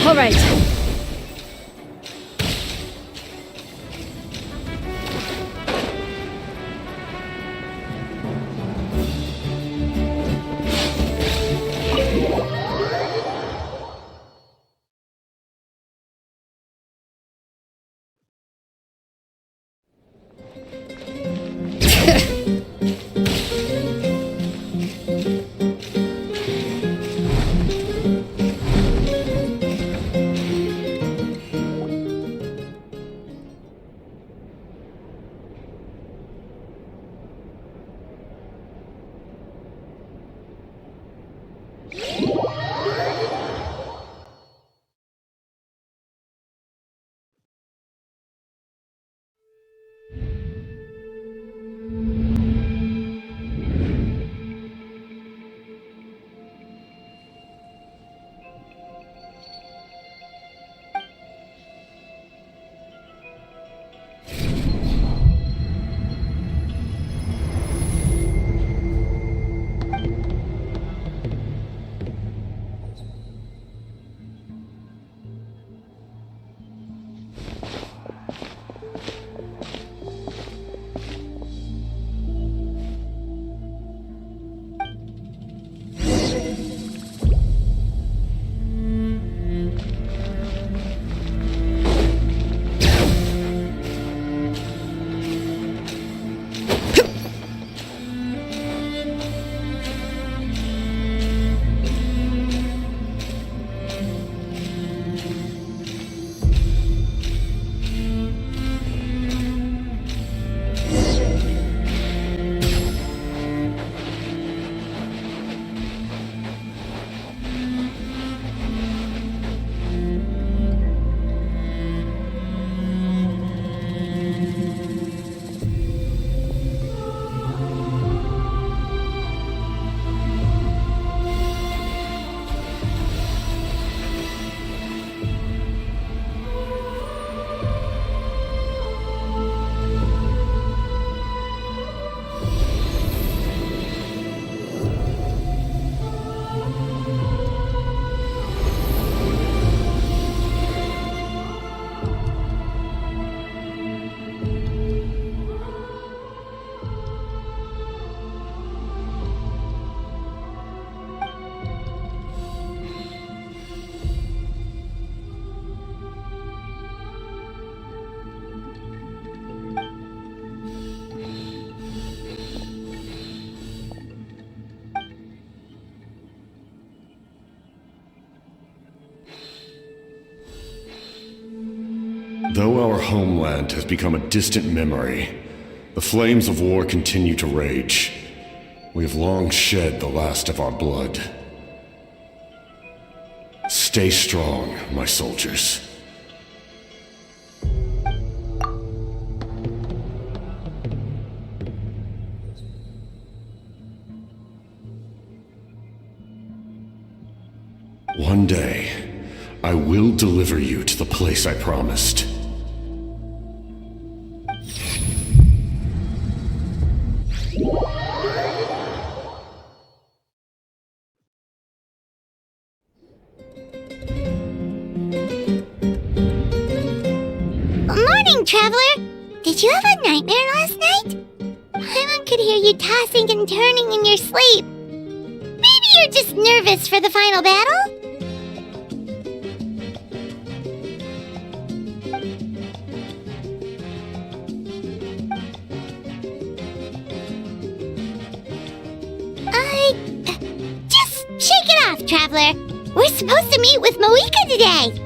All right. Though our homeland has become a distant memory, the flames of war continue to rage. We have long shed the last of our blood. Stay strong, my soldiers. One day, I will deliver you to the place I promised. Morning, traveler! Did you have a nightmare last night? Paimon could hear you tossing and turning in your sleep. Maybe you're just nervous for the final battle? Just shake it off, traveler. We're supposed to meet with Mavuika today.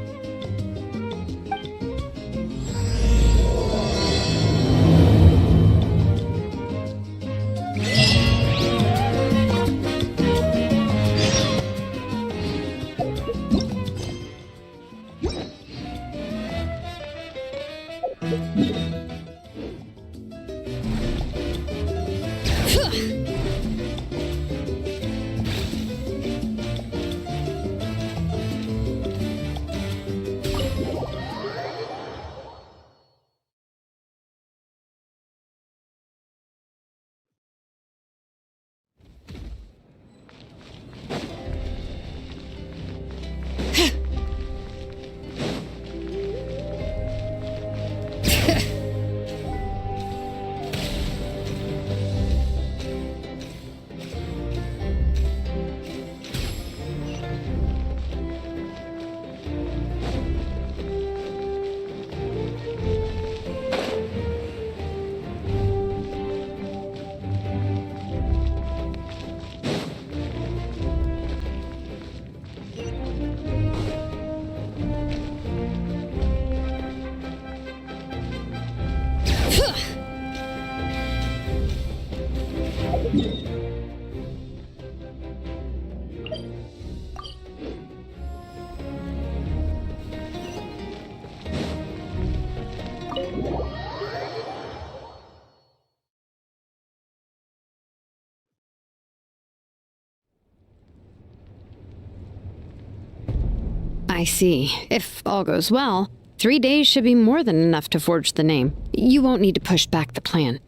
I see. If all goes well, 3 days should be more than enough to forge the name. You won't need to push back the plan.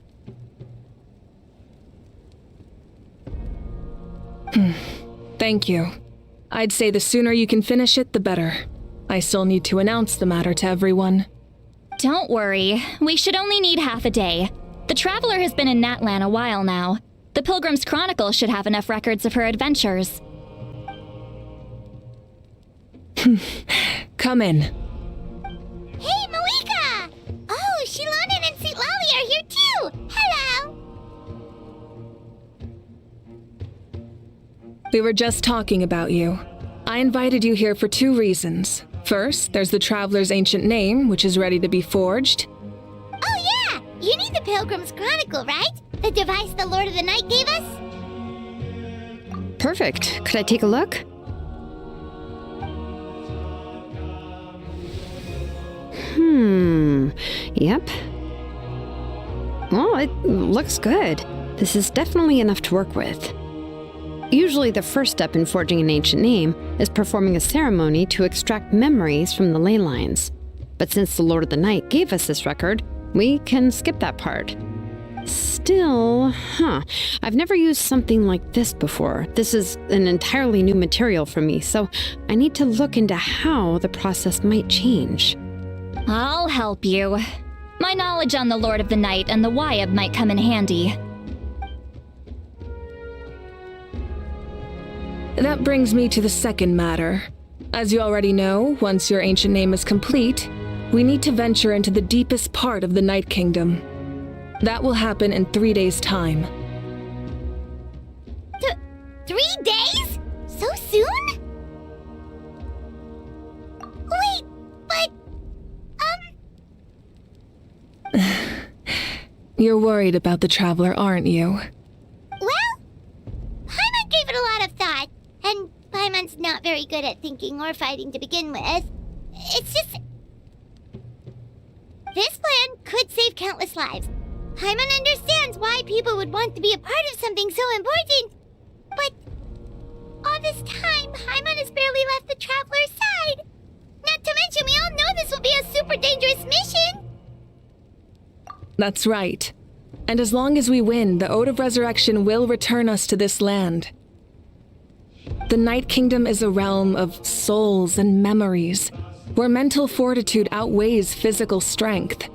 Thank you. I'd say the sooner you can finish it, the better. I still need to announce the matter to everyone. Don't worry. We should only need half a day. The Traveler has been in Natlan a while now. The Pilgrim's Chronicle should have enough records of her adventures. Come in. Hey, mavuika! Oh, Shilonen and St. Lolly are here too! Hello! We were just talking about you. I invited you here for 2 reasons. First, there's the Traveler's ancient name, which is ready to be forged. Oh yeah! You need the Pilgrim's Chronicle, right? The device the Lord of the Night gave us? Perfect. Could I take a look? Yep. Well, it looks good. This is definitely enough to work with. Usually the first step in forging an ancient name is performing a ceremony to extract memories from the ley lines. But since the Lord of the Night gave us this record, we can skip that part. Still, I've never used something like this before. This is an entirely new material for me, so I need to look into how the process might change. I'll help you. My knowledge on the Lord of the Night and the Wyab might come in handy. That brings me to the second matter. As you already know, once your ancient name is complete, we need to venture into the deepest part of the Night Kingdom. That will happen in 3 days' time. 3 days? So soon? Wait, but... You're worried about the Traveler, aren't you? Well, Paimon gave it a lot of thought, and Paimon's not very good at thinking or fighting to begin with. It's just... This plan could save countless lives. Paimon understands why people would want to be a part of something so important, but all this time, Paimon has barely left the Traveler's side. Not to mention, we all know this will be a super dangerous mission. That's right. And as long as we win, the Ode of Resurrection will return us to this land. The Night Kingdom is a realm of souls and memories, where mental fortitude outweighs physical strength.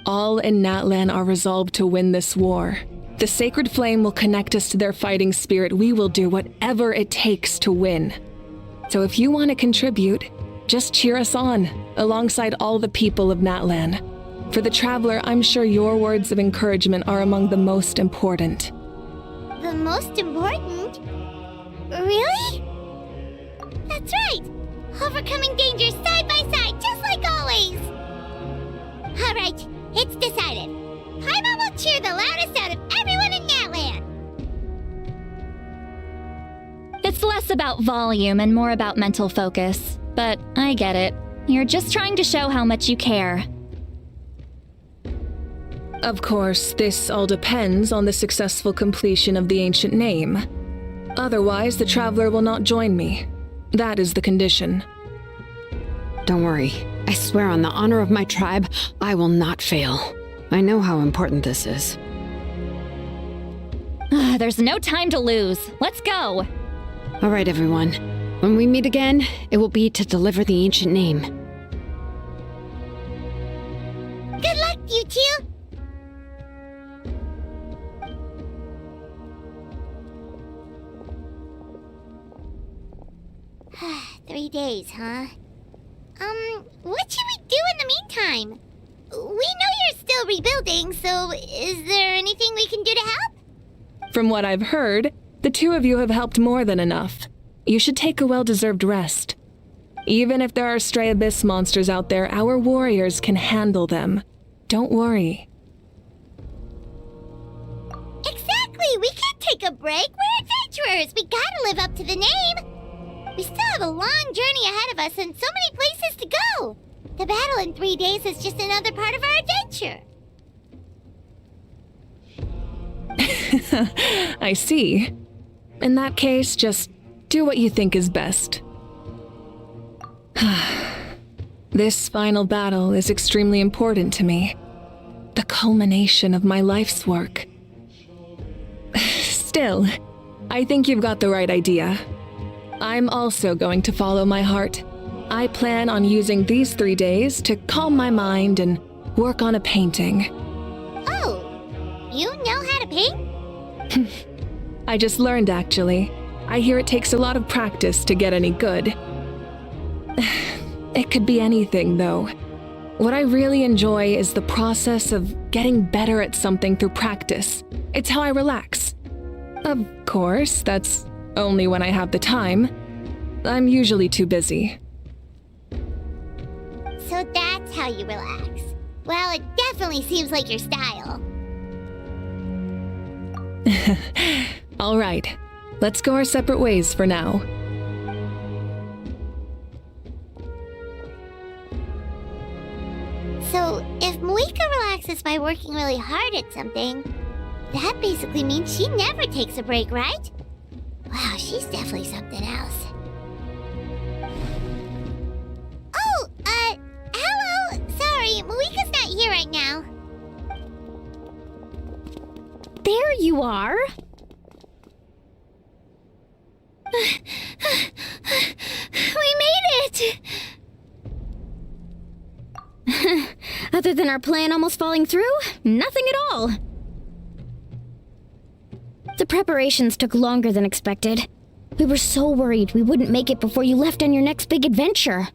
All in Natlan are resolved to win this war. The sacred flame will connect us to their fighting spirit. We will do whatever it takes to win. So if you want to contribute, just cheer us on, alongside all the people of Natlan. For the Traveler, I'm sure your words of encouragement are among the most important. The most important? Really? That's right! Overcoming dangers side by side, just like always! Alright, it's decided. Paimon will cheer the loudest out of everyone in Natlan! It's less about volume and more about mental focus. But I get it. You're just trying to show how much you care. Of course, this all depends on the successful completion of the ancient name. Otherwise, the Traveler will not join me. That is the condition. Don't worry. I swear on the honor of my tribe, I will not fail. I know how important this is. There's no time to lose. Let's go. All right, everyone. When we meet again, it will be to deliver the ancient name. Good luck, you two! Three days, huh? What should we do in the meantime? We know you're still rebuilding, so is there anything we can do to help? From what I've heard, the 2 of you have helped more than enough. You should take a well-deserved rest. Even if there are stray abyss monsters out there, our warriors can handle them. Don't worry. Exactly! take a break? We're adventurers! We gotta live up to the name! We still have a long journey ahead of us and so many places to go! The battle in 3 days is just another part of our adventure! I see. In that case, just do what you think is best. This final battle is extremely important to me. The culmination of my life's work. Still, I think you've got the right idea. I'm also going to follow my heart. I plan on using these 3 days to calm my mind and work on a painting. Oh, you know how to paint? I just learned, actually. I hear it takes a lot of practice to get any good. It could be anything, though. What I really enjoy is the process of getting better at something through practice. It's how I relax. Of course, that's only when I have the time. I'm usually too busy. So that's how you relax. Well, it definitely seems like your style. All right, let's go our separate ways for now. So, if Mavuika relaxes by working really hard at something, that basically means she never takes a break, right? Wow, she's definitely something else. Oh, hello! Sorry, Mavuika's not here right now. There you are. We made it! Other than our plan almost falling through, nothing at all. The preparations took longer than expected. We were so worried we wouldn't make it before you left on your next big adventure.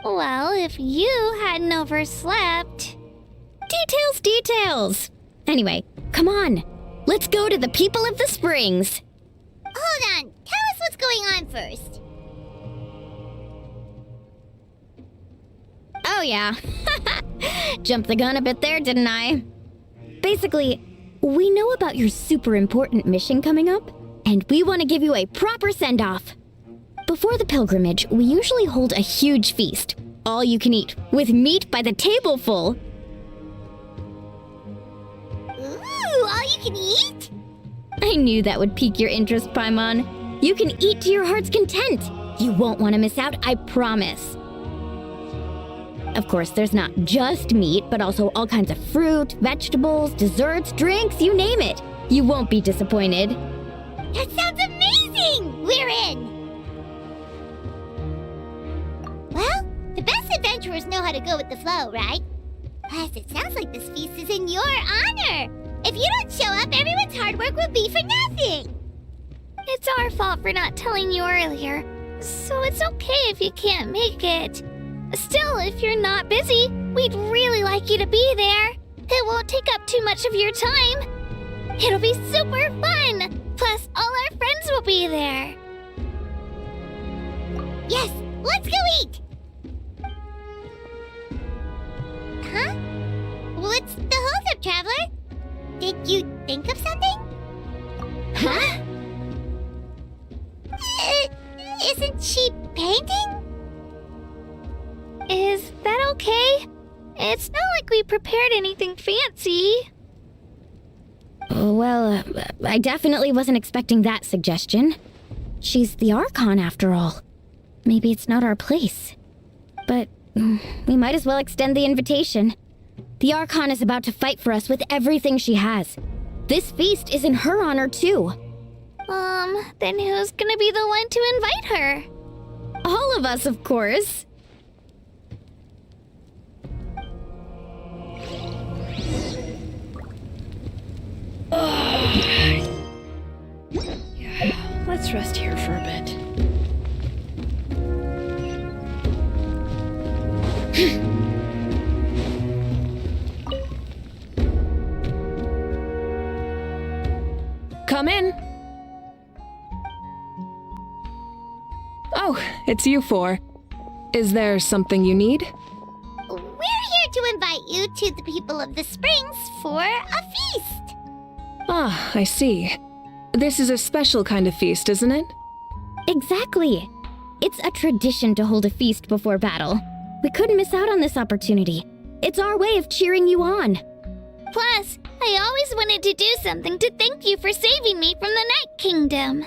Well, if you hadn't overslept... Details! Anyway, come on. Let's go to the people of the springs. Hold on, tell us what's going on first. Oh yeah. Jumped the gun a bit there, didn't I? Basically, we know about your super important mission coming up, and we want to give you a proper send-off. Before the pilgrimage, we usually hold a huge feast, all you can eat, with meat by the tableful. Ooh, all you can eat? I knew that would pique your interest, Paimon. You can eat to your heart's content. You won't want to miss out, I promise. Of course, there's not just meat, but also all kinds of fruit, vegetables, desserts, drinks, you name it. You won't be disappointed. That sounds amazing! We're in! Well, the best adventurers know how to go with the flow, right? Plus, it sounds like this feast is in your honor! If you don't show up, everyone's hard work will be for nothing! It's our fault for not telling you earlier, so it's okay if you can't make it. Still, if you're not busy, we'd really like you to be there. It won't take up too much of your time. It'll be super fun! Plus, all our friends will be there. Yes, let's go eat! Huh? What's the holdup, Traveler? Did you think of something? Huh? Isn't she painting? Is that okay? It's not like we prepared anything fancy. Well, I definitely wasn't expecting that suggestion. She's the Archon, after all. Maybe it's not our place. But we might as well extend the invitation. The Archon is about to fight for us with everything she has. This feast is in her honor, too. Then who's gonna be the one to invite her? All of us, of course. Yeah, let's rest here for a bit. Come in. Oh, it's you four. Is there something you need? We're here to invite you to the people of the springs for a feast. Ah, I see. This is a special kind of feast, isn't it? Exactly. It's a tradition to hold a feast before battle. We couldn't miss out on this opportunity. It's our way of cheering you on. Plus, I always wanted to do something to thank you for saving me from the Night Kingdom.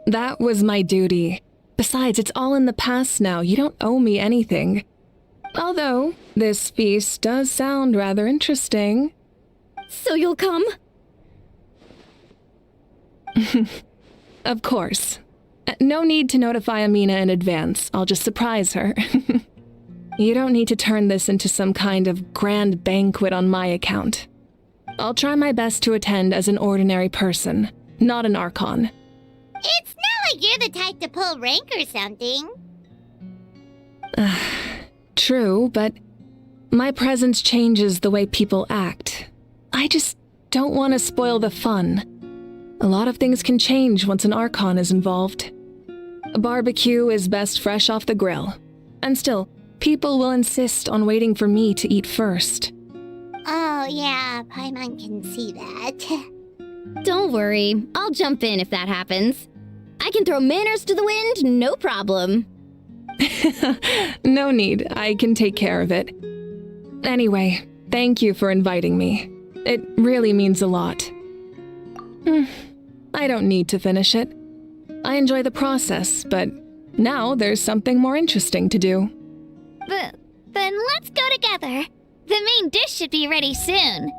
That was my duty. Besides, it's all in the past now. You don't owe me anything. Although, this feast does sound rather interesting. So you'll come? Of course. No need to notify Amina in advance. I'll just surprise her. You don't need to turn this into some kind of grand banquet on my account. I'll try my best to attend as an ordinary person, not an Archon. It's not like you're the type to pull rank or something. True, but my presence changes the way people act. I just don't want to spoil the fun. A lot of things can change once an Archon is involved. A barbecue is best fresh off the grill. And still, people will insist on waiting for me to eat first. Oh, yeah, Paimon can see that. Don't worry. I'll jump in if that happens. I can throw manners to the wind, no problem. No need. I can take care of it. Anyway, thank you for inviting me. It really means a lot. I don't need to finish it. I enjoy the process, but now there's something more interesting to do. Then let's go together. The main dish should be ready soon.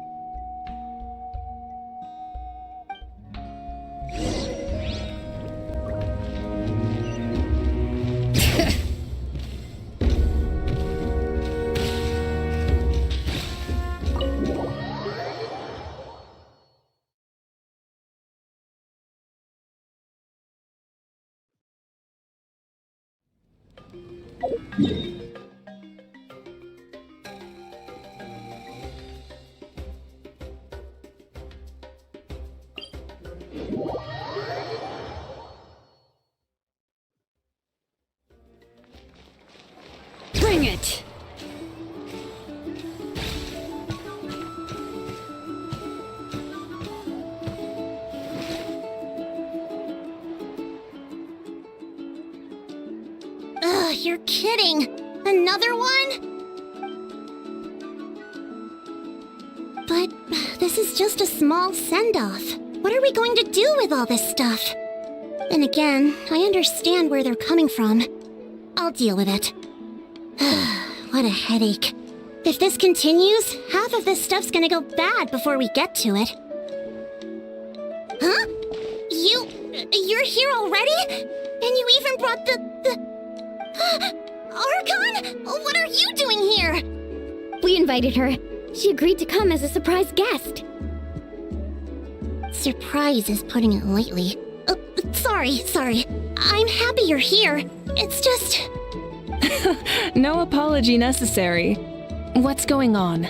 Bring it! Ugh, you're kidding. Another one? But this is just a small send-off. What are we going to do with all this stuff? And again, I understand where they're coming from. I'll deal with it. What a headache. If this continues, half of this stuff's gonna go bad before we get to it. Huh? You're here already? And you even brought the Archon? What are you doing here? We invited her. She agreed to come as a surprise guest. Surprise is putting it lightly. Sorry. I'm happy you're here. It's just... No apology necessary. What's going on?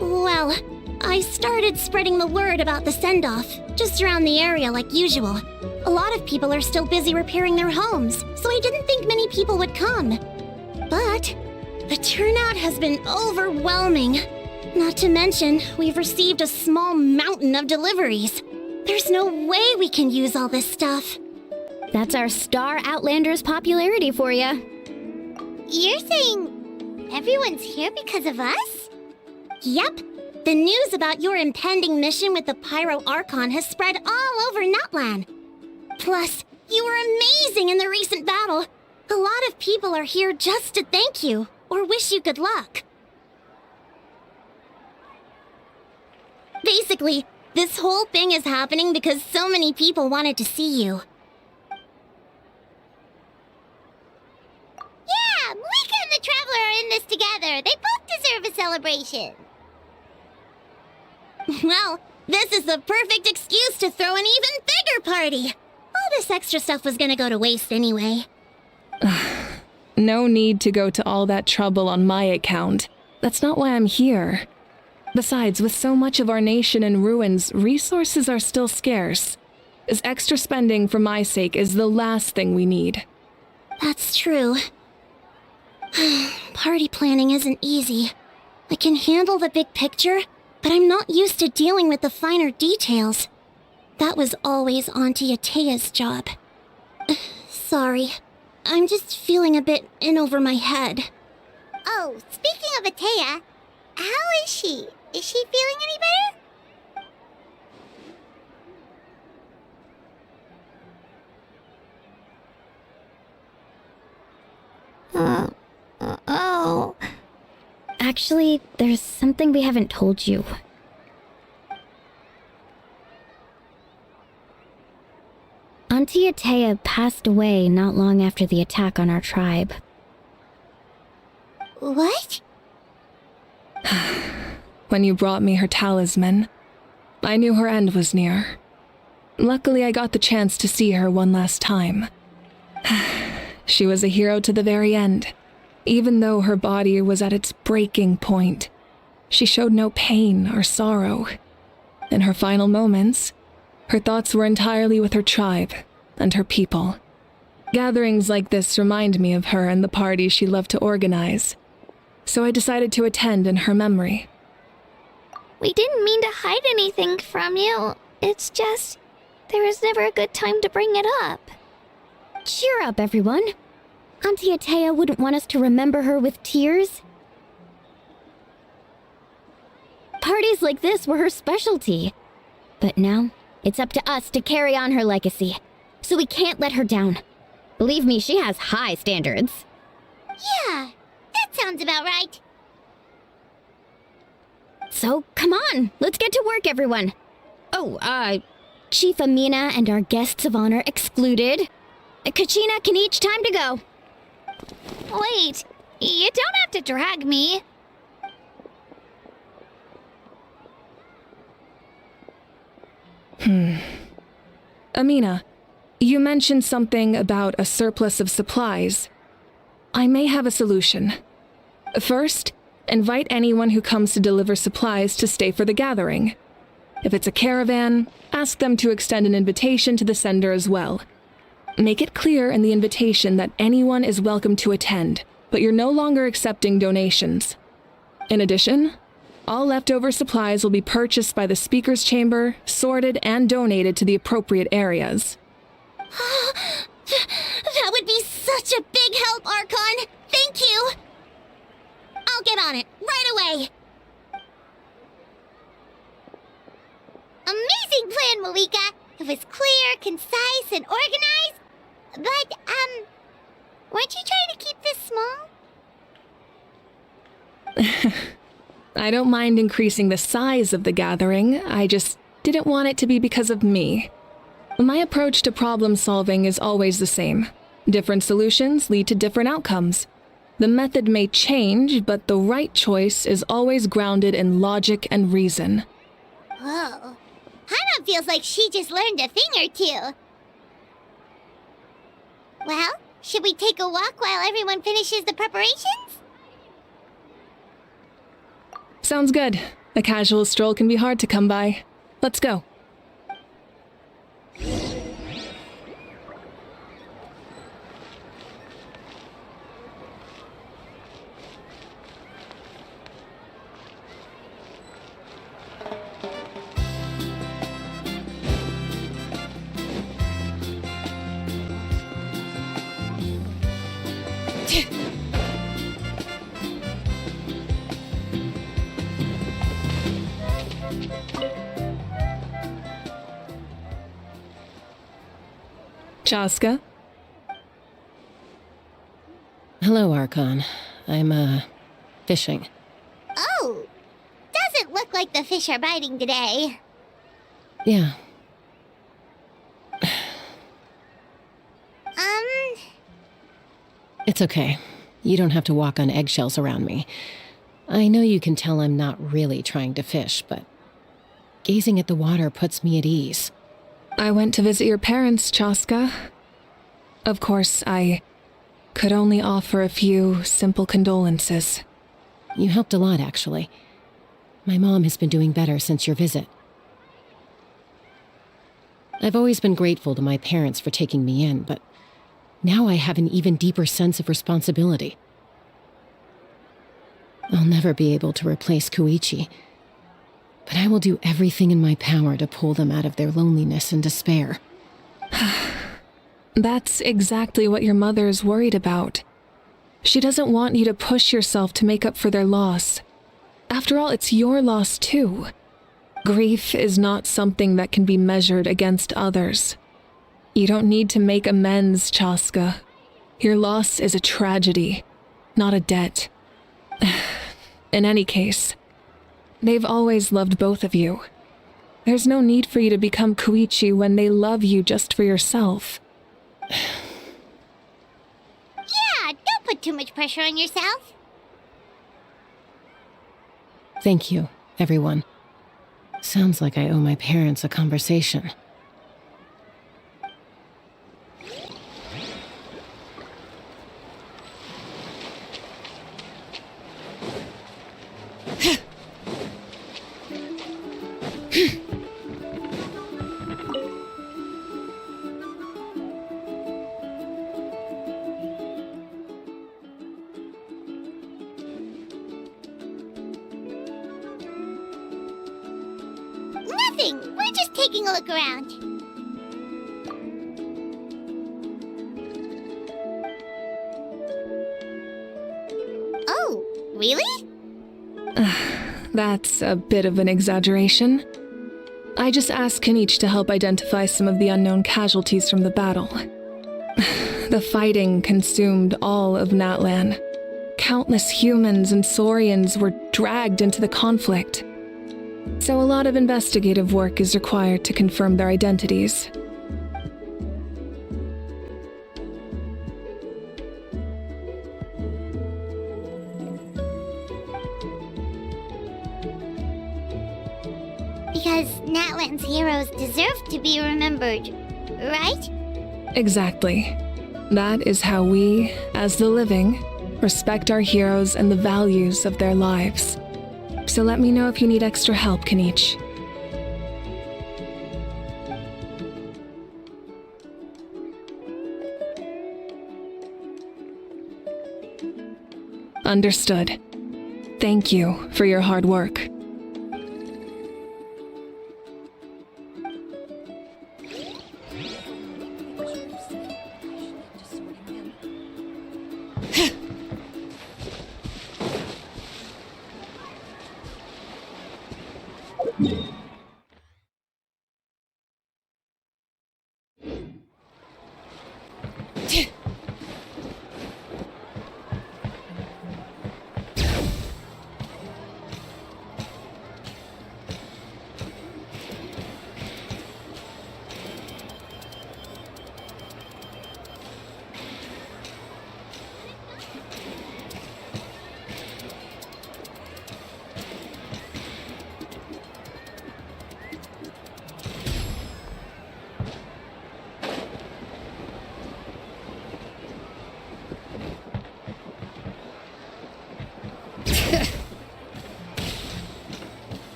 Well, I started spreading the word about the send-off, just around the area like usual. A lot of people are still busy repairing their homes, so I didn't think many people would come. But the turnout has been overwhelming. Not to mention, we've received a small mountain of deliveries. There's no way we can use all this stuff. That's our Star Outlander's popularity for you. You're saying everyone's here because of us? Yep. The news about your impending mission with the Pyro Archon has spread all over Natlan. Plus, you were amazing in the recent battle. A lot of people are here just to thank you, or wish you good luck. Basically, this whole thing is happening because so many people wanted to see you. Yeah, Mavuika and the Traveler are in this together. They both deserve a celebration. Well, this is the perfect excuse to throw an even bigger party. All this extra stuff was gonna go to waste anyway. No need to go to all that trouble on my account. That's not why I'm here. Besides, with so much of our nation in ruins, resources are still scarce. This extra spending for my sake is the last thing we need. That's true. Party planning isn't easy. I can handle the big picture, but I'm not used to dealing with the finer details. That was always Auntie Atea's job. Sorry. I'm just feeling a bit in over my head. Oh, speaking of Atea, how is she? Is she feeling any better? Oh. Actually, there's something we haven't told you. Auntie Atea passed away not long after the attack on our tribe. What? When you brought me her talisman, I knew her end was near. Luckily, I got the chance to see her one last time. She was a hero to the very end. Even though her body was at its breaking point, she showed no pain or sorrow. In her final moments, her thoughts were entirely with her tribe and her people. Gatherings like this remind me of her and the parties she loved to organize, so I decided to attend in her memory. We didn't mean to hide anything from you. It's just, there was never a good time to bring it up. Cheer up, everyone. Auntie Atea wouldn't want us to remember her with tears. Parties like this were her specialty. But now, it's up to us to carry on her legacy. So we can't let her down. Believe me, she has high standards. Yeah, that sounds about right. So, come on, let's get to work, everyone. Oh, Chief Amina and our guests of honor excluded. Kachina can each time to go. Wait, you don't have to drag me. Amina, you mentioned something about a surplus of supplies. I may have a solution. First, invite anyone who comes to deliver supplies to stay for the gathering. If it's a caravan, ask them to extend an invitation to the sender as well. Make it clear in the invitation that anyone is welcome to attend, but you're no longer accepting donations. In addition, all leftover supplies will be purchased by the speaker's chamber, sorted, and donated to the appropriate areas. That would be such a big help, Archon. Thank you. I'll get on it right away. Amazing plan, mavuika. It was clear, concise, and organized. But, weren't you trying to keep this small? I don't mind increasing the size of the gathering, I just didn't want it to be because of me. My approach to problem solving is always the same. Different solutions lead to different outcomes. The method may change, but the right choice is always grounded in logic and reason. Whoa. Hana feels like she just learned a thing or two. Well, should we take a walk while everyone finishes the preparations? Sounds good. A casual stroll can be hard to come by. Let's go. Chaska? Hello, Archon. I'm, fishing. Oh, doesn't look like the fish are biting today. Yeah. It's okay. You don't have to walk on eggshells around me. I know you can tell I'm not really trying to fish, but gazing at the water puts me at ease. I went to visit your parents, Chaska. Of course, I could only offer a few simple condolences. You helped a lot, actually. My mom has been doing better since your visit. I've always been grateful to my parents for taking me in, but now I have an even deeper sense of responsibility. I'll never be able to replace Koichi, but I will do everything in my power to pull them out of their loneliness and despair. That's exactly what your mother is worried about. She doesn't want you to push yourself to make up for their loss. After all, it's your loss too. Grief is not something that can be measured against others. You don't need to make amends, Chaska. Your loss is a tragedy, not a debt. In any case, they've always loved both of you. There's no need for you to become Koichi when they love you just for yourself. Yeah, don't put too much pressure on yourself. Thank you, everyone. Sounds like I owe my parents a conversation. Nothing. We're just taking a look around. Oh, really? That's a bit of an exaggeration. I just asked Kanich to help identify some of the unknown casualties from the battle. The fighting consumed all of Natlan. Countless humans and Saurians were dragged into the conflict. So a lot of investigative work is required to confirm their identities. Because Natlan's heroes deserve to be remembered, right? Exactly. That is how we, as the living, respect our heroes and the values of their lives. So let me know if you need extra help, Kanich. Understood. Thank you for your hard work.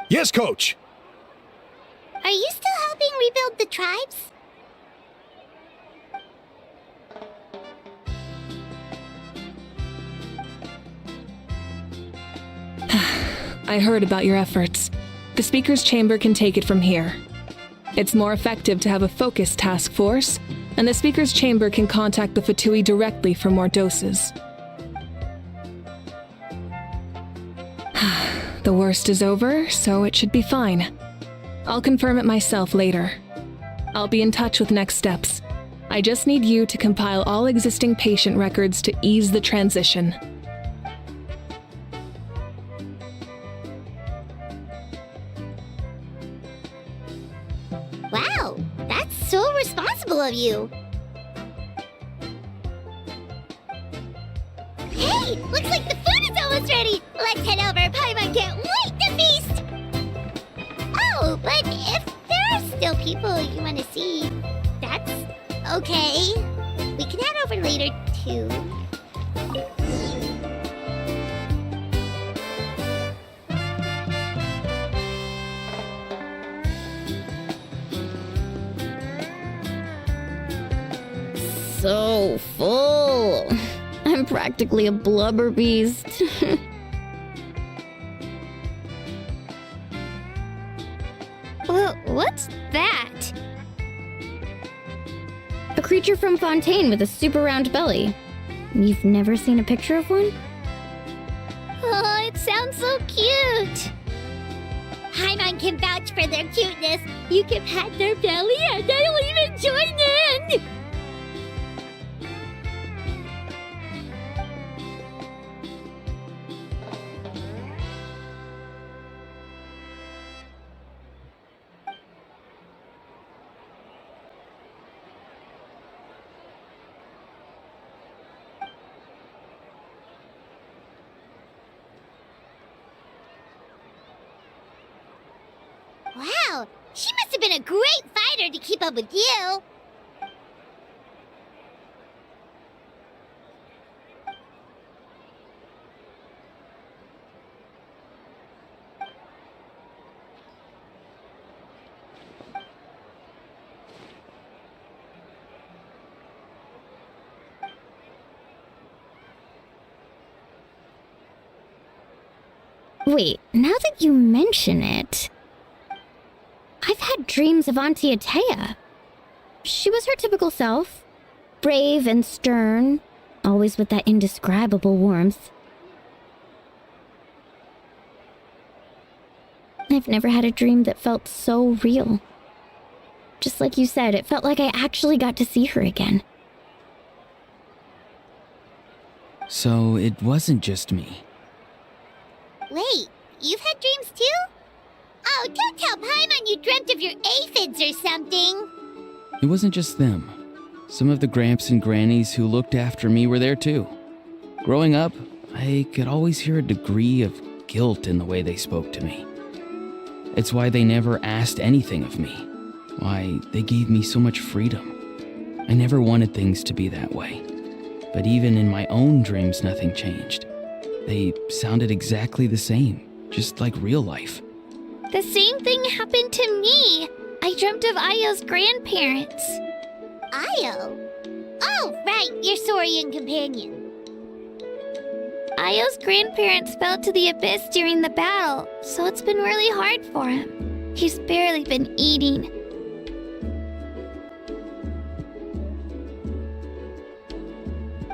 Yes, Coach! Are you still helping rebuild the tribes? I heard about your efforts. The Speaker's Chamber can take it from here. It's more effective to have a focused task force, and the Speaker's Chamber can contact the Fatui directly for more doses. The worst is over, so it should be fine. I'll confirm it myself later. I'll be in touch with next steps. I just need you to compile all existing patient records to ease the transition. Wow, that's so responsible of you. Hey, looks like the food is almost ready. Let's head over. Paimon can't wait to feast. Oh, but if there are still people you want to see, that's okay. We can head over later, too. so full. I'm practically a blubber beast. What's that? A creature from Fontaine with a super round belly. You've never seen a picture of one? Oh, it sounds so cute. Paimon can vouch for their cuteness. You can pat their belly and they'll even join in. Wow, she must have been a great fighter to keep up with you. Wait, now that you mention it, I've had dreams of Auntie Atea. She was her typical self, brave and stern, always with that indescribable warmth. I've never had a dream that felt so real. Just like you said, it felt like I actually got to see her again. So it wasn't just me. Wait, you've had dreams too? Oh, don't tell Paimon you dreamt of your aphids or something. It wasn't just them. Some of the Gramps and Grannies who looked after me were there too. Growing up, I could always hear a degree of guilt in the way they spoke to me. It's why they never asked anything of me. Why they gave me so much freedom. I never wanted things to be that way. But even in my own dreams, nothing changed. They sounded exactly the same, just like real life. The same thing happened to me. I dreamt of Io's grandparents. Io? Oh, right, your Saurian companion. Io's grandparents fell to the abyss during the battle, so it's been really hard for him. He's barely been eating.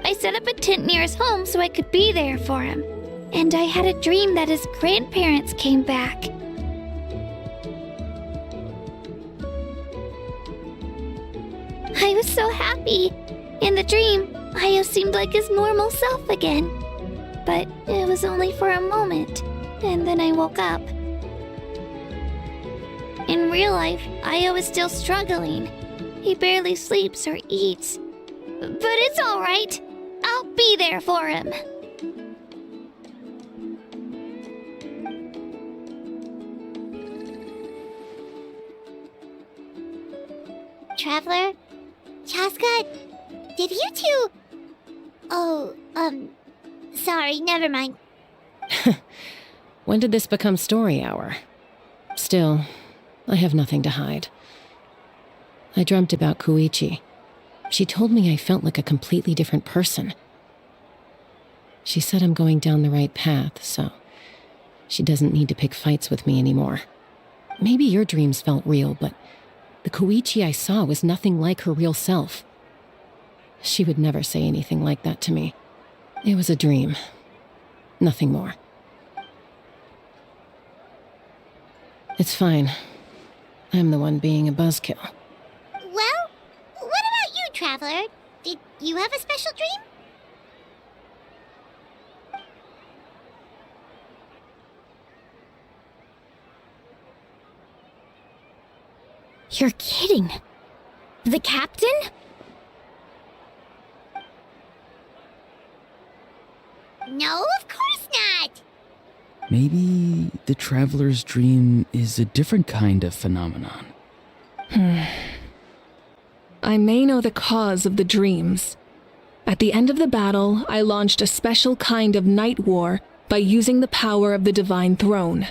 I set up a tent near his home so I could be there for him. And I had a dream that his grandparents came back. I was so happy. In the dream, Io seemed like his normal self again. But it was only for a moment, and then I woke up. In real life, Io is still struggling. He barely sleeps or eats. But it's all right. I'll be there for him. Traveler? Chaska? Did you two... Oh, sorry, never mind. When did this become story hour? Still, I have nothing to hide. I dreamt about Koichi. She told me I felt like a completely different person. She said I'm going down the right path, so she doesn't need to pick fights with me anymore. Maybe your dreams felt real, but the Koichi I saw was nothing like her real self. She would never say anything like that to me. It was a dream. Nothing more. It's fine. I'm the one being a buzzkill. Well, what about you, Traveler? Did you have a special dream? You're kidding. The captain? No, of course not. Maybe the traveler's dream is a different kind of phenomenon. I may know the cause of the dreams. At the end of the battle, I launched a special kind of night war by using the power of the Divine Throne.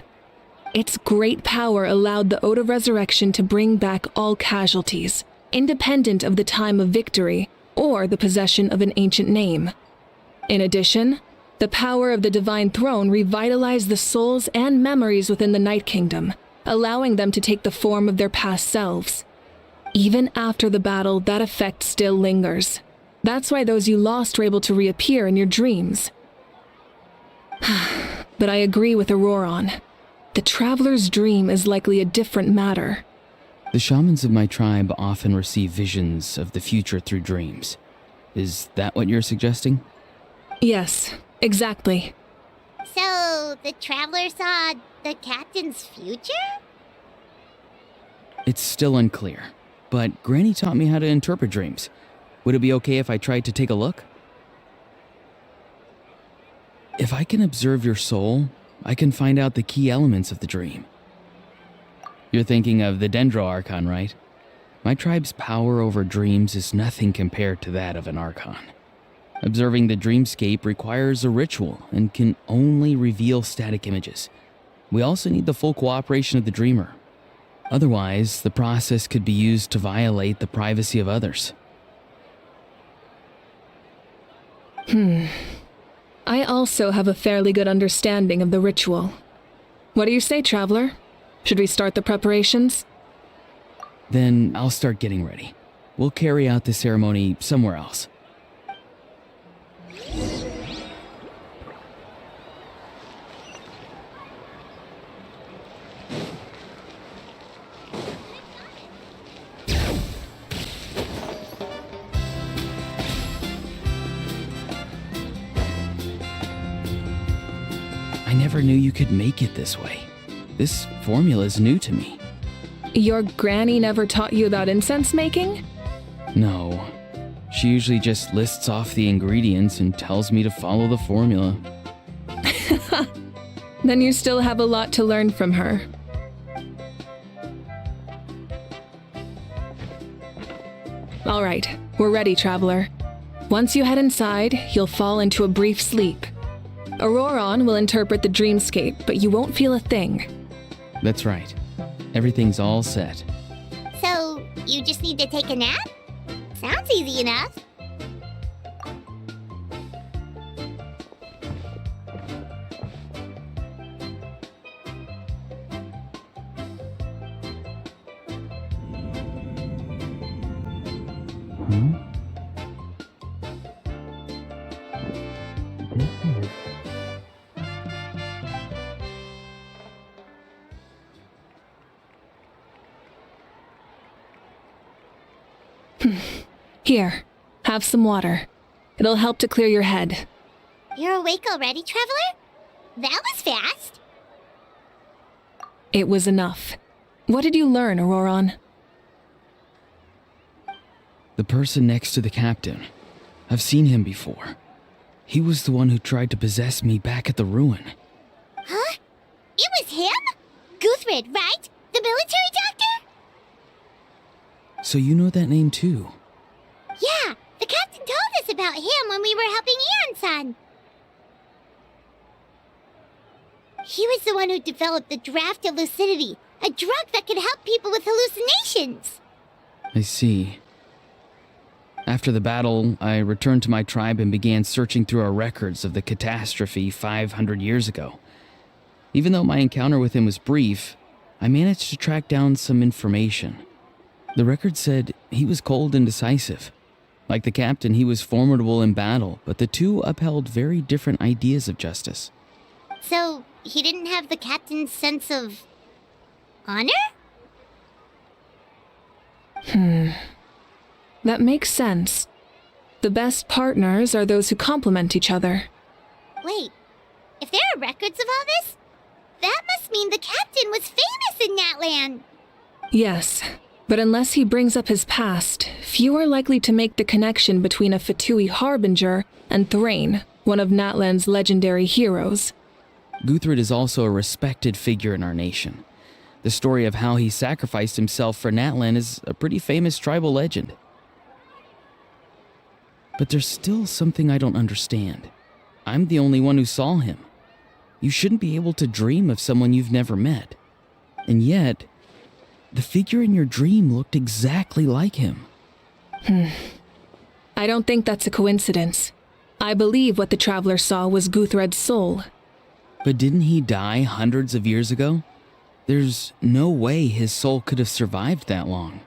Its great power allowed the Ode of Resurrection to bring back all casualties, independent of the time of victory, or the possession of an ancient name. In addition, the power of the Divine Throne revitalized the souls and memories within the Night Kingdom, allowing them to take the form of their past selves. Even after the battle, that effect still lingers. That's why those you lost were able to reappear in your dreams. But I agree with Auroron. The Traveler's dream is likely a different matter. The shamans of my tribe often receive visions of the future through dreams. Is that what you're suggesting? Yes, exactly. So, the traveler saw the captain's future? It's still unclear, but Granny taught me how to interpret dreams. Would it be okay if I tried to take a look? If I can observe your soul, I can find out the key elements of the dream. You're thinking of the Dendro Archon, right? My tribe's power over dreams is nothing compared to that of an Archon. Observing the dreamscape requires a ritual and can only reveal static images. We also need the full cooperation of the dreamer. Otherwise, the process could be used to violate the privacy of others. I also have a fairly good understanding of the ritual. What do you say, Traveler? Should we start the preparations? Then I'll start getting ready. We'll carry out the ceremony somewhere else. I never knew you could make it this way. This formula is new to me. Your granny never taught you about incense making? No. She usually just lists off the ingredients and tells me to follow the formula. Then you still have a lot to learn from her. All right, we're ready, Traveler. Once you head inside, you'll fall into a brief sleep. Auroron will interpret the dreamscape, but you won't feel a thing. That's right. Everything's all set. So, you just need to take a nap? Sounds easy enough. Here, have some water. It'll help to clear your head. You're awake already, Traveler? That was fast. It was enough. What did you learn, Auroron? The person next to the captain. I've seen him before. He was the one who tried to possess me back at the ruin. Huh? It was him? Guthrid, right? The military doctor? So you know that name too? Yeah, the captain told us about him when we were helping Eon-san. He was the one who developed the draft of lucidity, a drug that could help people with hallucinations. I see. After the battle, I returned to my tribe and began searching through our records of the catastrophe 500 years ago. Even though my encounter with him was brief, I managed to track down some information. The record said he was cold and decisive. Like the captain, he was formidable in battle, but the two upheld very different ideas of justice. So, he didn't have the captain's sense of honor? That makes sense. The best partners are those who complement each other. Wait, if there are records of all this, that must mean the captain was famous in Natlan. Yes, but unless he brings up his past, few are likely to make the connection between a Fatui harbinger and Thrain, one of Natlan's legendary heroes. Guthrid is also a respected figure in our nation. The story of how he sacrificed himself for Natlan is a pretty famous tribal legend. But there's still something I don't understand. I'm the only one who saw him. You shouldn't be able to dream of someone you've never met. And yet, the figure in your dream looked exactly like him. I don't think that's a coincidence. I believe what the traveler saw was Guthred's soul. But didn't he die hundreds of years ago? There's no way his soul could have survived that long.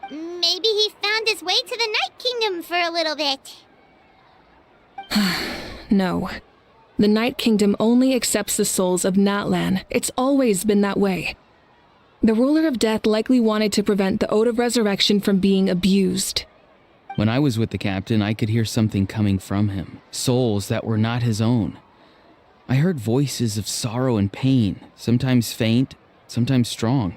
Maybe he found his way to the Night Kingdom for a little bit. No. The Night Kingdom only accepts the souls of Natlan. It's always been that way. The ruler of death likely wanted to prevent the Ode of Resurrection from being abused. When I was with the captain, I could hear something coming from him, souls that were not his own. I heard voices of sorrow and pain, sometimes faint, sometimes strong.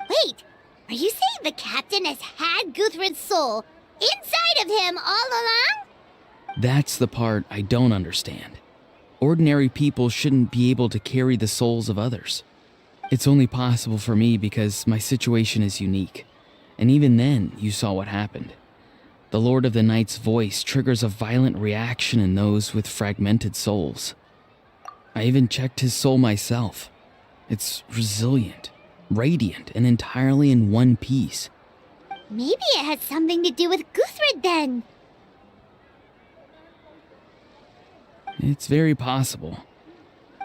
Wait, are you saying the captain has had Guthred's soul inside of him all along? That's the part I don't understand. Ordinary people shouldn't be able to carry the souls of others. It's only possible for me because my situation is unique. And even then, you saw what happened. The Lord of the Night's voice triggers a violent reaction in those with fragmented souls. I even checked his soul myself. It's resilient, radiant, and entirely in one piece. Maybe it has something to do with Guthred then. It's very possible.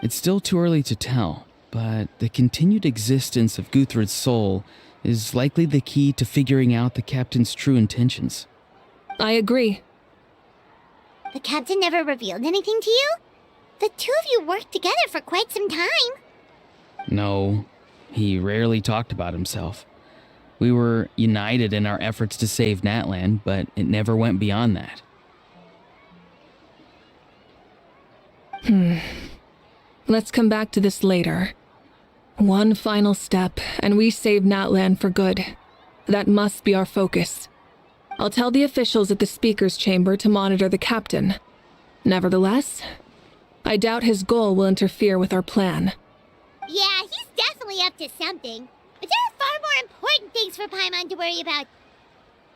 It's still too early to tell, but the continued existence of Guthred's soul is likely the key to figuring out the captain's true intentions. I agree. The captain never revealed anything to you? The two of you worked together for quite some time. No, he rarely talked about himself. We were united in our efforts to save Natlan, but it never went beyond that. Let's come back to this later. One final step, and we save Natlan for good. That must be our focus. I'll tell the officials at the speaker's chamber to monitor the captain. Nevertheless, I doubt his goal will interfere with our plan. Yeah, he's definitely up to something. But there are far more important things for Paimon to worry about.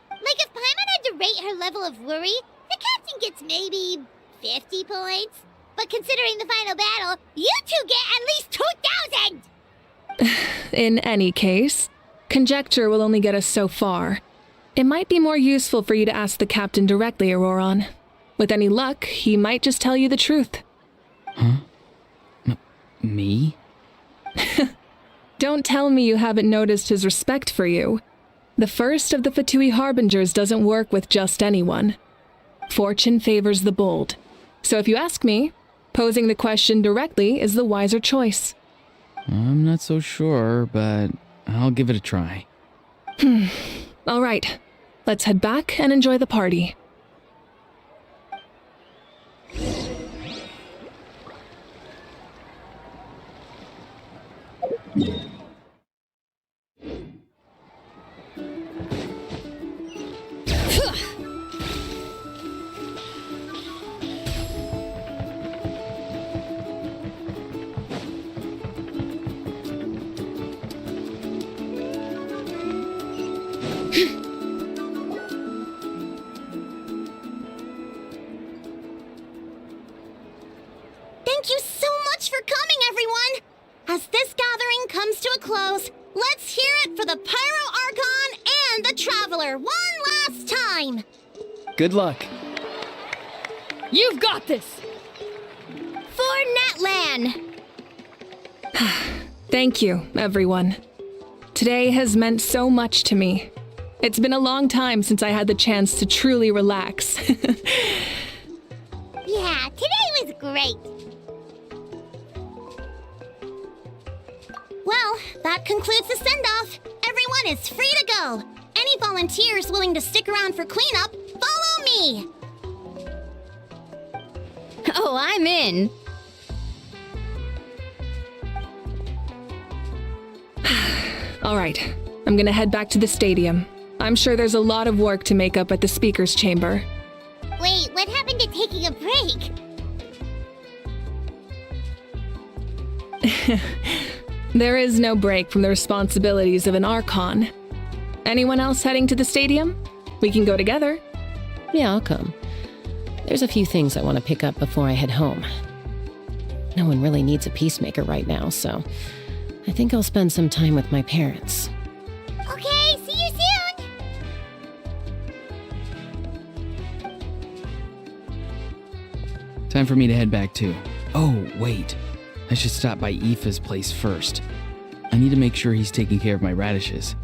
Like if Paimon had to rate her level of worry, the captain gets maybe 50 points. But considering the final battle, you two get at least 2,000! In any case, conjecture will only get us so far. It might be more useful for you to ask the captain directly, Auroron. With any luck, he might just tell you the truth. Huh? Me? Don't tell me you haven't noticed his respect for you. The first of the Fatui Harbingers doesn't work with just anyone. Fortune favors the bold. So if you ask me, posing the question directly is the wiser choice. I'm not so sure, but I'll give it a try. All right, let's head back and enjoy the party. Thank you so much for coming, everyone! As this gathering comes to a close, let's hear it for the Pyro Archon and the Traveler one last time! Good luck. You've got this! For Natlan! Thank you, everyone. Today has meant so much to me. It's been a long time since I had the chance to truly relax. Yeah, today was great! Well, that concludes the send-off. Everyone is free to go. Any volunteers willing to stick around for cleanup, follow me! Oh, I'm in. All right, I'm gonna head back to the stadium. I'm sure there's a lot of work to make up at the speaker's chamber. Wait, what happened to taking a break? There is no break from the responsibilities of an Archon. Anyone else heading to the stadium? We can go together. Yeah, I'll come. There's a few things I want to pick up before I head home. No one really needs a peacemaker right now, so I think I'll spend some time with my parents. Okay, see you soon! Time for me to head back too. Oh, wait. I should stop by Aoife's place first. I need to make sure he's taking care of my radishes.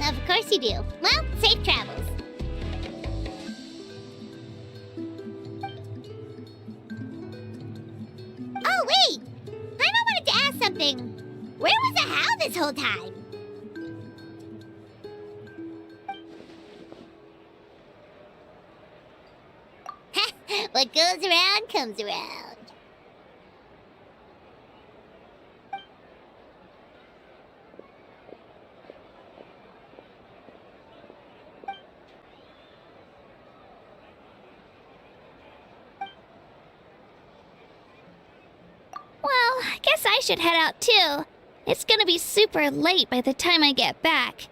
Of course you do. Well, safe travels. Oh, wait! I wanted to ask something. Where was the How this whole time? What goes around comes around. Well, I guess I should head out too. It's gonna be super late by the time I get back.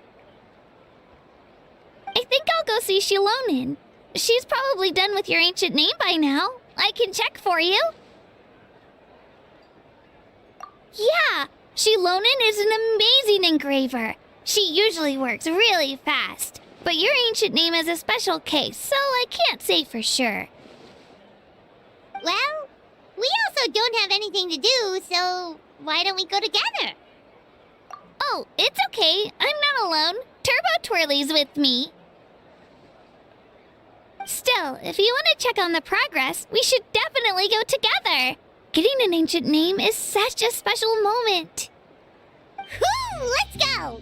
I think I'll go see Shilonin. She's probably done with your ancient name by now. I can check for you. Yeah, Shilonin is an amazing engraver. She usually works really fast. But your ancient name is a special case, so I can't say for sure. Well, we also don't have anything to do, so why don't we go together? Oh, it's okay. I'm not alone. Turbo Twirly's with me. Still, if you want to check on the progress, we should definitely go together. Getting an ancient name is such a special moment. Whoo! Let's go!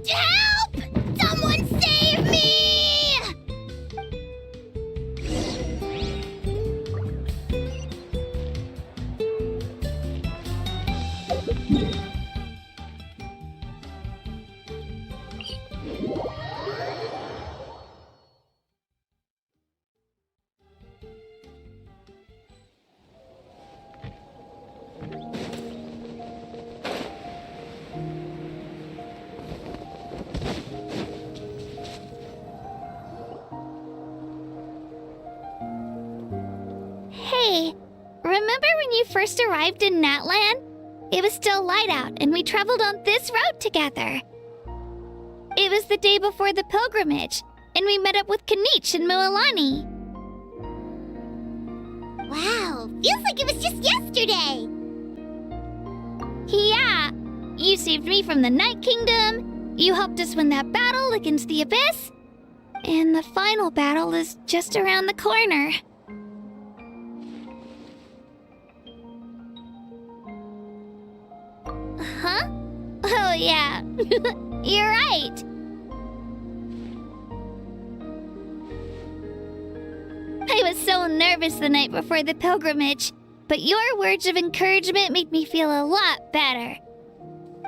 Help! Someone save me! Hey, remember when you first arrived in Natlan? It was still light out, and we traveled on this road together. It was the day before the pilgrimage, and we met up with Kanich and Moalani. Wow, feels like it was just yesterday. Yeah, you saved me from the Night Kingdom, you helped us win that battle against the Abyss, and the final battle is just around the corner. Huh? Oh, yeah. You're right. I was so nervous the night before the pilgrimage, but your words of encouragement made me feel a lot better.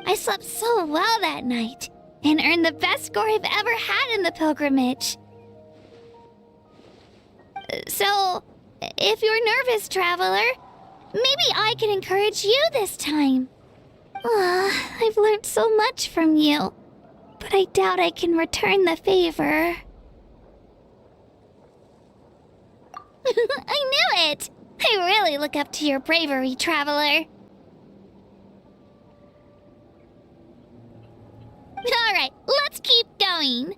I slept so well that night and earned the best score I've ever had in the pilgrimage. So, if you're nervous, traveler, maybe I can encourage you this time. I've learned so much from you, but I doubt I can return the favor. I knew it! I really look up to your bravery, traveler. Alright, let's keep going.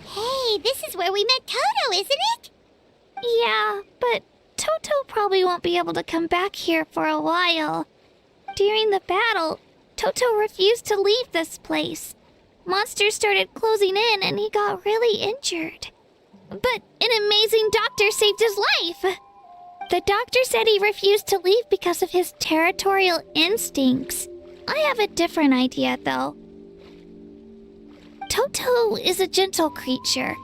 Hey, this is where we met Toto, isn't it? Yeah, but Toto probably won't be able to come back here for a while. During the battle, Toto refused to leave this place. Monsters started closing in and he got really injured. But an amazing doctor saved his life. The doctor said he refused to leave because of his territorial instincts. I have a different idea, though. Toto is a gentle creature.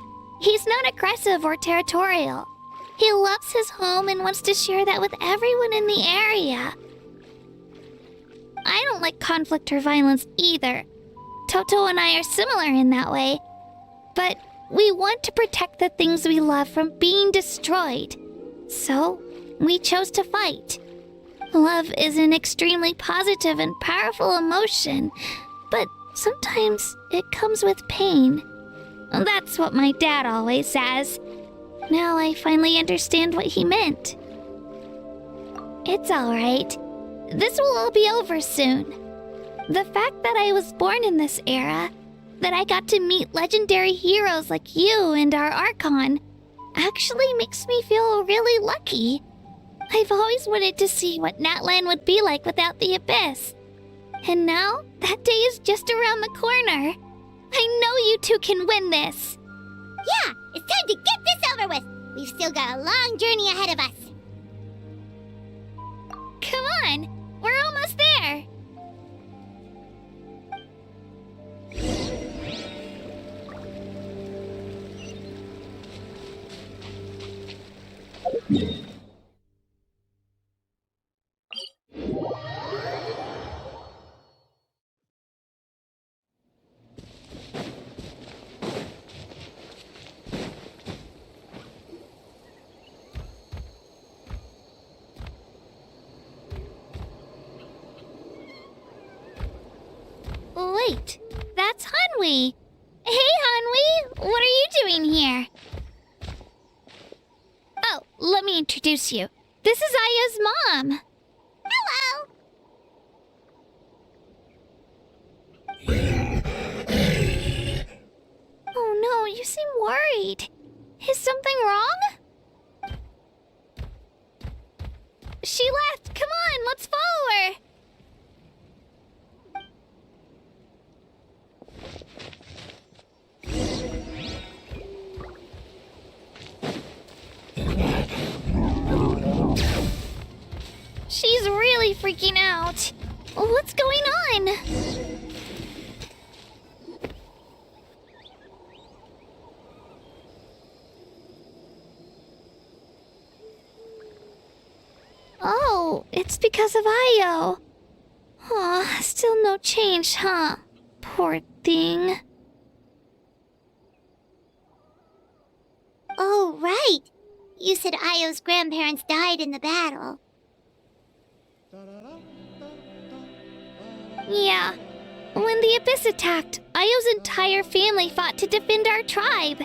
He's not aggressive or territorial. He loves his home and wants to share that with everyone in the area. I don't like conflict or violence either. Toto and I are similar in that way. But we want to protect the things we love from being destroyed. So, we chose to fight. Love is an extremely positive and powerful emotion, but sometimes it comes with pain. That's what my dad always says. Now I finally understand what he meant. It's alright. This will all be over soon. The fact that I was born in this era, that I got to meet legendary heroes like you and our Archon, actually makes me feel really lucky. I've always wanted to see what Natlan would be like without the Abyss. And now, that day is just around the corner. I know you two can win this. Yeah, it's time to get this over with. We've still got a long journey ahead of us. Come on, we're almost there. Wait, that's Hanwi. Hey, Hanwi, what are you doing here? Oh, let me introduce you. This is Aya's mom. Hello! Oh no, you seem worried. Is something wrong? She left. Come on, let's follow her. She's really freaking out. What's going on? Oh, it's because of Io. Aw, still no change, huh? Poor thing. Oh, right. You said Io's grandparents died in the battle. Yeah. When the Abyss attacked, Io's entire family fought to defend our tribe.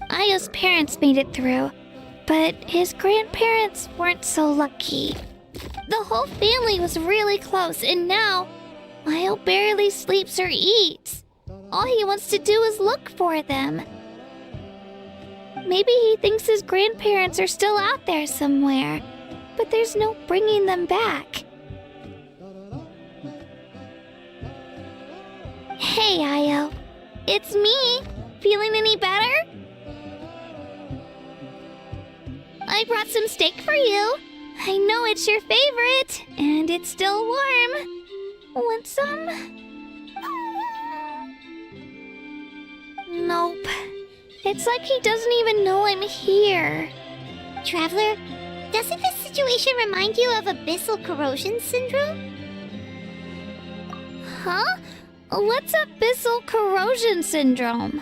Io's parents made it through, but his grandparents weren't so lucky. The whole family was really close, and now Io barely sleeps or eats. All he wants to do is look for them. Maybe he thinks his grandparents are still out there somewhere, but there's no bringing them back. Hey, Io. It's me. Feeling any better? I brought some steak for you. I know it's your favorite, and it's still warm. Want some? Nope. It's like he doesn't even know I'm here. Traveler, doesn't this situation remind you of abyssal corrosion syndrome? Huh? What's abyssal corrosion syndrome?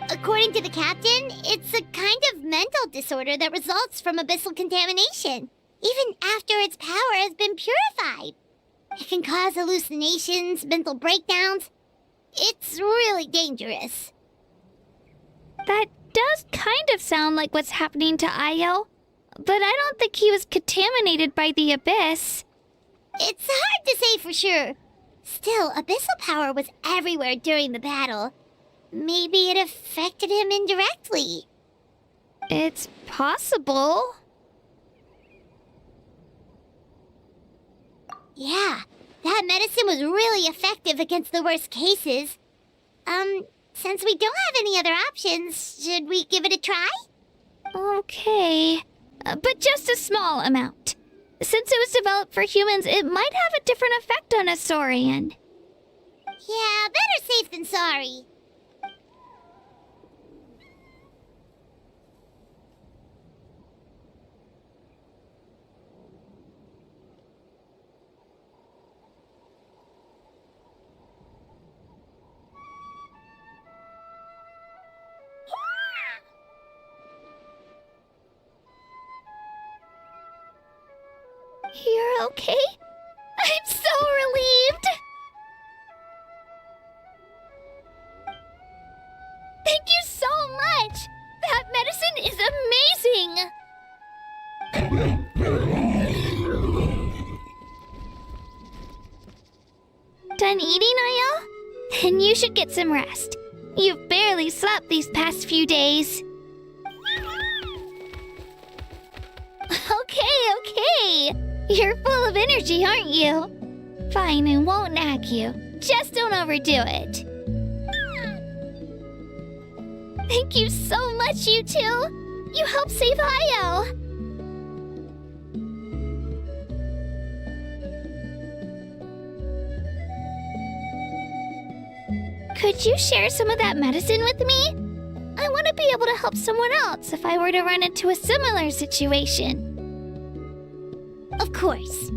According to the captain, it's a kind of mental disorder that results from abyssal contamination, even after its power has been purified. It can cause hallucinations, mental breakdowns. It's really dangerous. That does kind of sound like what's happening to Io, but I don't think he was contaminated by the Abyss. It's hard to say for sure. Still, abyssal power was everywhere during the battle. Maybe it affected him indirectly. It's possible. Yeah, that medicine was really effective against the worst cases. Since we don't have any other options, should we give it a try? Okay, but just a small amount. Since it was developed for humans, it might have a different effect on a Saurian. Yeah, better safe than sorry. okay? I'm so relieved! Thank you so much! That medicine is amazing! Done eating, Ayo? Then you should get some rest. You've barely slept these past few days. Okay. You're full of energy, aren't you? Fine, I won't nag you. Just don't overdo it. Thank you so much, you two. You helped save Ayo. Could you share some of that medicine with me? I want to be able to help someone else if I were to run into a similar situation. Of course.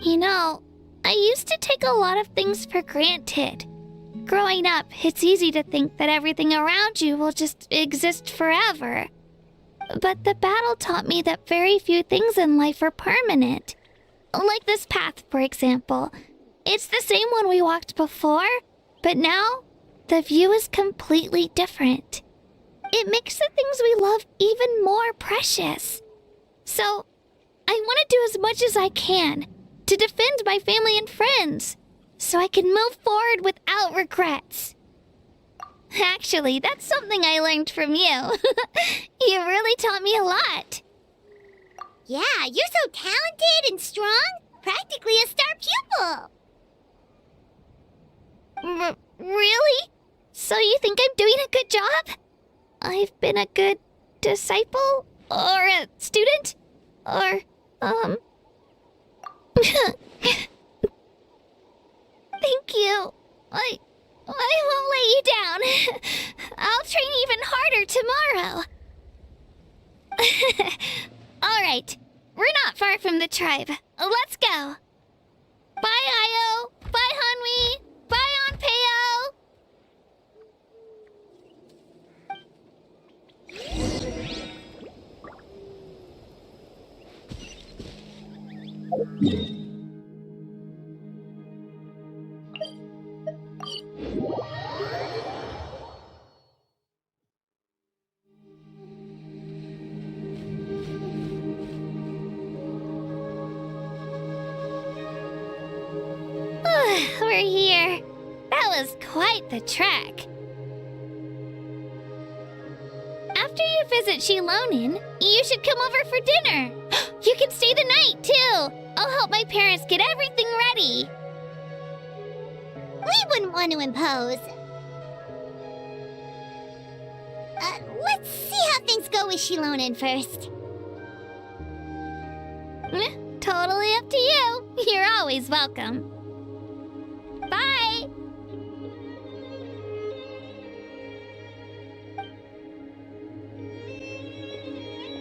You know, I used to take a lot of things for granted. Growing up, it's easy to think that everything around you will just exist forever. But the battle taught me that very few things in life are permanent. Like this path, for example. It's the same one we walked before, but now the view is completely different. It makes the things we love even more precious. So, I want to do as much as I can to defend my family and friends, so I can move forward without regrets. Actually, that's something I learned from you. You really taught me a lot. Yeah, you're so talented and strong. Practically a star pupil. Really? So you think I'm doing a good job? I've been a good disciple? Or a student? Or, Thank you. I won't let you down. I'll train even harder tomorrow. Alright, we're not far from the tribe. Let's go. Bye, Ayo. Bye, Hanwi. Bye, Anpeo. We're here. That was quite the trek. After you visit Shilonin, you should come over for dinner. You can stay the night, too. I'll help my parents get everything ready. We wouldn't want to impose. Let's see how things go with Shilonin first. Totally up to you. You're always welcome. Bye!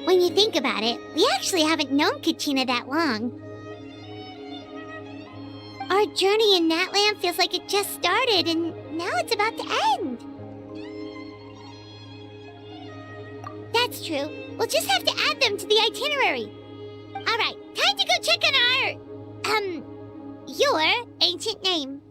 When you think about it, we actually haven't known Kachina that long. Our journey in Natlan feels like it just started, and now it's about to end. That's true. We'll just have to add them to the itinerary. Alright, time to go check on your ancient name.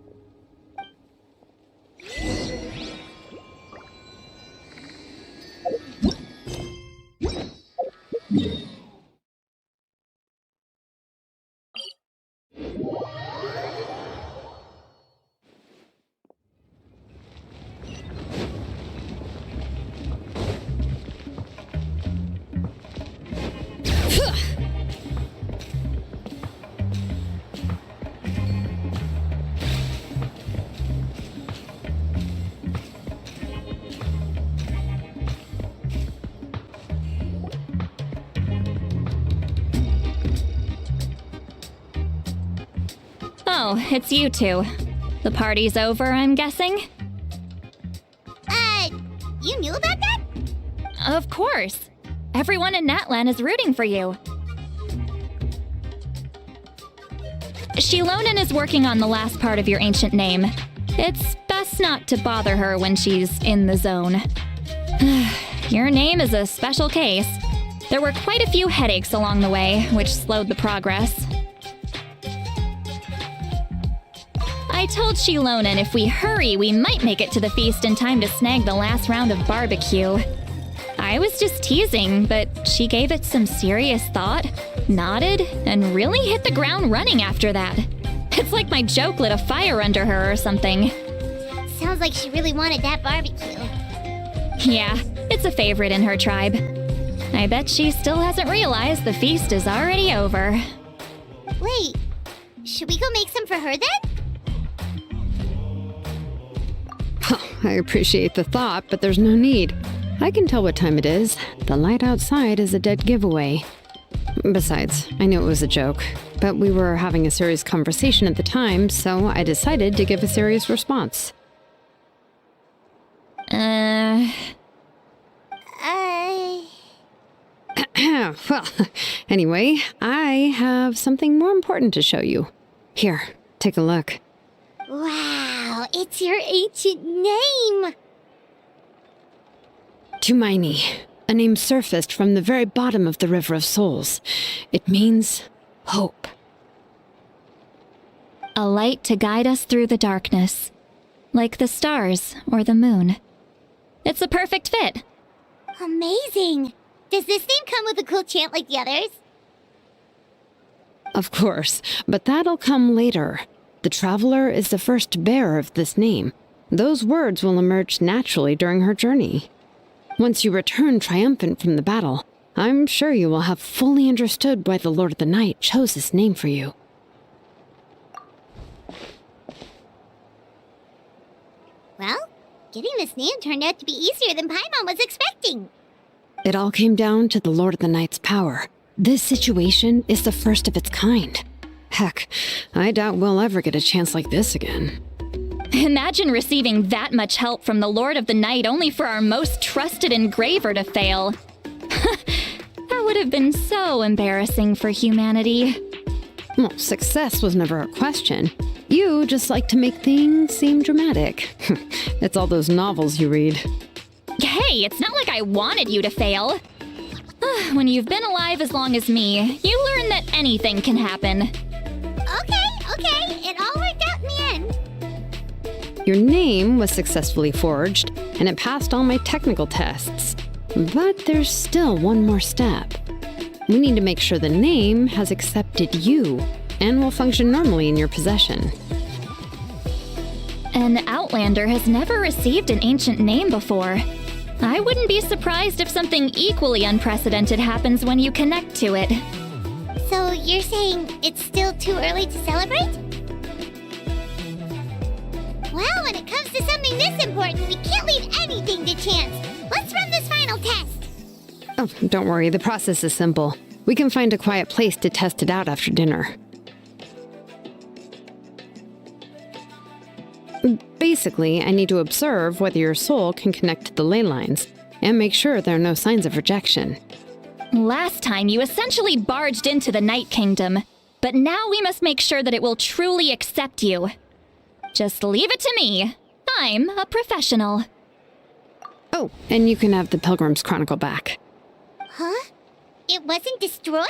Oh, it's you two. The party's over, I'm guessing? You knew about that? Of course. Everyone in Natlan is rooting for you. Shilonin is working on the last part of your ancient name. It's best not to bother her when she's in the zone. Your name is a special case. There were quite a few headaches along the way, which slowed the progress. I told Shilonan if we hurry, we might make it to the feast in time to snag the last round of barbecue. I was just teasing, but she gave it some serious thought, nodded, and really hit the ground running after that. It's like my joke lit a fire under her or something. Sounds like she really wanted that barbecue. Yeah, it's a favorite in her tribe. I bet she still hasn't realized the feast is already over. Wait, should we go make some for her then? I appreciate the thought, but there's no need. I can tell what time it is. The light outside is a dead giveaway. Besides, I knew it was a joke, but we were having a serious conversation at the time, so I decided to give a serious response. Well, anyway, I have something more important to show you. Here, take a look. Wow, it's your ancient name! Tumaini, a name surfaced from the very bottom of the River of Souls. It means hope. A light to guide us through the darkness, like the stars or the moon. It's a perfect fit. Amazing! Does this name come with a cool chant like the others? Of course, but that'll come later. The Traveler is the first bearer of this name. Those words will emerge naturally during her journey. Once you return triumphant from the battle, I'm sure you will have fully understood why the Lord of the Night chose this name for you. Well, getting this name turned out to be easier than Paimon was expecting. It all came down to the Lord of the Night's power. This situation is the first of its kind. Heck, I doubt we'll ever get a chance like this again. Imagine receiving that much help from the Lord of the Night only for our most trusted engraver to fail. That would have been so embarrassing for humanity. Well, success was never a question. You just like to make things seem dramatic. It's all those novels you read. Hey, it's not like I wanted you to fail. When you've been alive as long as me, you learn that anything can happen. Okay, it all worked out in the end. Your name was successfully forged, and it passed all my technical tests. But there's still one more step. We need to make sure the name has accepted you, and will function normally in your possession. An Outlander has never received an ancient name before. I wouldn't be surprised if something equally unprecedented happens when you connect to it. So you're saying it's still too early to celebrate? Well, when it comes to something this important, we can't leave anything to chance. Let's run this final test. Oh, don't worry, the process is simple. We can find a quiet place to test it out after dinner. Basically, I need to observe whether your soul can connect to the ley lines, and make sure there are no signs of rejection. Last time, you essentially barged into the Night Kingdom, but now we must make sure that it will truly accept you. Just leave it to me. I'm a professional. Oh, and you can have the Pilgrim's Chronicle back. Huh? It wasn't destroyed?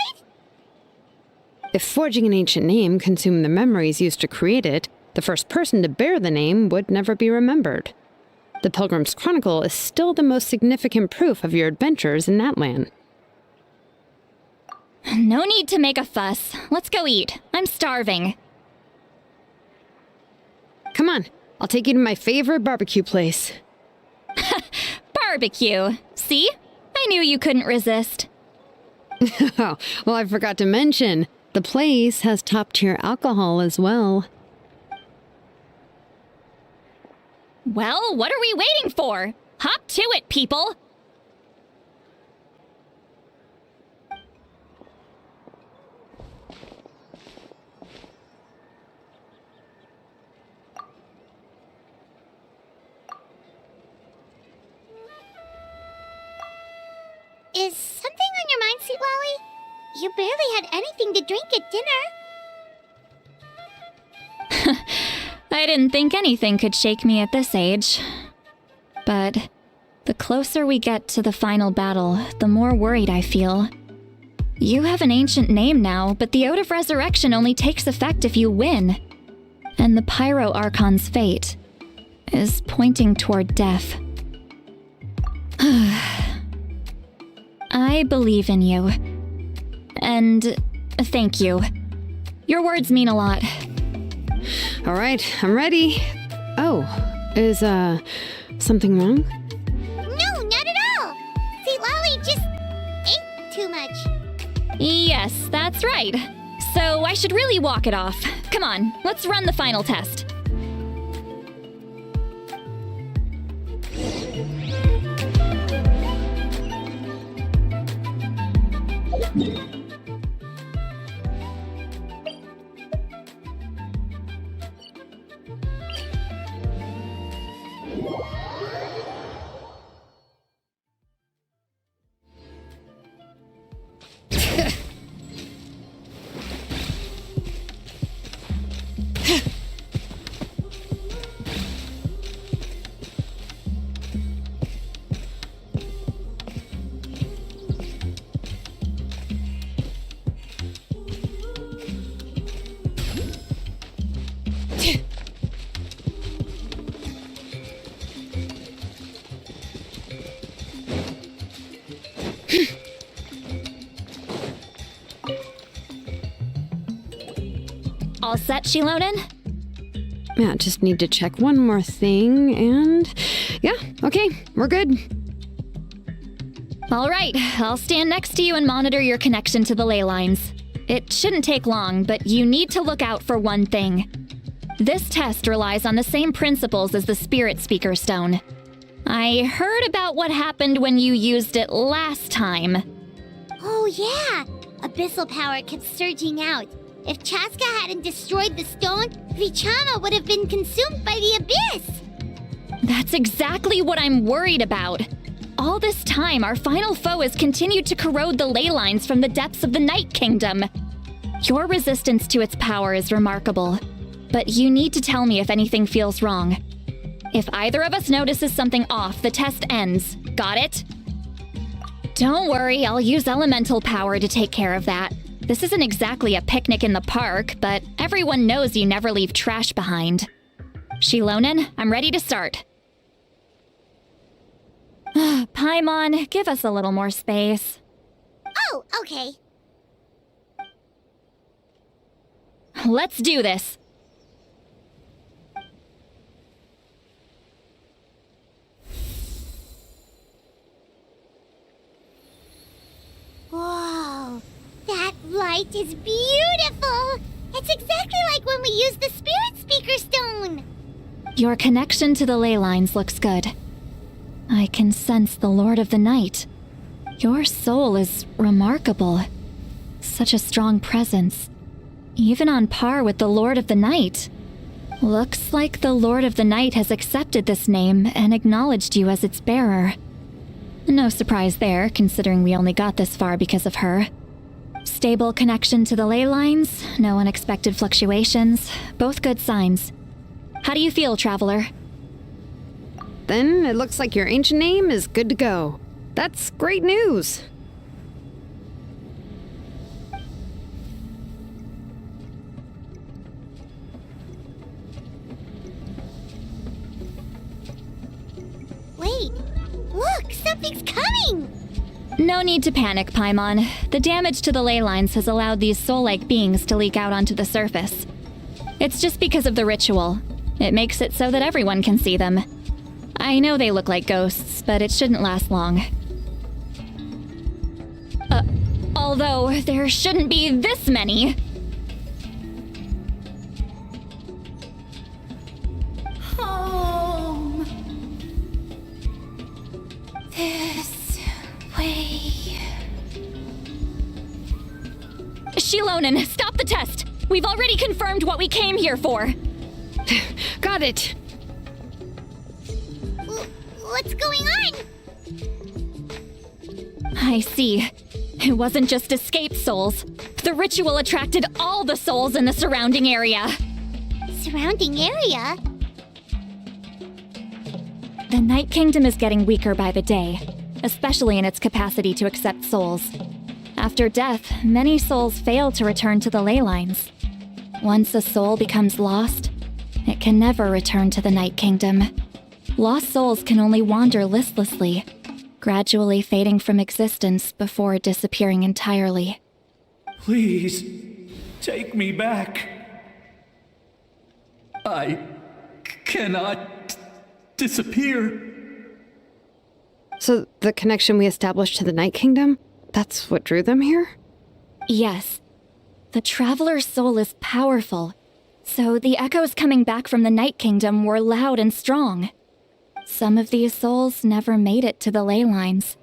If forging an ancient name consumed the memories used to create it, the first person to bear the name would never be remembered. The Pilgrim's Chronicle is still the most significant proof of your adventures in Natlan. No need to make a fuss. Let's go eat. I'm starving. Come on, I'll take you to my favorite barbecue place. Barbecue. See? I knew you couldn't resist. Oh, well, I forgot to mention, the place has top-tier alcohol as well. Well, what are we waiting for? Hop to it, people! Is something on your mind, Sweet Lolly? You barely had anything to drink at dinner. I didn't think anything could shake me at this age. But The closer we get to the final battle, the more worried I feel. You have an ancient name now, but the Ode of Resurrection only takes effect if you win. And the Pyro Archon's fate is pointing toward death. I believe in you. And thank you. Your words mean a lot. All right, I'm ready. Oh, is, something wrong? No, not at all. See, Lolly just ate too much. Yes, that's right. So I should really walk it off. Come on, let's run the final test. All set, Shilonen? Yeah, just need to check one more thing, and yeah, okay, we're good. All right, I'll stand next to you and monitor your connection to the ley lines. It shouldn't take long, but you need to look out for one thing. This test relies on the same principles as the Spirit Speaker Stone. I heard about what happened when you used it last time. Oh, yeah. Abyssal power kept surging out. If Chaska hadn't destroyed the stone, Vichama would have been consumed by the abyss. That's exactly what I'm worried about. All this time, our final foe has continued to corrode the ley lines from the depths of the Night Kingdom. Your resistance to its power is remarkable, but you need to tell me if anything feels wrong. If either of us notices something off, the test ends. Got it? Don't worry, I'll use elemental power to take care of that. This isn't exactly a picnic in the park, but everyone knows you never leave trash behind. Shilonen, I'm ready to start. Paimon, give us a little more space. Oh, okay. Let's do this. Whoa, that light is beautiful! It's exactly like when we used the Spirit Speaker Stone! Your connection to the ley lines looks good. I can sense the Lord of the Night. Your soul is remarkable. Such a strong presence. Even on par with the Lord of the Night. Looks like the Lord of the Night has accepted this name and acknowledged you as its bearer. No surprise there, considering we only got this far because of her. Stable connection to the ley lines, no unexpected fluctuations, both good signs. How do you feel, Traveler? Then it looks like your ancient name is good to go. That's great news. Wait, look, something's coming! No need to panic, Paimon. The damage to the ley lines has allowed these soul-like beings to leak out onto the surface. It's just because of the ritual. It makes it so that everyone can see them. I know they look like ghosts, but it shouldn't last long. Although there shouldn't be this many. Home. This way. Shilonen, stop the test! We've already confirmed what we came here for. Got it. What's going on? I see. It wasn't just escaped souls. The ritual attracted all the souls in the surrounding area. Surrounding area? The Night Kingdom is getting weaker by the day, especially in its capacity to accept souls. After death, many souls fail to return to the ley lines. Once a soul becomes lost, it can never return to the Night Kingdom. Lost souls can only wander listlessly, gradually fading from existence before disappearing entirely. Please, take me back. I cannot disappear. So the connection we established to the Night Kingdom, that's what drew them here? Yes. The Traveler's soul is powerful, so the echoes coming back from the Night Kingdom were loud and strong. Some of these souls never made it to the ley lines.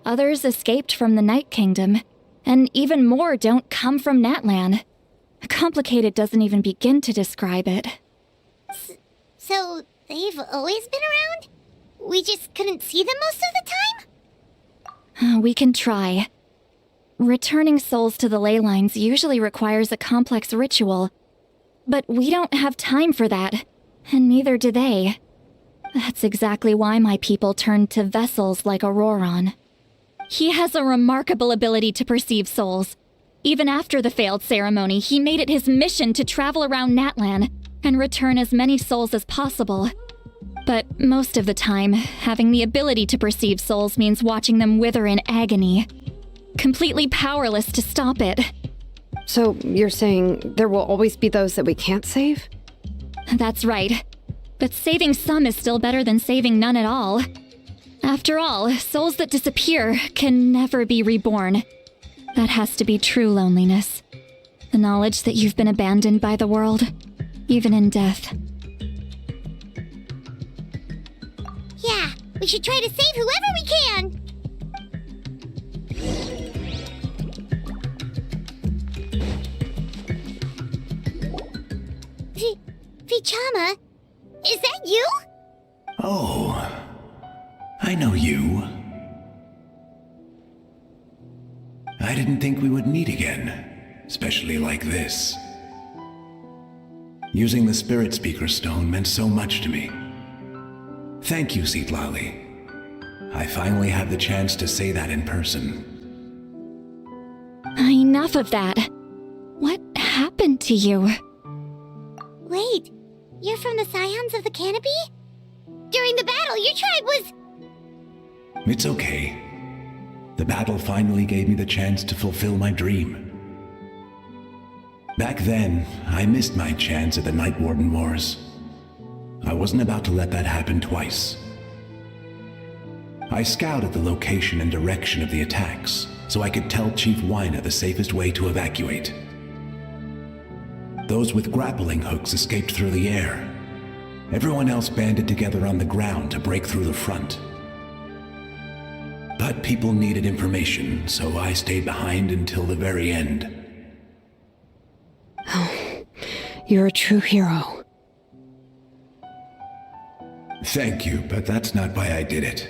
Others escaped from the Night Kingdom, and even more don't come from Natlan. Complicated doesn't even begin to describe it. So, they've always been around? We just couldn't see them most of the time? We can try. Returning souls to the ley lines usually requires a complex ritual, but we don't have time for that, and neither do they. That's exactly why my people turned to vessels like Auroron. He has a remarkable ability to perceive souls. Even after the failed ceremony, he made it his mission to travel around Natlan and return as many souls as possible. But most of the time, having the ability to perceive souls means watching them wither in agony. Completely powerless to stop it. So you're saying there will always be those that we can't save? That's right. But saving some is still better than saving none at all. After all, souls that disappear can never be reborn. That has to be true loneliness. The knowledge that you've been abandoned by the world, even in death. Yeah, we should try to save whoever we can! Vichama, is that you? Oh, I know you. I didn't think we would meet again, especially like this. Using the Spirit Speaker Stone meant so much to me. Thank you, Citlali. I finally had the chance to say that in person. Enough of that. What happened to you? Wait, you're from the Scions of the Canopy? During the battle, your tribe was... It's okay. The battle finally gave me the chance to fulfill my dream. Back then, I missed my chance at the Night Warden Wars. I wasn't about to let that happen twice. I scouted the location and direction of the attacks, so I could tell Chief Wyna the safest way to evacuate. Those with grappling hooks escaped through the air. Everyone else banded together on the ground to break through the front. But people needed information, so I stayed behind until the very end. Oh, you're a true hero. Thank you, but that's not why I did it.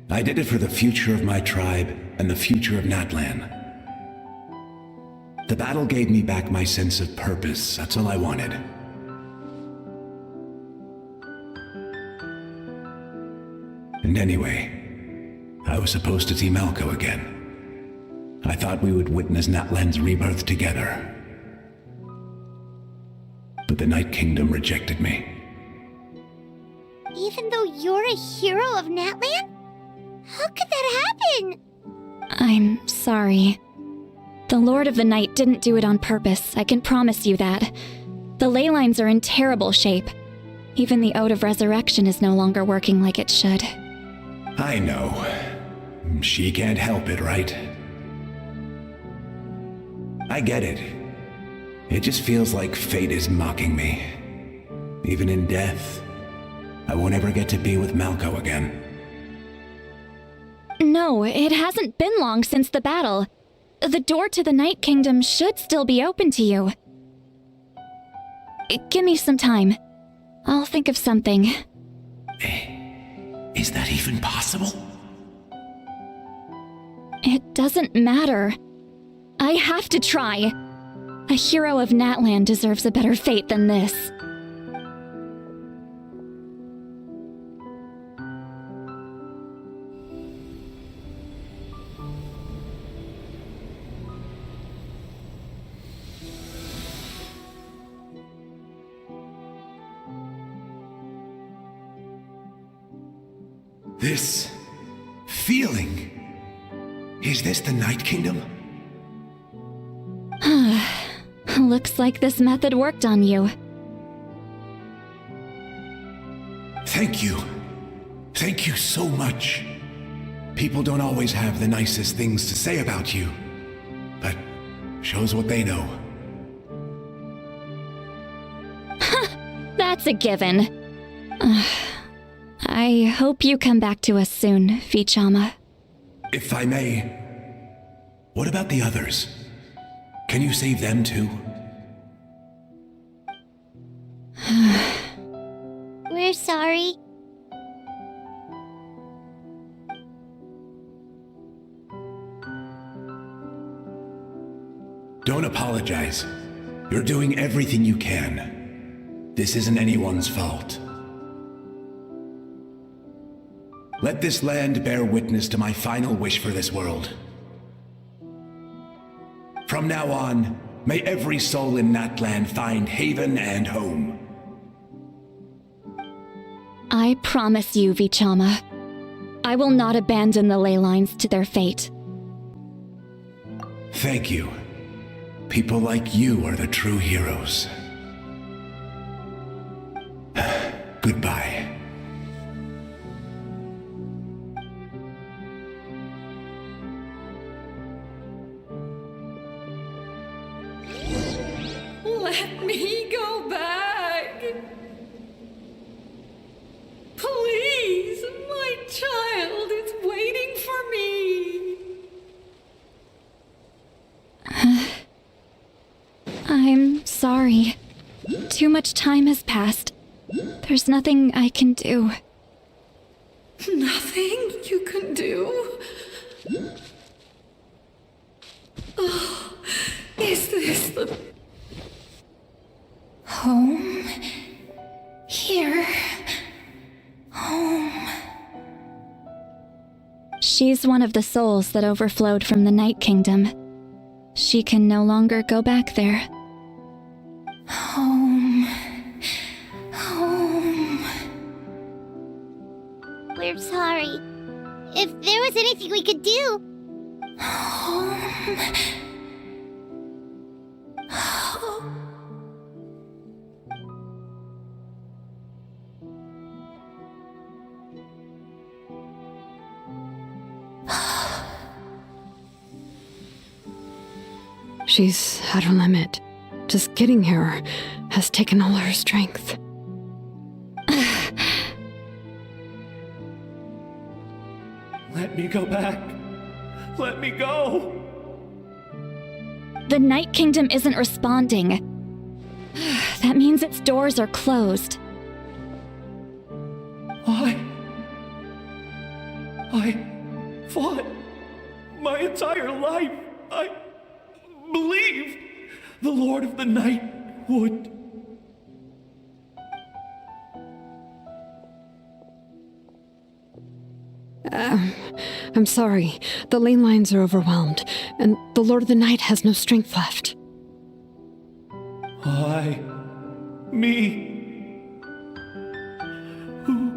I did it for the future of my tribe and the future of Natlan. The battle gave me back my sense of purpose, that's all I wanted. And anyway, I was supposed to see Malco again. I thought we would witness Natlan's rebirth together. But the Night Kingdom rejected me. Even though you're a hero of Natlan? How could that happen? I'm sorry. The Lord of the Night didn't do it on purpose, I can promise you that. The ley lines are in terrible shape. Even the Ode of Resurrection is no longer working like it should. I know. She can't help it, right? I get it. It just feels like fate is mocking me. Even in death, I won't ever get to be with Malco again. No, it hasn't been long since the battle. The door to the Night Kingdom should still be open to you. Give me some time. I'll think of something. Is that even possible? It doesn't matter. I have to try. A hero of Natlan deserves a better fate than this. This feeling. Is this the Night Kingdom? Looks like this method worked on you. Thank you. Thank you so much. People don't always have the nicest things to say about you, but shows what they know. That's a given. I hope you come back to us soon, Vichama. If I may, what about the others? Can you save them too? We're sorry. Don't apologize. You're doing everything you can. This isn't anyone's fault. Let this land bear witness to my final wish for this world. From now on, may every soul in Natlan find haven and home. I promise you, Vichama. I will not abandon the ley lines to their fate. Thank you. People like you are the true heroes. Goodbye. Let me go back. Please, my child is waiting for me. I'm sorry. Too much time has passed. There's nothing I can do. Nothing you can do? Oh, is this the home? Here. Home. She's one of the souls that overflowed from the Night Kingdom. She can no longer go back there. Home. Home. We're sorry. If there was anything we could do. Home. She's at her limit. Just getting here has taken all her strength. Let me go back. Let me go. The Night Kingdom isn't responding. That means its doors are closed. I fought my entire life. I believed the Lord of the Night would. I'm sorry. The lane lines are overwhelmed, and the Lord of the Night has no strength left. Me. Who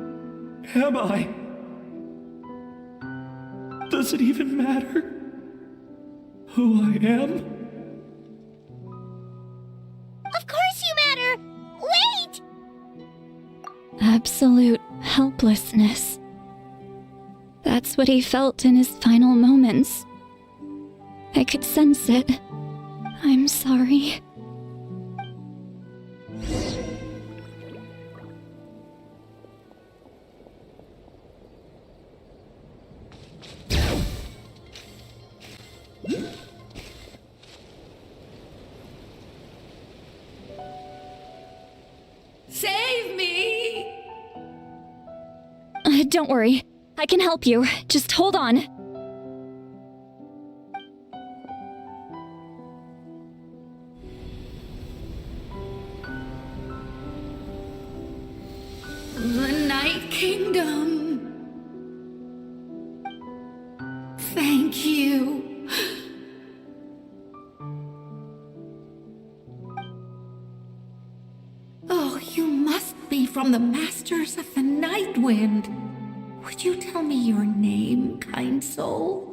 am I? Does it even matter who I am? Of course you matter! Wait! Absolute helplessness. That's what he felt in his final moments. I could sense it. I'm sorry. Save me! Don't worry. I can help you. Just hold on. The Night Kingdom. Thank you. Oh, you must be from the Masters of the Night Wind. Would you tell me your name, kind soul?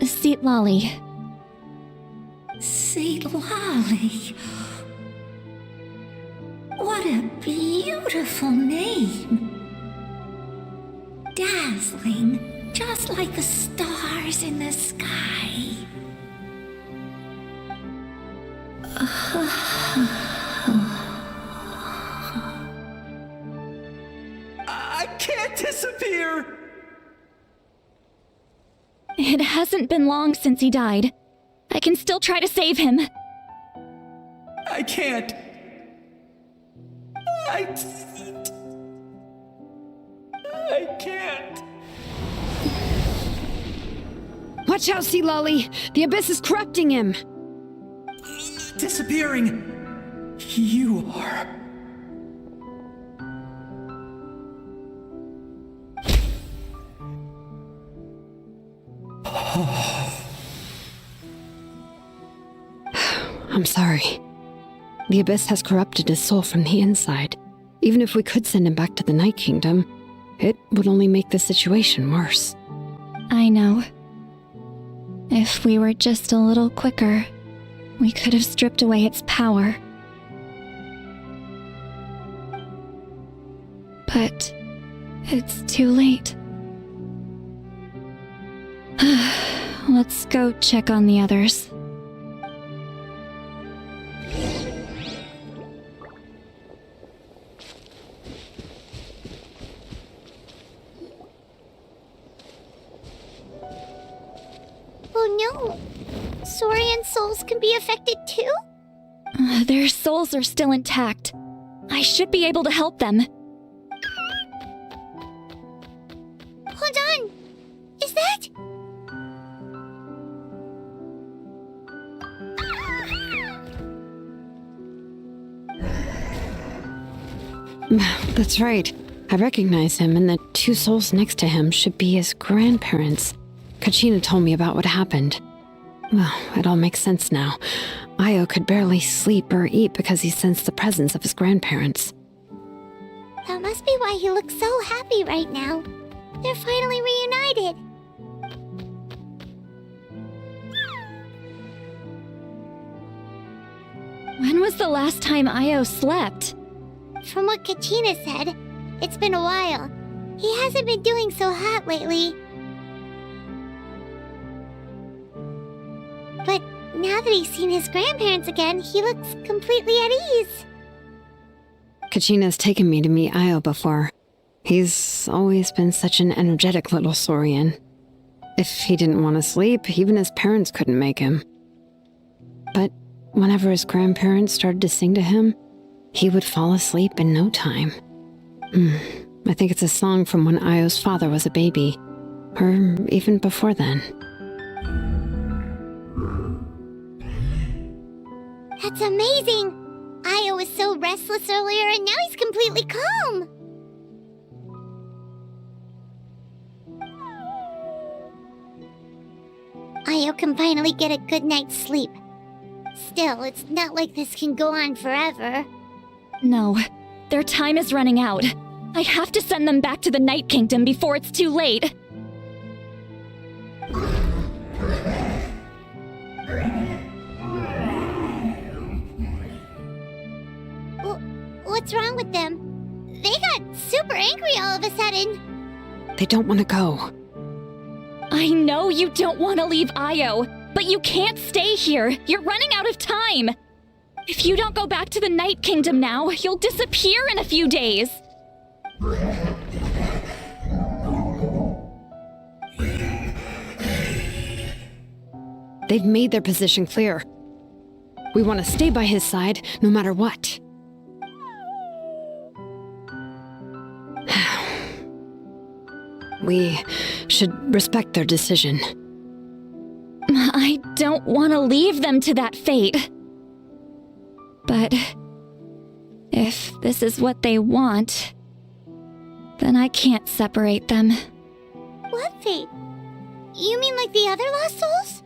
Seat Lolly. Saint Lolly. What a beautiful name. Dazzling, just like the stars in the sky. I can't disappear! It hasn't been long since he died. I can still try to save him. I can't. I can't. Watch out, Sea Lolly! The Abyss is corrupting him! Disappearing. You are. I'm sorry. The Abyss has corrupted his soul from the inside. Even if we could send him back to the Night Kingdom, it would only make the situation worse. I know. If we were just a little quicker, we could have stripped away its power. But it's too late. Let's go check on the others. Oh no! Saurian souls can be affected too? Their souls are still intact. I should be able to help them. Hold on! Is that... That's right. I recognize him, and the two souls next to him should be his grandparents. Kachina told me about what happened. Well, it all makes sense now. Io could barely sleep or eat because he sensed the presence of his grandparents. That must be why he looks so happy right now. They're finally reunited. When was the last time Io slept? From what Kachina said, it's been a while. He hasn't been doing so hot lately. But now that he's seen his grandparents again, he looks completely at ease. Kachina's taken me to meet Io before. He's always been such an energetic little Saurian. If he didn't want to sleep, even his parents couldn't make him. But whenever his grandparents started to sing to him, he would fall asleep in no time. I think it's a song from when Io's father was a baby, or even before then. That's amazing! Io was so restless earlier and now he's completely calm! Io can finally get a good night's sleep. Still, it's not like this can go on forever. No, their time is running out. I have to send them back to the Night Kingdom before it's too late. What's wrong with them? They got super angry all of a sudden. They don't want to go. I know you don't want to leave Io, but you can't stay here. You're running out of time. If you don't go back to the Night Kingdom now, you'll disappear in a few days. They've made their position clear. We want to stay by his side, no matter what. We should respect their decision. I don't want to leave them to that fate. But if this is what they want, then I can't separate them. What fate? You mean like the other lost souls?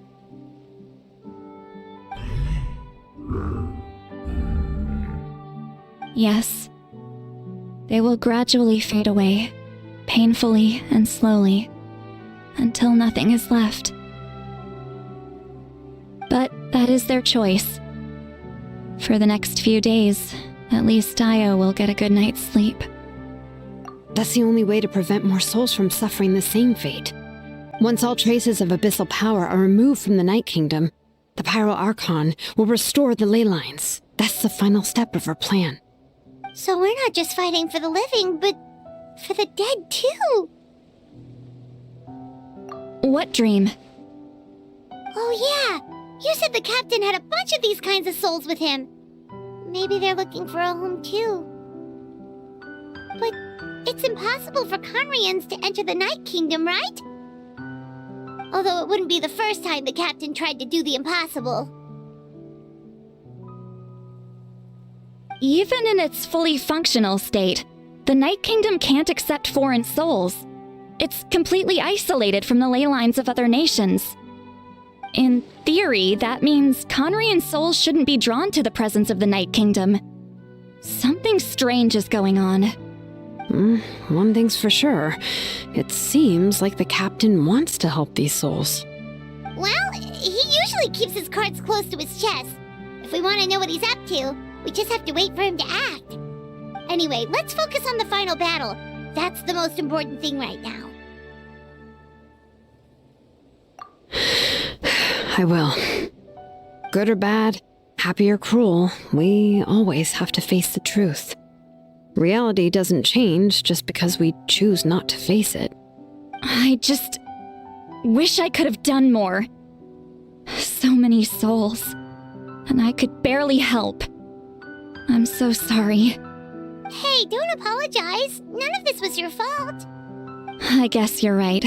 Yes. They will gradually fade away, painfully and slowly, until nothing is left. But that is their choice. For the next few days, at least Io will get a good night's sleep. That's the only way to prevent more souls from suffering the same fate. Once all traces of abyssal power are removed from the Night Kingdom, the Pyro Archon will restore the ley lines. That's the final step of our plan. So we're not just fighting for the living, but for the dead too. What dream? Oh yeah, you said the captain had a bunch of these kinds of souls with him. Maybe they're looking for a home too. But it's impossible for Conrians to enter the Night Kingdom, right? Although it wouldn't be the first time the captain tried to do the impossible. Even in its fully functional state, the Night Kingdom can't accept foreign souls. It's completely isolated from the ley lines of other nations. In theory, that means Conrian souls shouldn't be drawn to the presence of the Night Kingdom. Something strange is going on. One thing's for sure. It seems like the captain wants to help these souls. Well, he usually keeps his cards close to his chest. If we want to know what he's up to, we just have to wait for him to act. Anyway, let's focus on the final battle. That's the most important thing right now. I will. Good or bad, happy or cruel, we always have to face the truth. Reality doesn't change just because we choose not to face it. I just wish I could have done more. So many souls, and I could barely help. I'm so sorry. Hey, don't apologize. None of this was your fault. I guess you're right.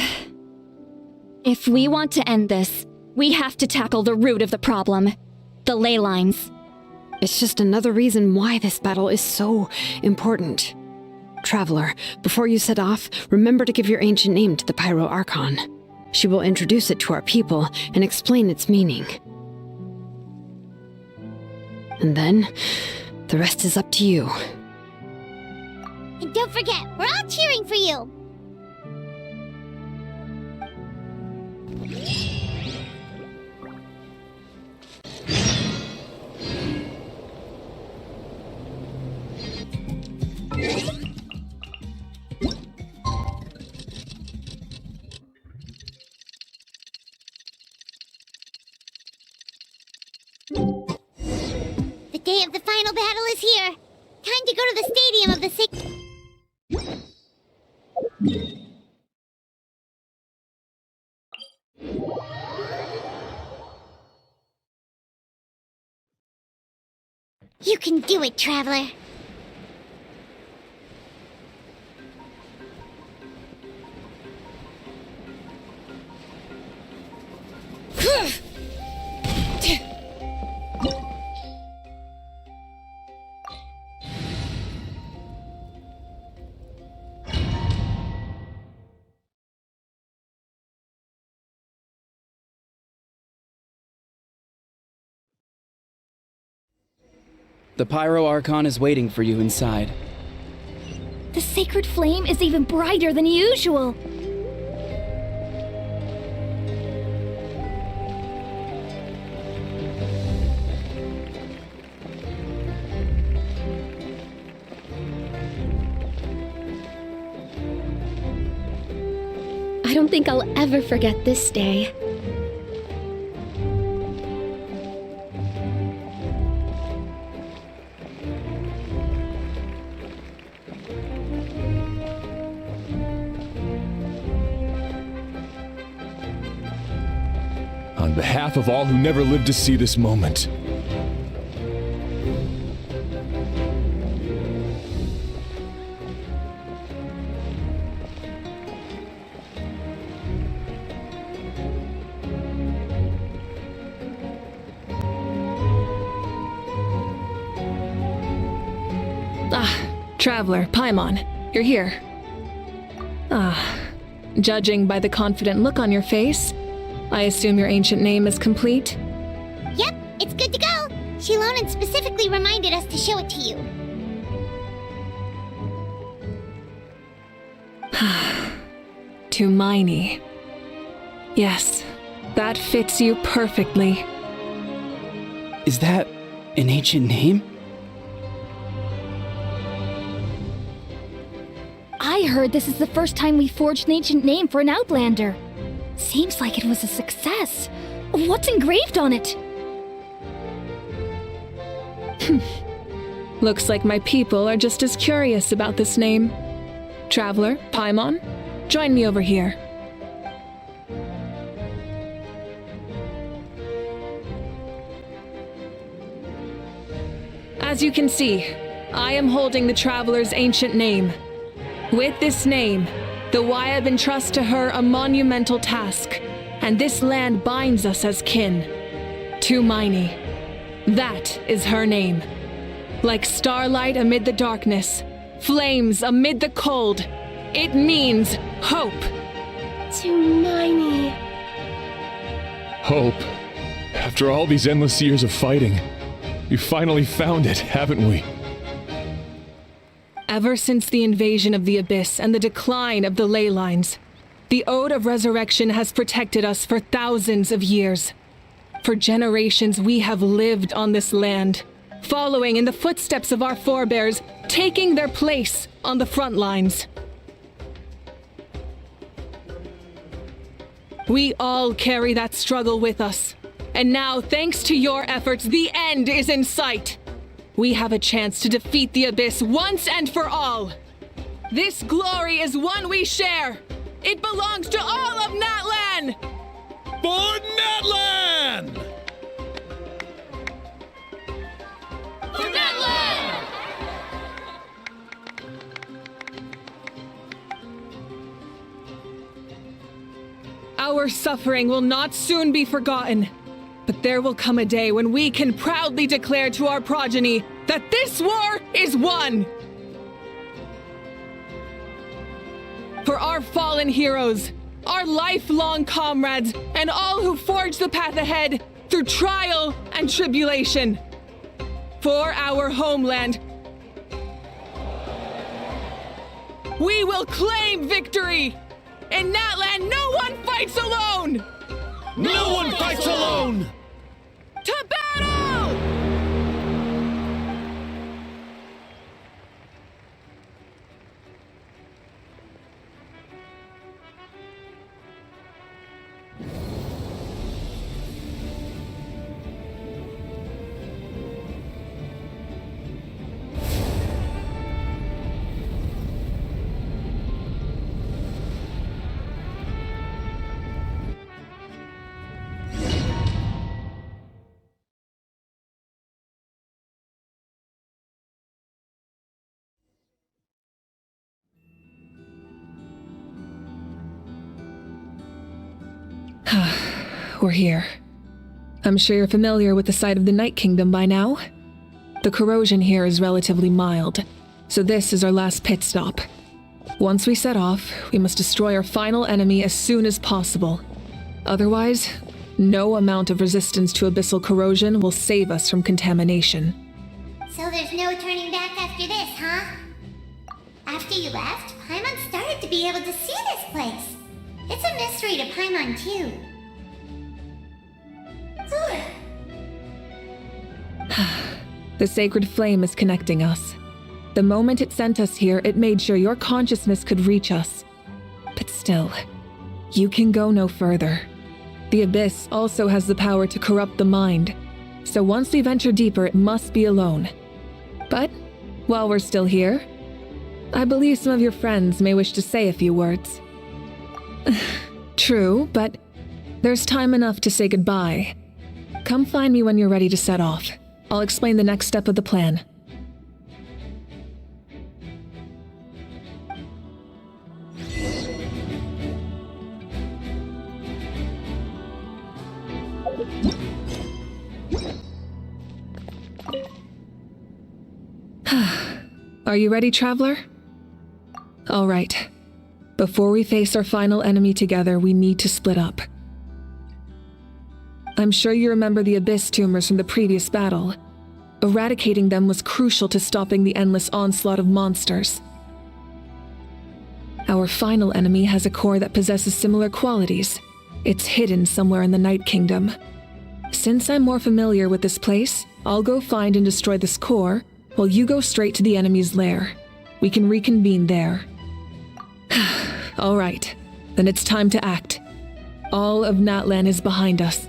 If we want to end this, we have to tackle the root of the problem. The ley lines. It's just another reason why this battle is so important. Traveler, before you set off, remember to give your ancient name to the Pyro Archon. She will introduce it to our people and explain its meaning. And then, the rest is up to you. And don't forget, we're all cheering for you. The day of the final battle is here. Time to go to the stadium of the You can do it, Traveler. The Pyro Archon is waiting for you inside. The sacred flame is even brighter than usual. I don't think I'll ever forget this day. On behalf of all who never lived to see this moment. Traveler, Paimon, you're here. Judging by the confident look on your face, I assume your ancient name is complete? Yep, it's good to go. Shilonan specifically reminded us to show it to you. Tumaini. Yes, that fits you perfectly. Is that an ancient name? I heard this is the first time we forged an ancient name for an Outlander. Seems like it was a success. What's engraved on it? Looks like my people are just as curious about this name. Traveler, Paimon, join me over here. As you can see, I am holding the Traveler's ancient name. With this name, the Wayab entrust to her a monumental task, and this land binds us as kin. Tumaini. That is her name. Like starlight amid the darkness, flames amid the cold, it means hope. Tumaini. Hope. After all these endless years of fighting, we finally found it, haven't we? Ever since the invasion of the Abyss and the decline of the ley lines, the Ode of Resurrection has protected us for thousands of years. For generations we have lived on this land, following in the footsteps of our forebears, taking their place on the front lines. We all carry that struggle with us, and now, thanks to your efforts, the end is in sight. We have a chance to defeat the Abyss once and for all. This glory is one we share. It belongs to all of Natlan! For Natlan! For Natlan! Our suffering will not soon be forgotten. But there will come a day when we can proudly declare to our progeny that this war is won! For our fallen heroes, our lifelong comrades, and all who forge the path ahead through trial and tribulation. For our homeland, we will claim victory! In Natlan, no one fights alone! No one fights alone! To battle! We're here. I'm sure you're familiar with the site of the Night Kingdom by now. The corrosion here is relatively mild, so this is our last pit stop. Once we set off, we must destroy our final enemy as soon as possible. Otherwise, no amount of resistance to abyssal corrosion will save us from contamination. So there's no turning back after this, huh? After you left, Paimon started to be able to see this place. It's a mystery to Paimon, too. The sacred flame is connecting us. The moment it sent us here, it made sure your consciousness could reach us. But still, you can go no further. The Abyss also has the power to corrupt the mind, so once we venture deeper, it must be alone. But, while we're still here, I believe some of your friends may wish to say a few words. True, but there's time enough to say goodbye. Come find me when you're ready to set off. I'll explain the next step of the plan. Are you ready, Traveler? All right. Before we face our final enemy together, we need to split up. I'm sure you remember the Abyss tumors from the previous battle. Eradicating them was crucial to stopping the endless onslaught of monsters. Our final enemy has a core that possesses similar qualities. It's hidden somewhere in the Night Kingdom. Since I'm more familiar with this place, I'll go find and destroy this core, while you go straight to the enemy's lair. We can reconvene there. All right, then it's time to act. All of Natlan is behind us,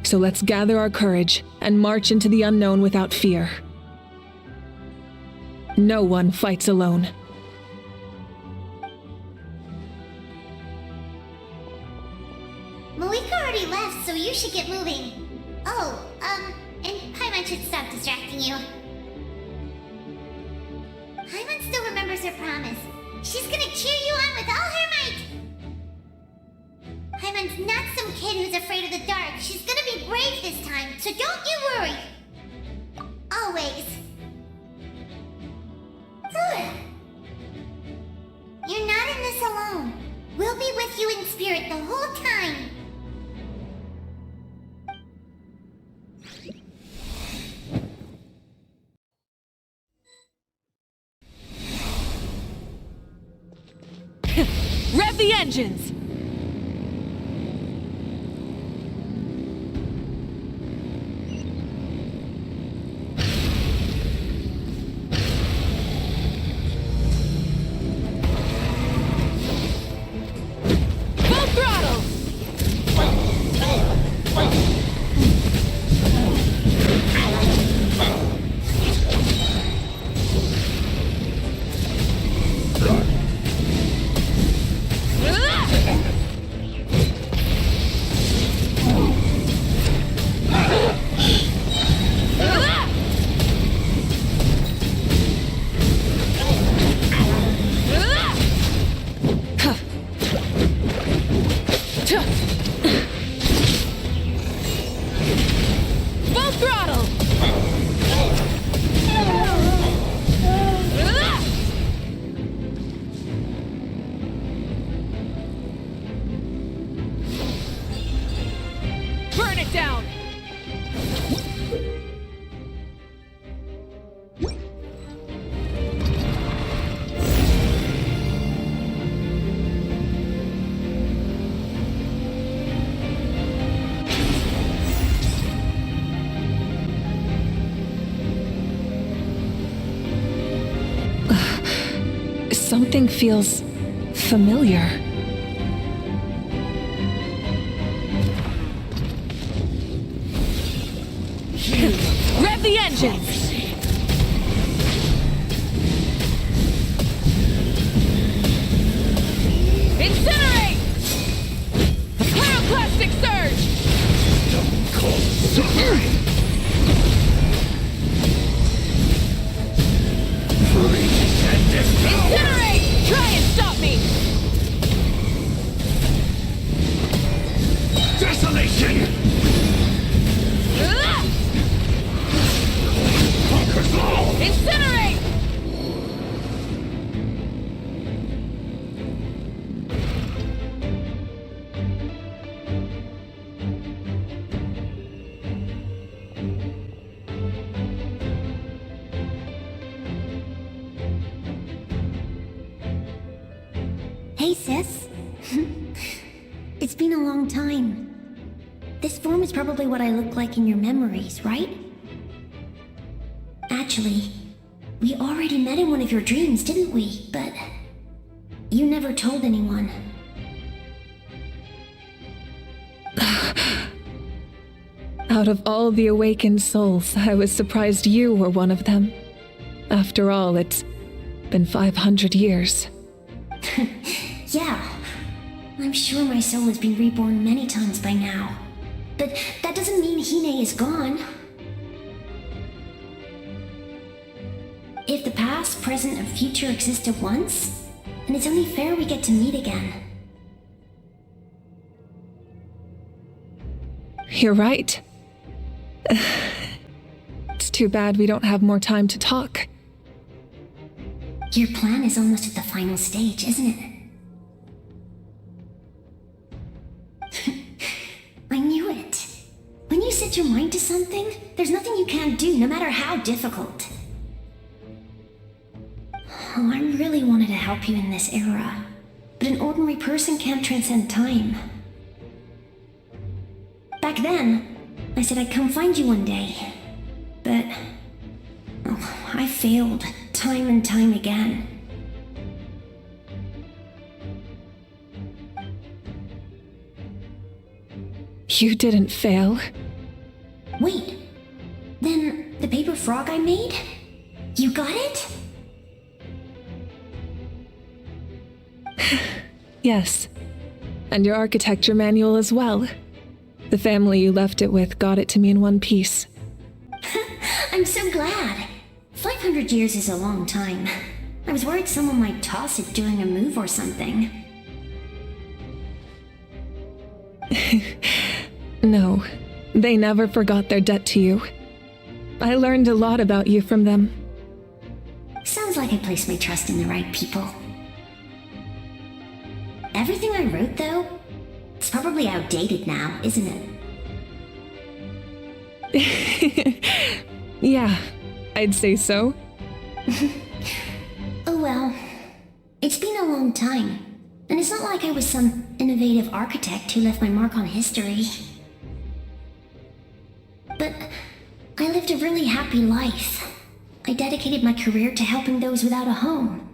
so let's gather our courage and march into the unknown without fear. No one fights alone. Mavuika already left, so you should get moving. Oh, and Paimon should stop distracting you. Paimon still remembers her promise. She's gonna cheer you on with all her might! Paimon's not some kid who's afraid of the dark. She's gonna be brave this time, so don't you worry! Always. Good. You're not in this alone. We'll be with you in spirit the whole time. Rev the engines! Full throttle! Full throttle! Burn it down! Something feels familiar. Rev the engines! Incinerate! Pyroclastic surge! Incinerate! Try and stop me! Desolation! Conquers all! Incinerate! Hey, sis. It's been a long time. This form is probably what I look like in your memories, right? Actually, we already met in one of your dreams, didn't we? But you never told anyone. Out of all the awakened souls, I was surprised you were one of them. After all, it's been 500 years. Yeah, I'm sure my soul has been reborn many times by now. But that doesn't mean Hine is gone. If the past, present, and future exist at once, then it's only fair we get to meet again. You're right. It's too bad we don't have more time to talk. Your plan is almost at the final stage, isn't it? I knew it. When you set your mind to something, there's nothing you can't do, no matter how difficult. Oh, I really wanted to help you in this era. but an ordinary person can't transcend time. Back then, I said I'd come find you one day, but I failed time and time again. You didn't fail. Wait, then the paper frog I made? You got it? Yes. And your architecture manual as well. The family you left it with got it to me in one piece. I'm so glad. 500 years is a long time. I was worried someone might toss it during a move or something. No, they never forgot their debt to you. I learned a lot about you from them. Sounds like I placed my trust in the right people. Everything I wrote, though, it's probably outdated now, isn't it? Yeah, I'd say so. Oh well. It's been a long time, and it's not like I was some innovative architect who left my mark on history. But I lived a really happy life. I dedicated my career to helping those without a home.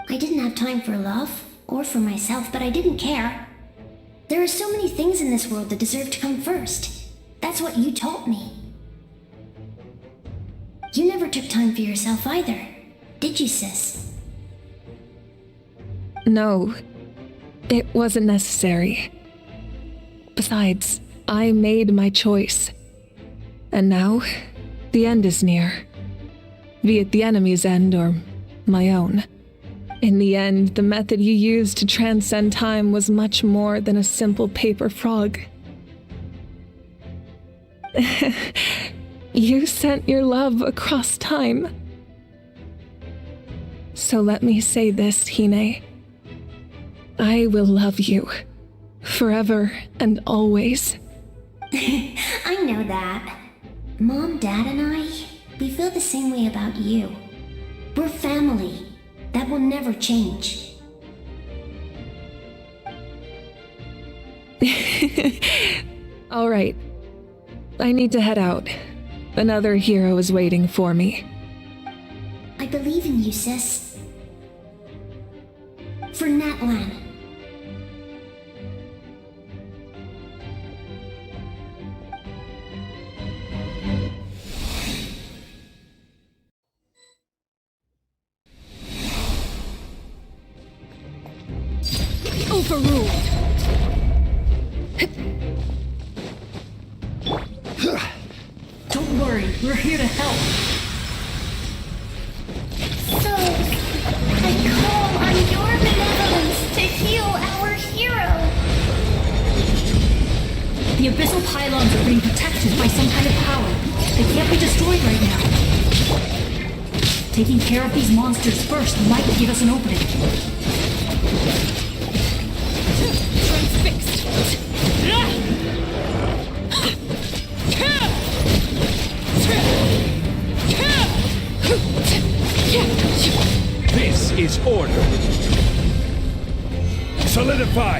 I didn't have time for love, or for myself, but I didn't care. There are so many things in this world that deserve to come first. That's what you taught me. You never took time for yourself either, did you, sis? No, it wasn't necessary. Besides, I made my choice. And now, the end is near. Be it the enemy's end or my own. In the end, the method you used to transcend time was much more than a simple paper frog. You sent your love across time. So let me say this, Hine. I will love you. Forever and always. I know that. Mom, Dad, and I, we feel the same way about you. We're family. That will never change. All right. I need to head out. Another hero is waiting for me. I believe in you, sis. For Natlan. Overruled. Don't worry, we're here to help. So, I call on your benevolence to heal our hero. The abyssal pylons are being protected by some kind of power. They can't be destroyed right now. Taking care of these monsters first might give us an opening. Transfixed. This is order. Solidify!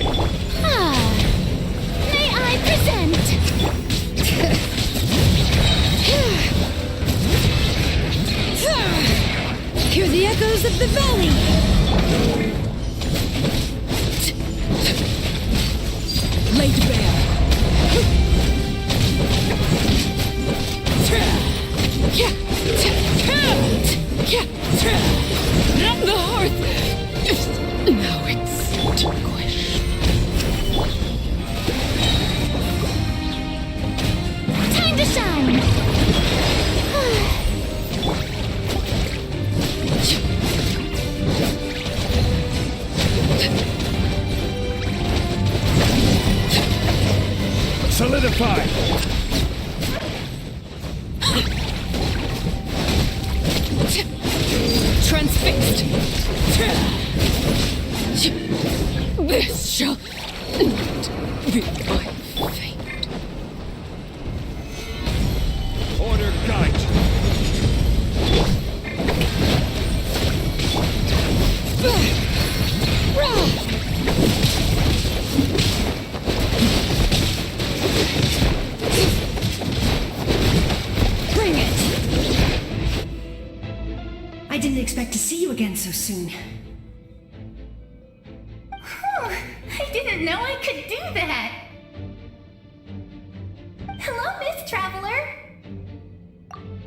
May I present? Hear the echoes of the valley. Laid bare. The hearth. Now it's turquoise. Time to shine. Solidify! Transfixed. This shall not be my fate. Order guide! Bring it! I didn't expect to see you again so soon. I didn't know I could do that. Hello, Miss Traveler.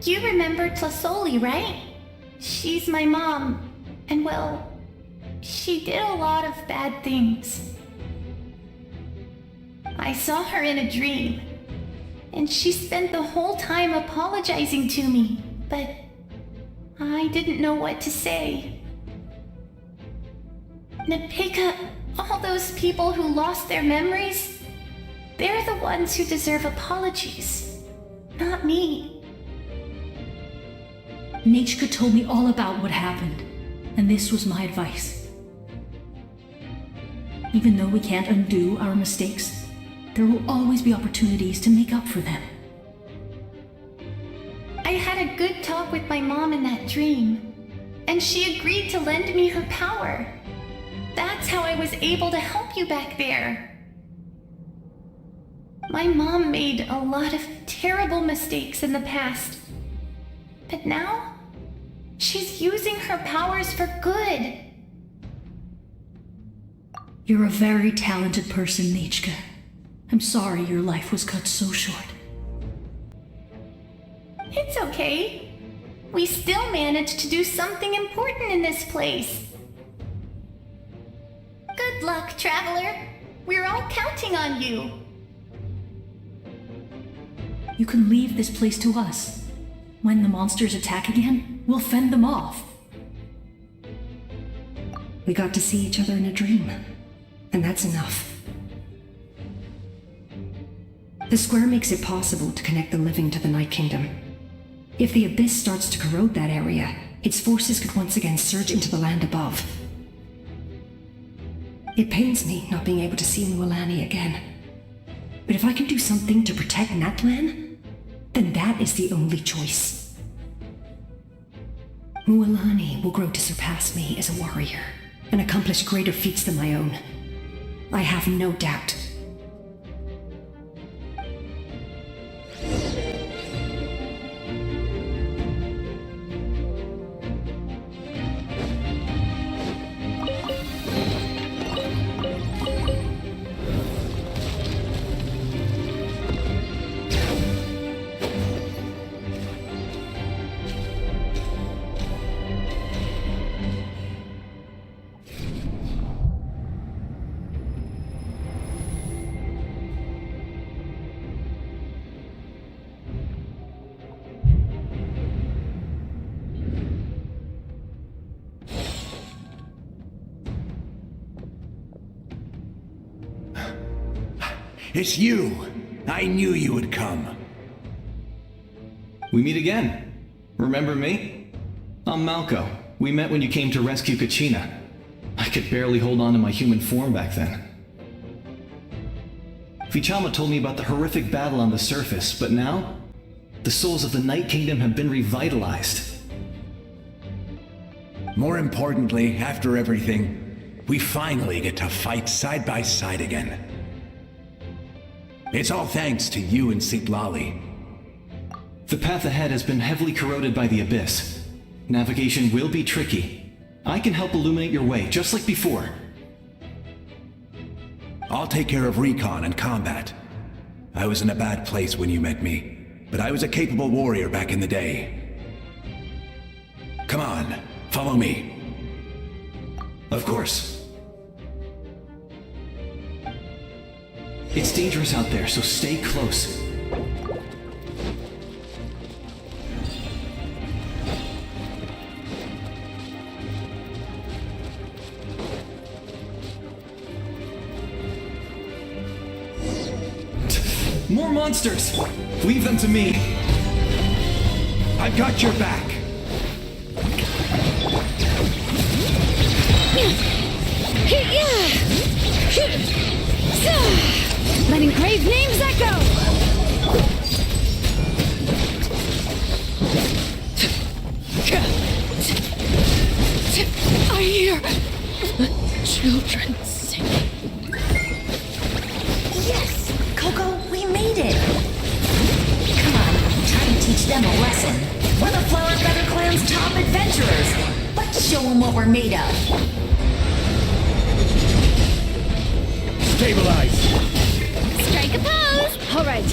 You remember Tlasoli, right? She's my mom. And well, she did a lot of bad things. I saw her in a dream, and she spent the whole time apologizing to me, but I didn't know what to say. Napika, all those people who lost their memories, they're the ones who deserve apologies, not me. Nachka told me all about what happened, and this was my advice. Even though we can't undo our mistakes, there will always be opportunities to make up for them. I had a good talk with my mom in that dream, and she agreed to lend me her power. That's how I was able to help you back there. My mom made a lot of terrible mistakes in the past, but now she's using her powers for good. You're a very talented person, Nachka. I'm sorry your life was cut so short. It's okay. We still managed to do something important in this place. Good luck, Traveler. We're all counting on you. You can leave this place to us. When the monsters attack again, we'll fend them off. We got to see each other in a dream, and that's enough. The square makes it possible to connect the living to the Night Kingdom. If the Abyss starts to corrode that area, its forces could once again surge into the land above. It pains me not being able to see Mualani again. But if I can do something to protect Natlan, then that is the only choice. Mualani will grow to surpass me as a warrior and accomplish greater feats than my own. I have no doubt. It's you! I knew you would come. We meet again. Remember me? I'm Malco. We met when you came to rescue Kachina. I could barely hold on to my human form back then. Vichama told me about the horrific battle on the surface, but now, the souls of the Night Kingdom have been revitalized. More importantly, after everything, we finally get to fight side by side again. It's all thanks to you and Sitlali. The path ahead has been heavily corroded by the Abyss. Navigation will be tricky. I can help illuminate your way, just like before. I'll take care of recon and combat. I was in a bad place when you met me, but I was a capable warrior back in the day. Come on, follow me. Of course. It's dangerous out there, so stay close. More monsters! Leave them to me! I've got your back! Letting grave names echo! I hear the children sing. Yes! Coco, we made it! Come on, time to teach them a lesson. We're the Flower Feather Clan's top adventurers. Let's show them what we're made of. Stabilize! Strike a pose! All right.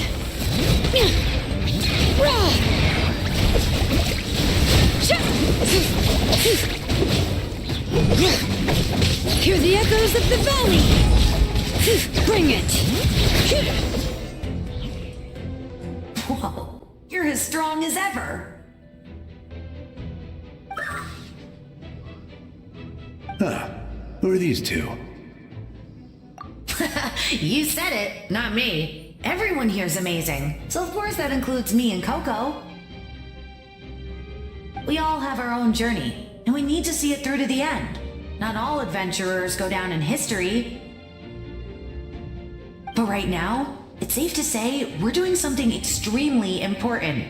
Hear the echoes of the valley. Bring it. Whoa, you're as strong as ever. Huh. Who are these two? You said it, not me. Everyone here's amazing, so of course that includes me and Coco. We all have our own journey, and we need to see it through to the end. Not all adventurers go down in history. But right now, it's safe to say we're doing something extremely important.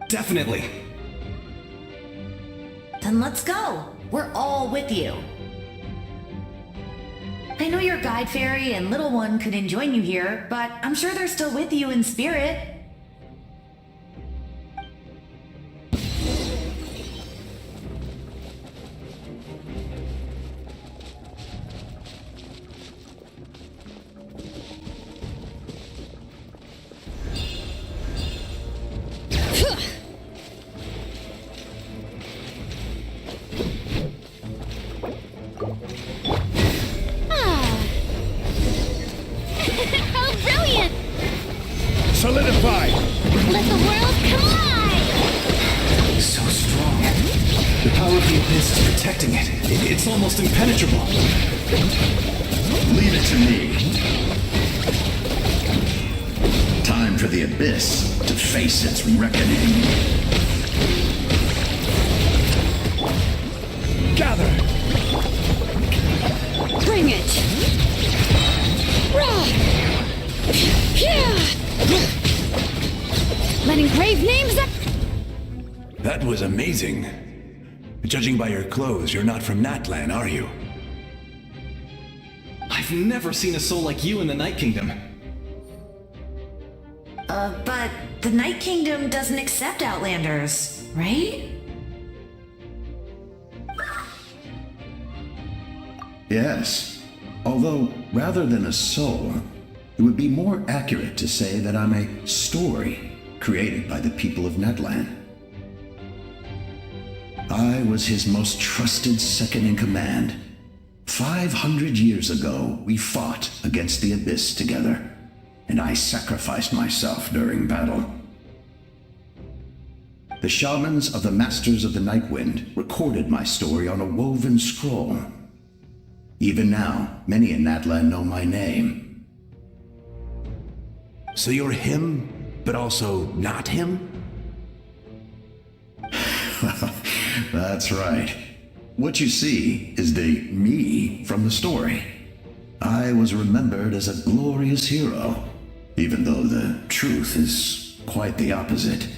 Definitely. Then let's go. We're all with you. I know your guide fairy and little one couldn't join you here, but I'm sure they're still with you in spirit. How brilliant! Solidify! Let the world collide! So strong. The power of the abyss is protecting it. It's almost impenetrable. Leave it to me. Time for the abyss to face its reckoning. Gather! Bring it. Letting grave names up. That was amazing. Judging by your clothes, you're not from Natlan, are you? I've never seen a soul like you in the Night Kingdom. But the Night Kingdom doesn't accept Outlanders, right? Yes. Although, rather than a soul, it would be more accurate to say that I'm a story created by the people of Natlan. I was his most trusted second-in-command. 500 years ago, we fought against the Abyss together, and I sacrificed myself during battle. The shamans of the Masters of the Night Wind recorded my story on a woven scroll. Even now, many in Natlan know my name. So you're him, but also not him? That's right. What you see is the me from the story. I was remembered as a glorious hero, even though the truth is quite the opposite.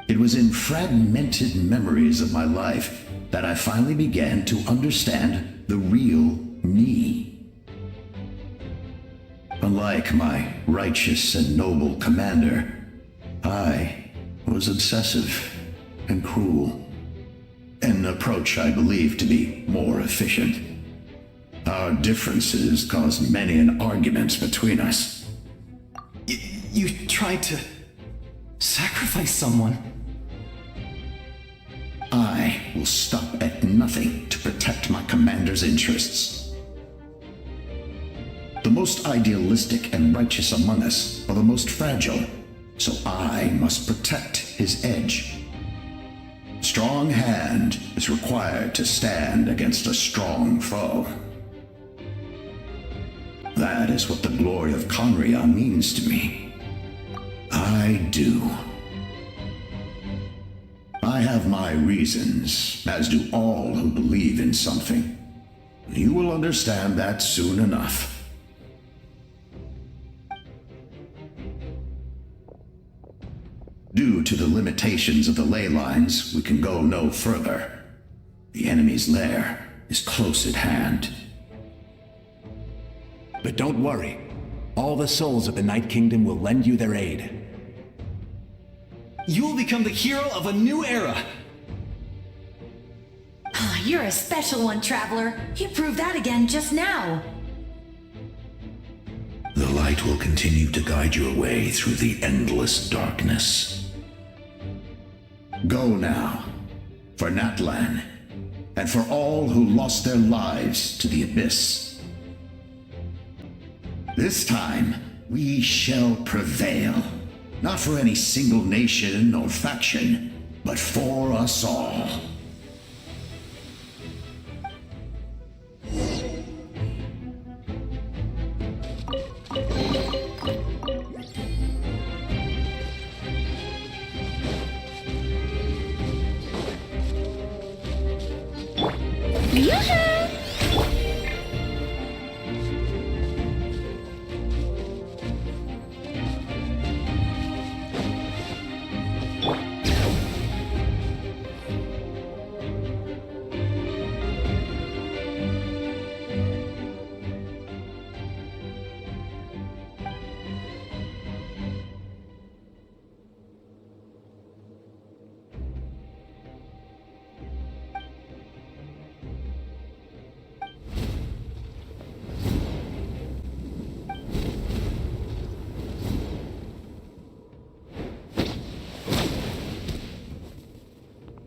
It was in fragmented memories of my life that I finally began to understand the real me. Unlike my righteous and noble commander, I was obsessive and cruel, an approach I believe to be more efficient. Our differences caused many an arguments between us. You tried to sacrifice someone. I will stop at nothing to protect my commander's interests. The most idealistic and righteous among us are the most fragile, so I must protect his edge. Strong hand is required to stand against a strong foe. That is what the glory of Conria means to me. I do. I have my reasons, as do all who believe in something. You will understand that soon enough. Due to the limitations of the ley lines, we can go no further. The enemy's lair is close at hand. But don't worry. All the souls of the Night Kingdom will lend you their aid. You will become the hero of a new era! You're a special one, Traveler. You proved that again just now. The light will continue to guide your way through the endless darkness. Go now, for Natlan, and for all who lost their lives to the abyss. This time, we shall prevail, not for any single nation or faction, but for us all.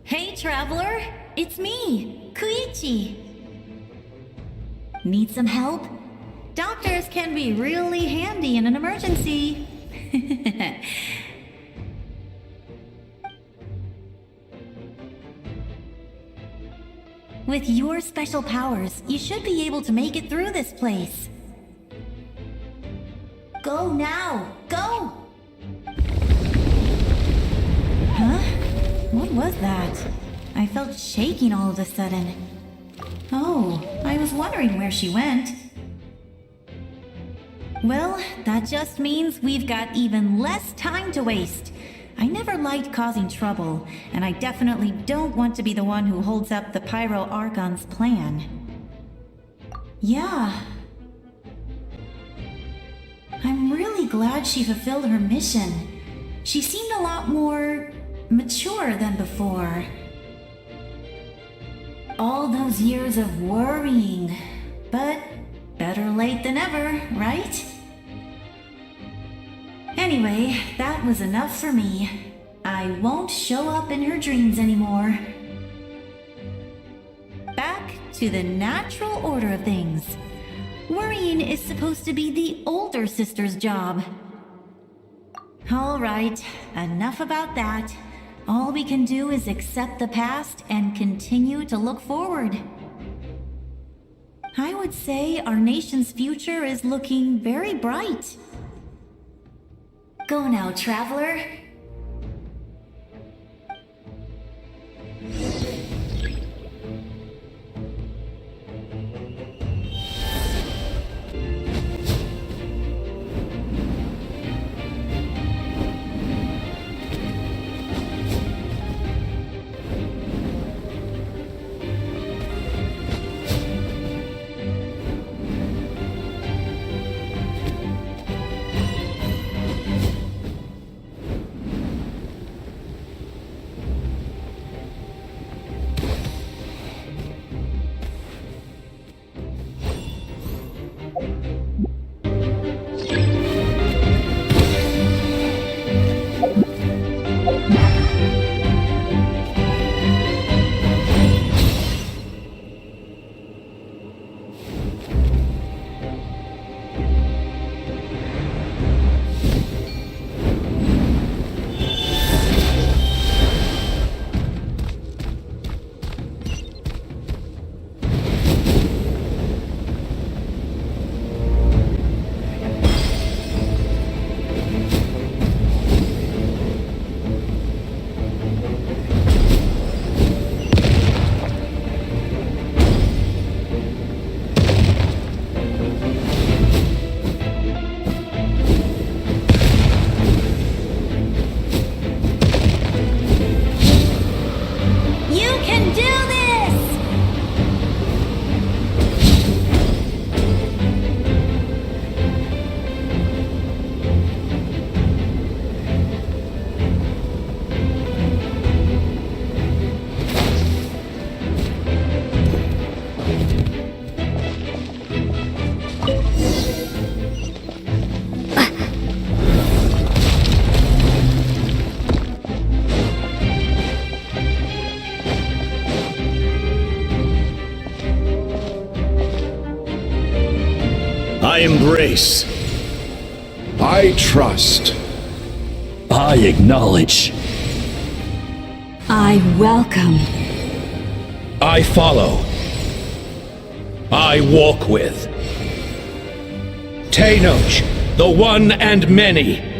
Hey, Traveler! It's me, Koichi. Need some help? Doctors can be really handy in an emergency. With your special powers, you should be able to make it through this place. Go now! Go! Huh? What was that? I felt shaking all of a sudden. Oh, I was wondering where she went. Well, that just means we've got even less time to waste. I never liked causing trouble, and I definitely don't want to be the one who holds up the Pyro Archon's plan. Yeah. I'm really glad she fulfilled her mission. She seemed a lot more mature than before. All those years of worrying, but better late than ever, right? Anyway, that was enough for me. I won't show up in her dreams anymore. Back to the natural order of things. Worrying is supposed to be the older sister's job. All right, enough about that. All we can do is accept the past and continue to look forward. I would say our nation's future is looking very bright. Go now, Traveler. I embrace. I trust. I acknowledge. I welcome. I follow. I walk with. Tenoch, the one and many.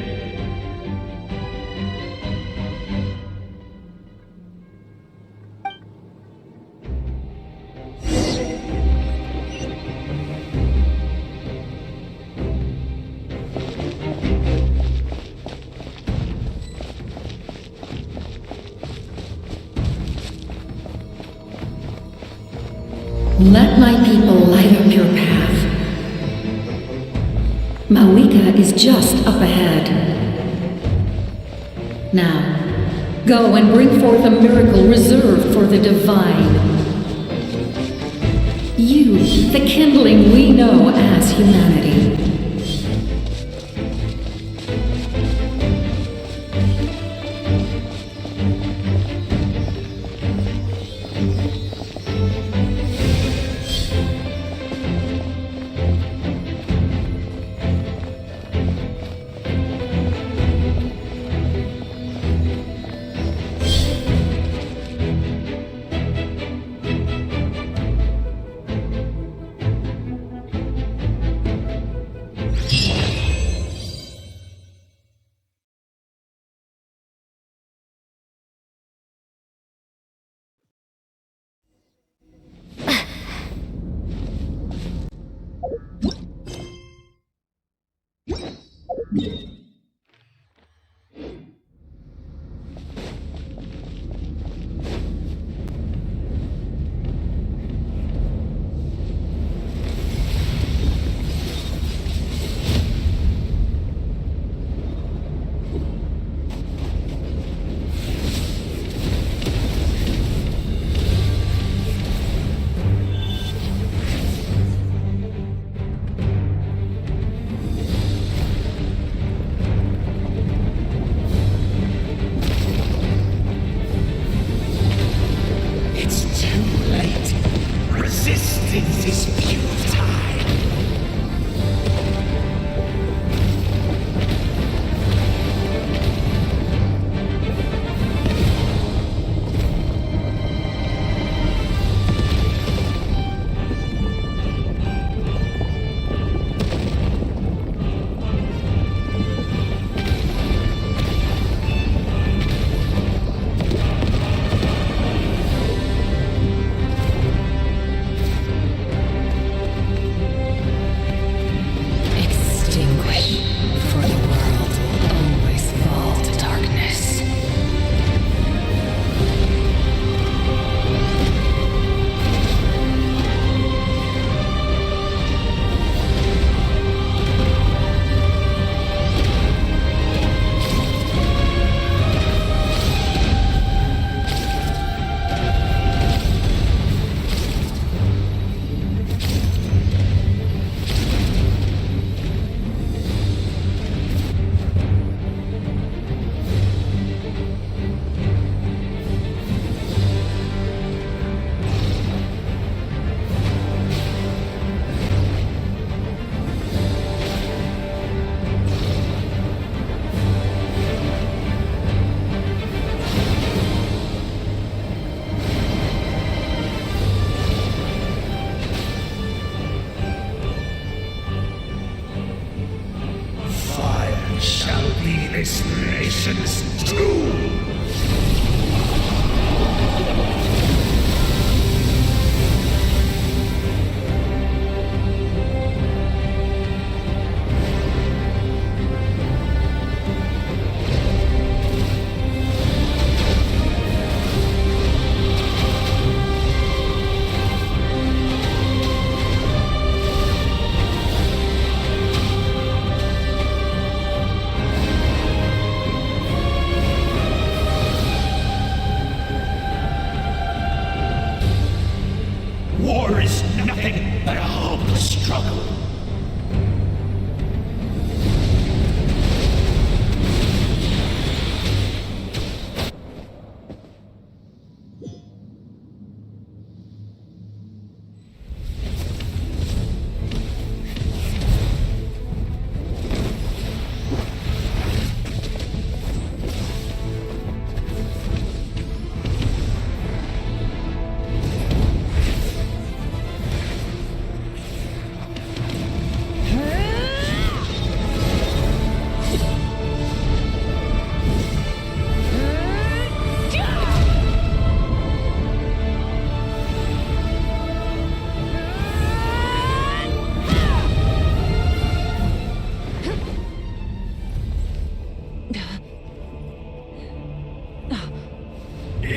Let my people light up your path. Mavuika is just up ahead. Now, go and bring forth a miracle reserved for the divine. You, the kindling we know as humanity.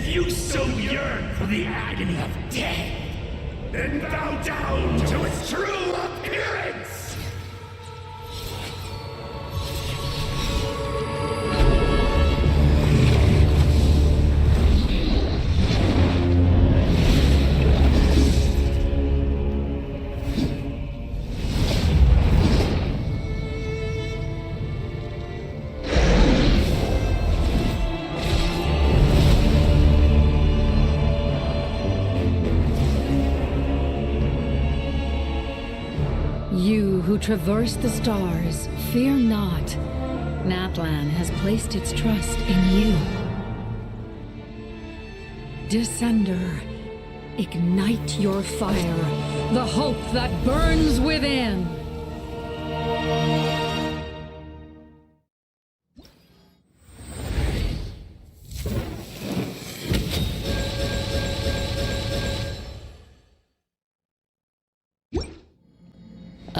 If you so yearn for the agony of death, then bow down to its true appearance! You who traverse the stars, fear not. Natlan has placed its trust in you. Descender, ignite your fire, the hope that burns within. I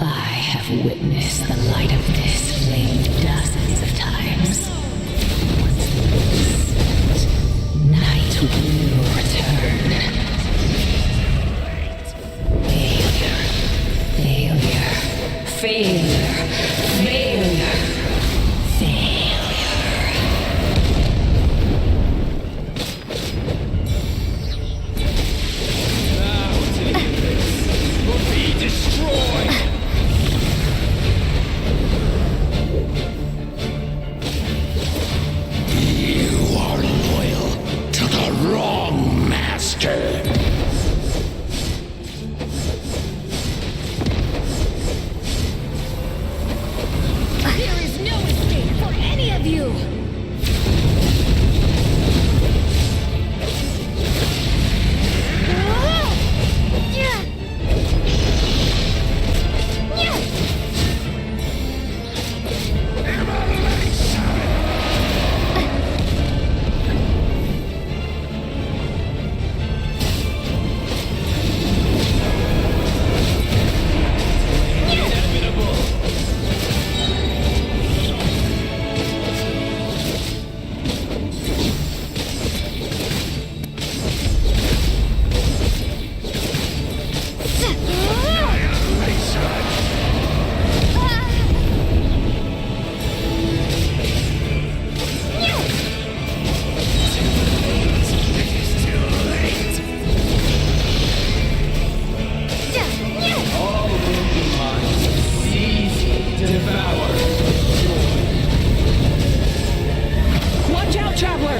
have witnessed the light of this flame dozens of times. Once the night will return. Failure. Failure. Failure. Will be destroyed! You are loyal to the wrong master. There is no escape for any of you! Watch out, traveler!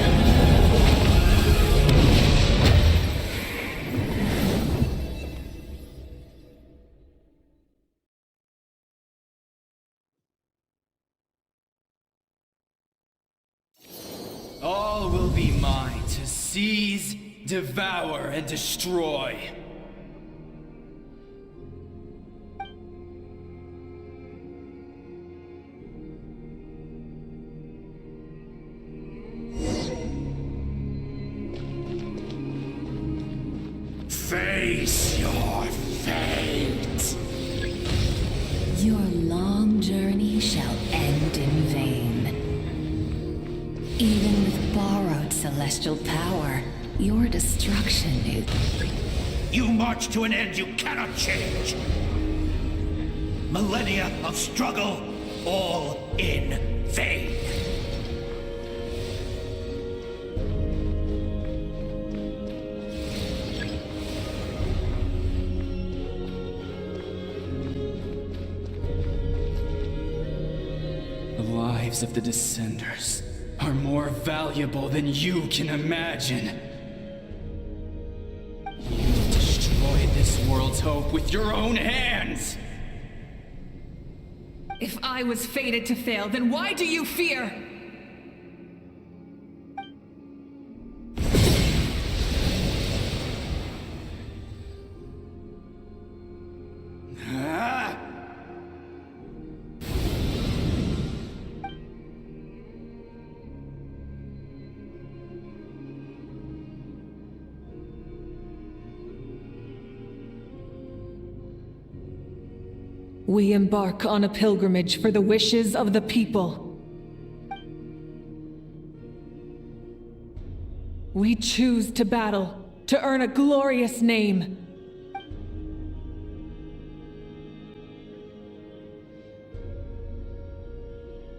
All will be mine to seize, devour, and destroy. Face your fate. Your long journey shall end in vain. Even with borrowed celestial power, your destruction is... You march to an end you cannot change. Millennia of struggle, all in vain. The lives of the Descenders are more valuable than you can imagine. You've destroyed this world's hope with your own hands! If I was fated to fail, then why do you fear? Ah! We embark on a pilgrimage for the wishes of the people. We choose to battle, to earn a glorious name.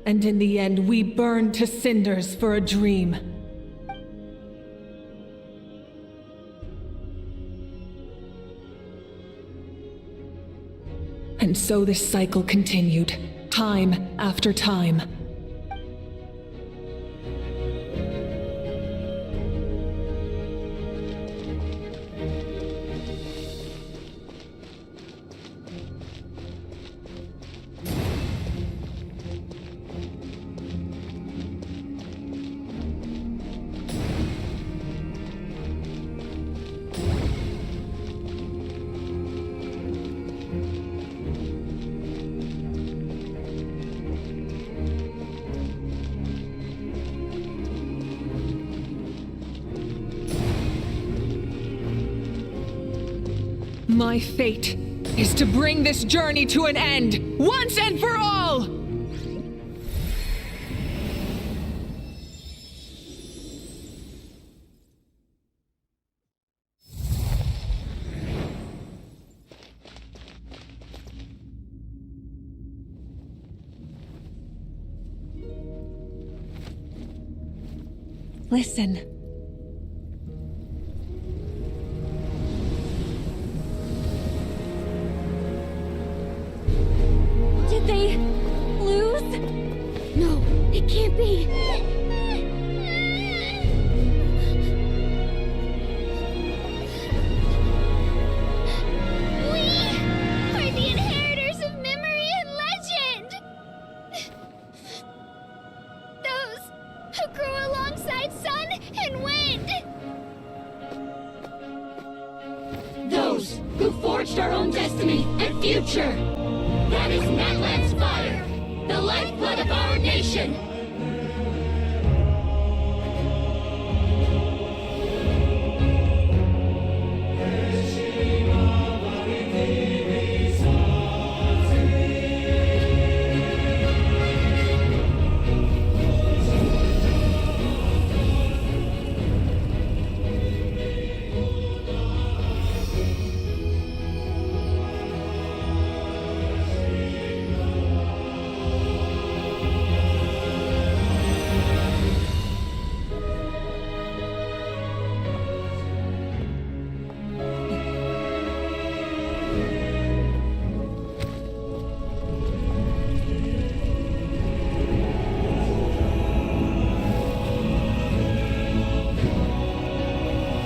And in the end, we burn to cinders for a dream. And so this cycle continued, time after time. My fate is to bring this journey to an end, once and for all! Listen. Did they lose? No, it can't be. We are the inheritors of memory and legend. Those who grew alongside sun and wind. Those who forged our own destiny and future. That is Natlan's fire, the lifeblood of our nation.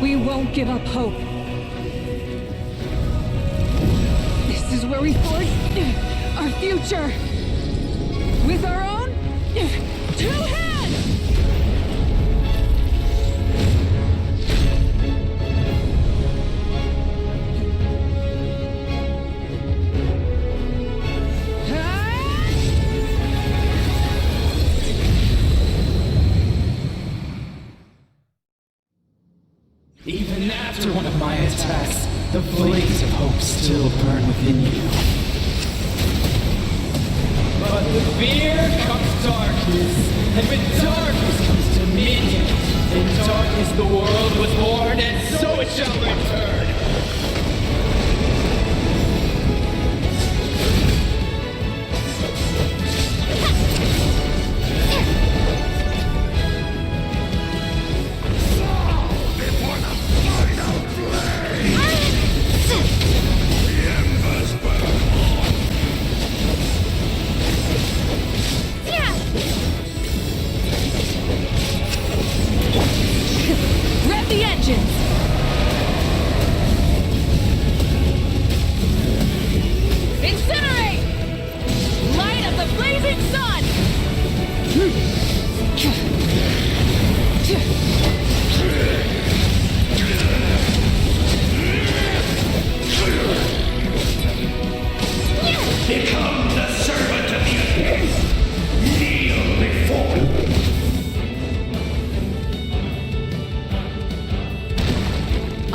We won't give up hope. This is where we forge our future. With our own 2 hands! Even after one of my attacks, the flames of hope still burn within you. But with fear comes darkness, and with darkness comes dominion. In darkness the world was born, and so it shall return. Rev the engines! Incinerate! Light of the blazing sun! Become the servant of the abyss. Kneel before.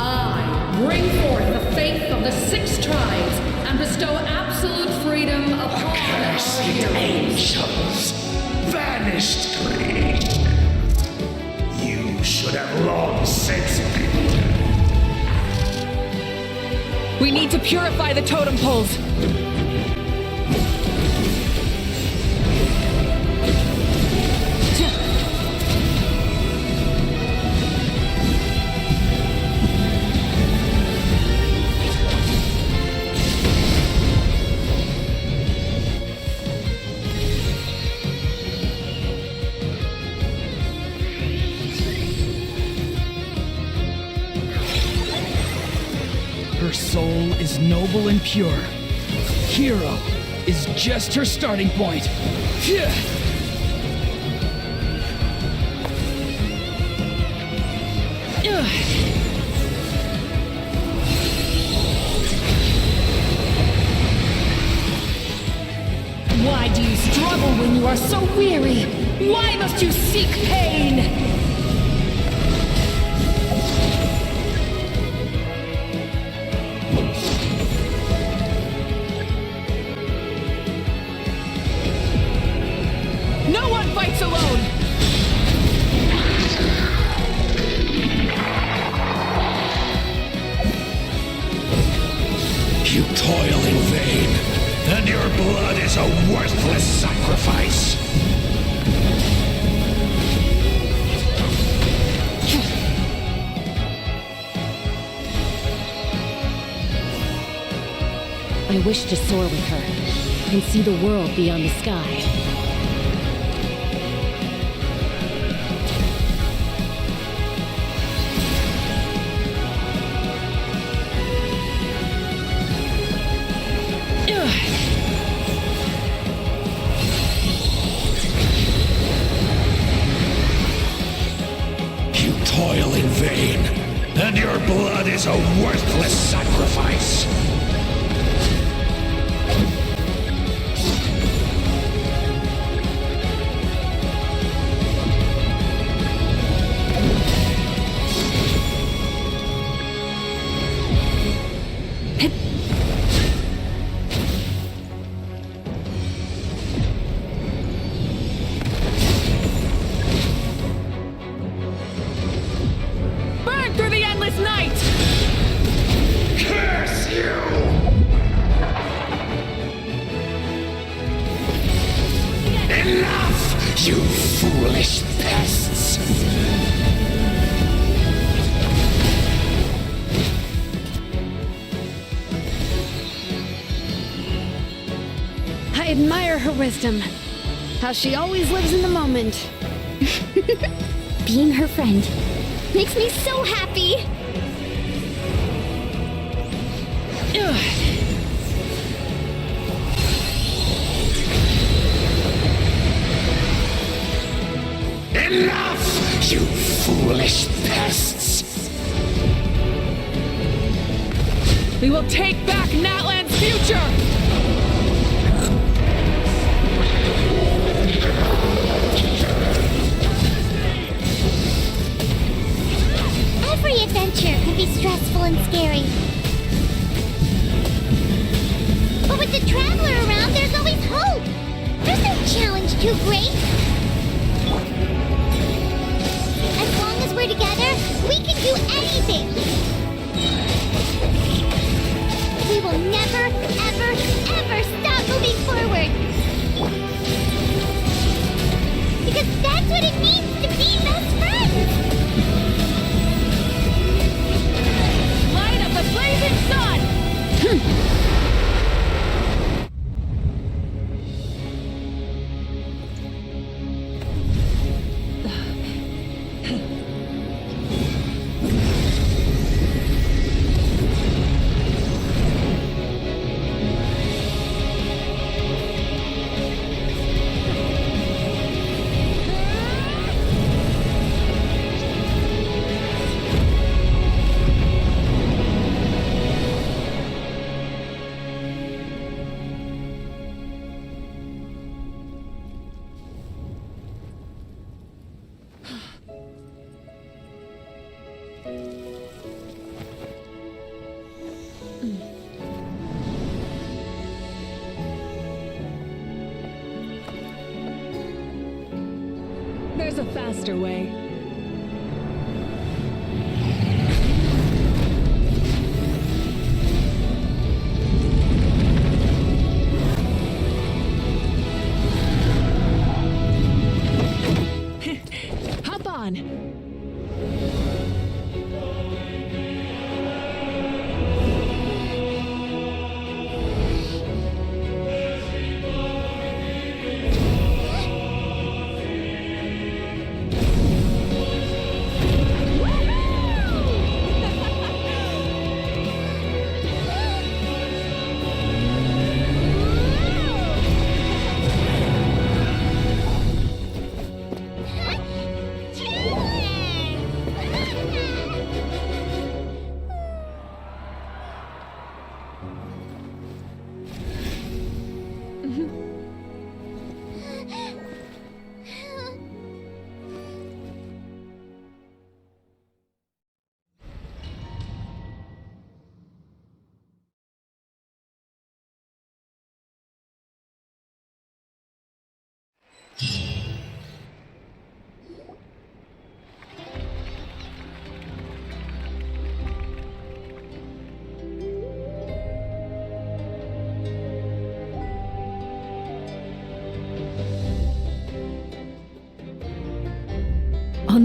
I bring forth the faith of the 6 tribes and bestow absolute freedom upon our Accursed heroes. angels, vanished greed. You should have long since been dead. We need to purify the totem poles. Her soul is noble and pure. Hero is just her starting point. Phew. Why do you struggle when you are so weary? Why must you seek pain? No one fights alone! You toil in vain, and your blood is a worthless sacrifice. I wish to soar with her and see the world beyond the sky. You toil in vain, and your blood is a worthless sacrifice. Burn through the endless night! Curse you! Enough, you foolish pests! I admire her wisdom. How she always lives in the moment. Being her friend makes me so happy. Enough, you foolish pests! We will take back Natlan's future! Every adventure can be stressful and scary. But with the Traveler around, there's always hope. There's no challenge too great. As long as we're together, we can do anything. We will never, ever, ever stop moving forward. Because that's what it means to be best friends. Light up the blazing sun! There's a faster way.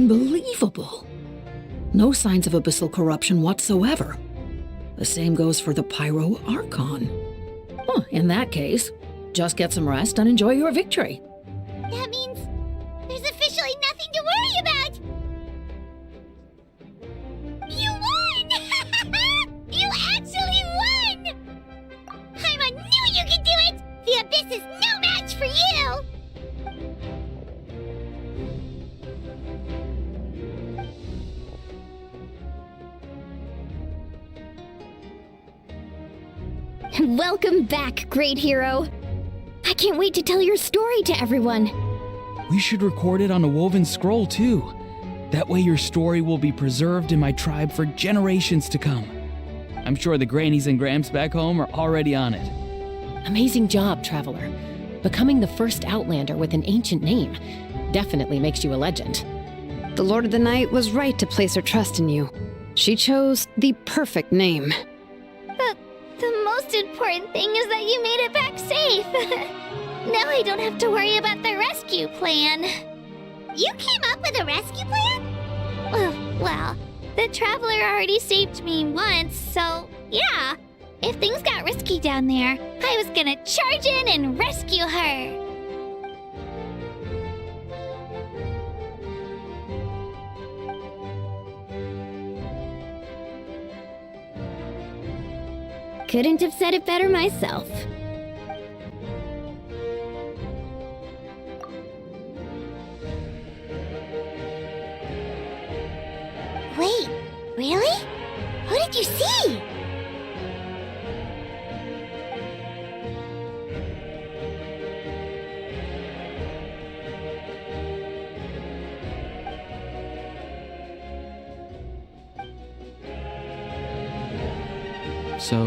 Unbelievable. No signs of abyssal corruption whatsoever. The same goes for the Pyro Archon. Oh, in that case, just get some rest and enjoy your victory. That means there's officially nothing to worry about! You won! You actually won! Paimon knew you could do it! The Abyss is no match for you! Welcome back, great hero. I can't wait to tell your story to everyone. We should record it on a woven scroll, too. That way your story will be preserved in my tribe for generations to come. I'm sure the grannies and gramps back home are already on it. Amazing job, Traveler. Becoming the first Outlander with an ancient name definitely makes you a legend. The Lord of the Night was right to place her trust in you. She chose the perfect name. The most important thing is that you made it back safe. Now I don't have to worry about the rescue plan. You came up with a rescue plan? Well, the Traveler already saved me once, so yeah. If things got risky down there, I was gonna charge in and rescue her. Couldn't have said it better myself. Wait, really? Who did you see? So,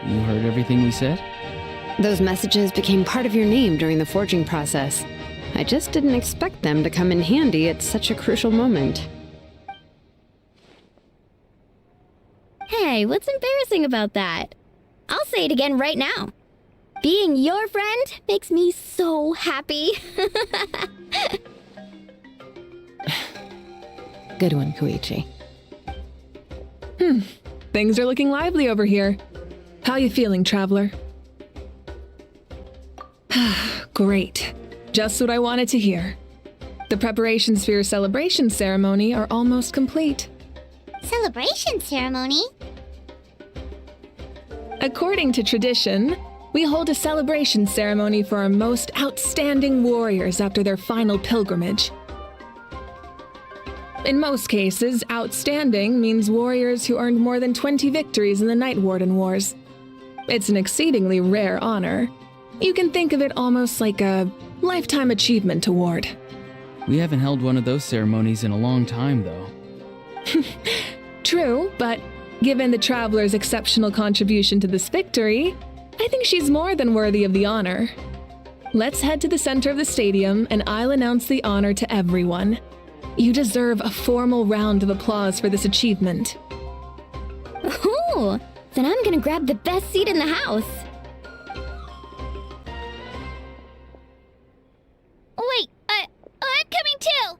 you heard everything we said? Those messages became part of your name during the forging process. I just didn't expect them to come in handy at such a crucial moment. Hey, what's embarrassing about that? I'll say it again right now. Being your friend makes me so happy. Good one, Koichi. Things are looking lively over here. How you feeling, Traveler? Great. Just what I wanted to hear. The preparations for your celebration ceremony are almost complete. Celebration ceremony? According to tradition, we hold a celebration ceremony for our most outstanding warriors after their final pilgrimage. In most cases, outstanding means warriors who earned more than 20 victories in the Night Warden Wars. It's an exceedingly rare honor. You can think of it almost like a lifetime achievement award. We haven't held one of those ceremonies in a long time, though. True, but given the Traveler's exceptional contribution to this victory, I think she's more than worthy of the honor. Let's head to the center of the stadium and I'll announce the honor to everyone. You deserve a formal round of applause for this achievement. Ooh, then I'm gonna grab the best seat in the house. Wait, I'm coming too!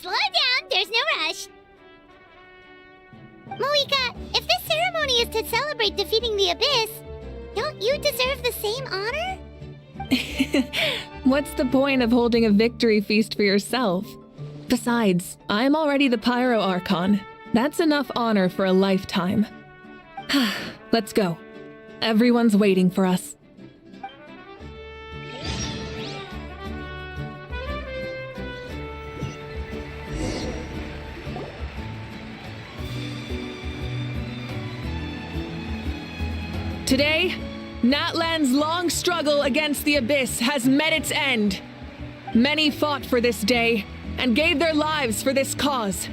Slow down, there's no rush. Mavuika, if this ceremony is to celebrate defeating the Abyss, don't you deserve the same honor? What's the point of holding a victory feast for yourself? Besides, I'm already the Pyro Archon. That's enough honor for a lifetime. Let's go. Everyone's waiting for us. Today, Natlan's long struggle against the Abyss has met its end. Many fought for this day and gave their lives for this cause.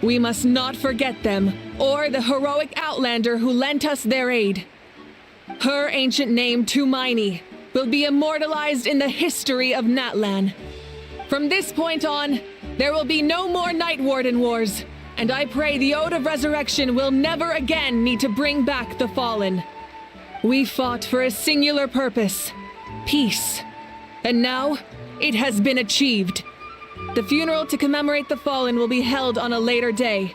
We must not forget them or the heroic Outlander who lent us their aid. Her ancient name, Tumaini, will be immortalized in the history of Natlan. From this point on, there will be no more Night Warden Wars, and I pray the Ode of Resurrection will never again need to bring back the Fallen. We fought for a singular purpose: peace, And now, it has been achieved. The funeral to commemorate the fallen will be held on a later day.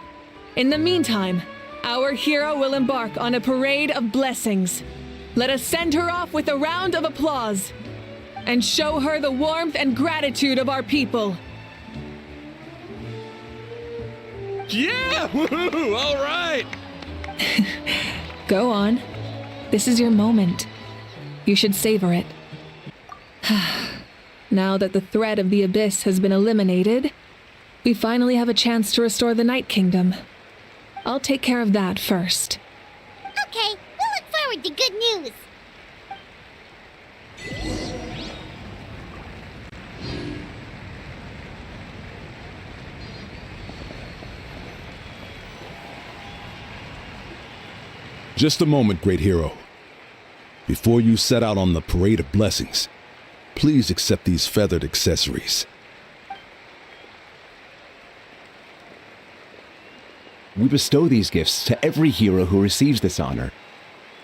In the meantime, our hero will embark on a parade of blessings. Let us send her off with a round of applause and show her the warmth and gratitude of our people. Yeah! Woohoo! All right! Go on. This is your moment. You should savor it. Now that the threat of the Abyss has been eliminated, we finally have a chance to restore the Night Kingdom. I'll take care of that first. Okay, we'll look forward to good news. Just a moment, great hero. Before you set out on the parade of blessings, please accept these feathered accessories. We bestow these gifts to every hero who receives this honor.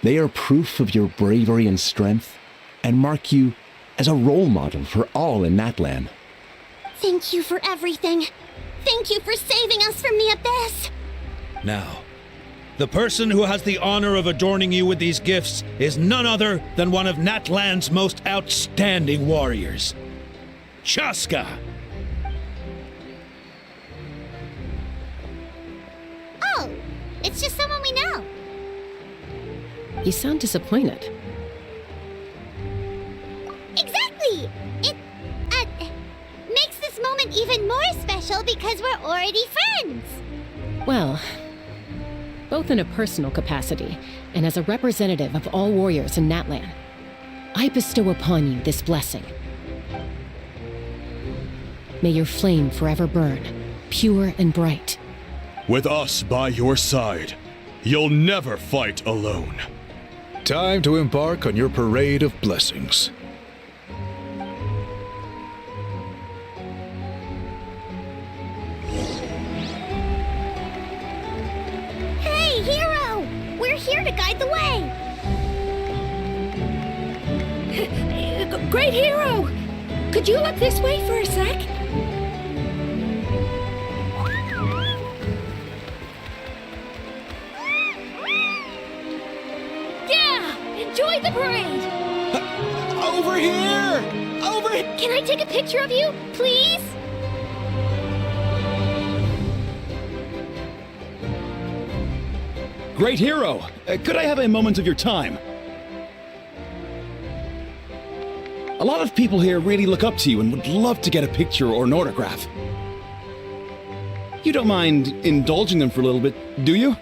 They are proof of your bravery and strength, and mark you as a role model for all in Natlan. Thank you for everything. Thank you for saving us from the Abyss. Now, the person who has the honor of adorning you with these gifts is none other than one of Natlan's most outstanding warriors, Chaska. Oh, it's just someone we know. You sound disappointed. Exactly! It, makes this moment even more special because we're already friends. Well, both in a personal capacity and as a representative of all warriors in Natlan, I bestow upon you this blessing. May your flame forever burn, pure and bright. With us by your side, you'll never fight alone. Time to embark on your parade of blessings. Hey, hero! We're here to guide the way. Great hero! Could you look this way for a sec? Yeah! Enjoy the parade! Over here! Over here! Can I take a picture of you, please? Great hero! Could I have a moment of your time? A lot of people here really look up to you and would love to get a picture or an autograph. You don't mind indulging them for a little bit, do you?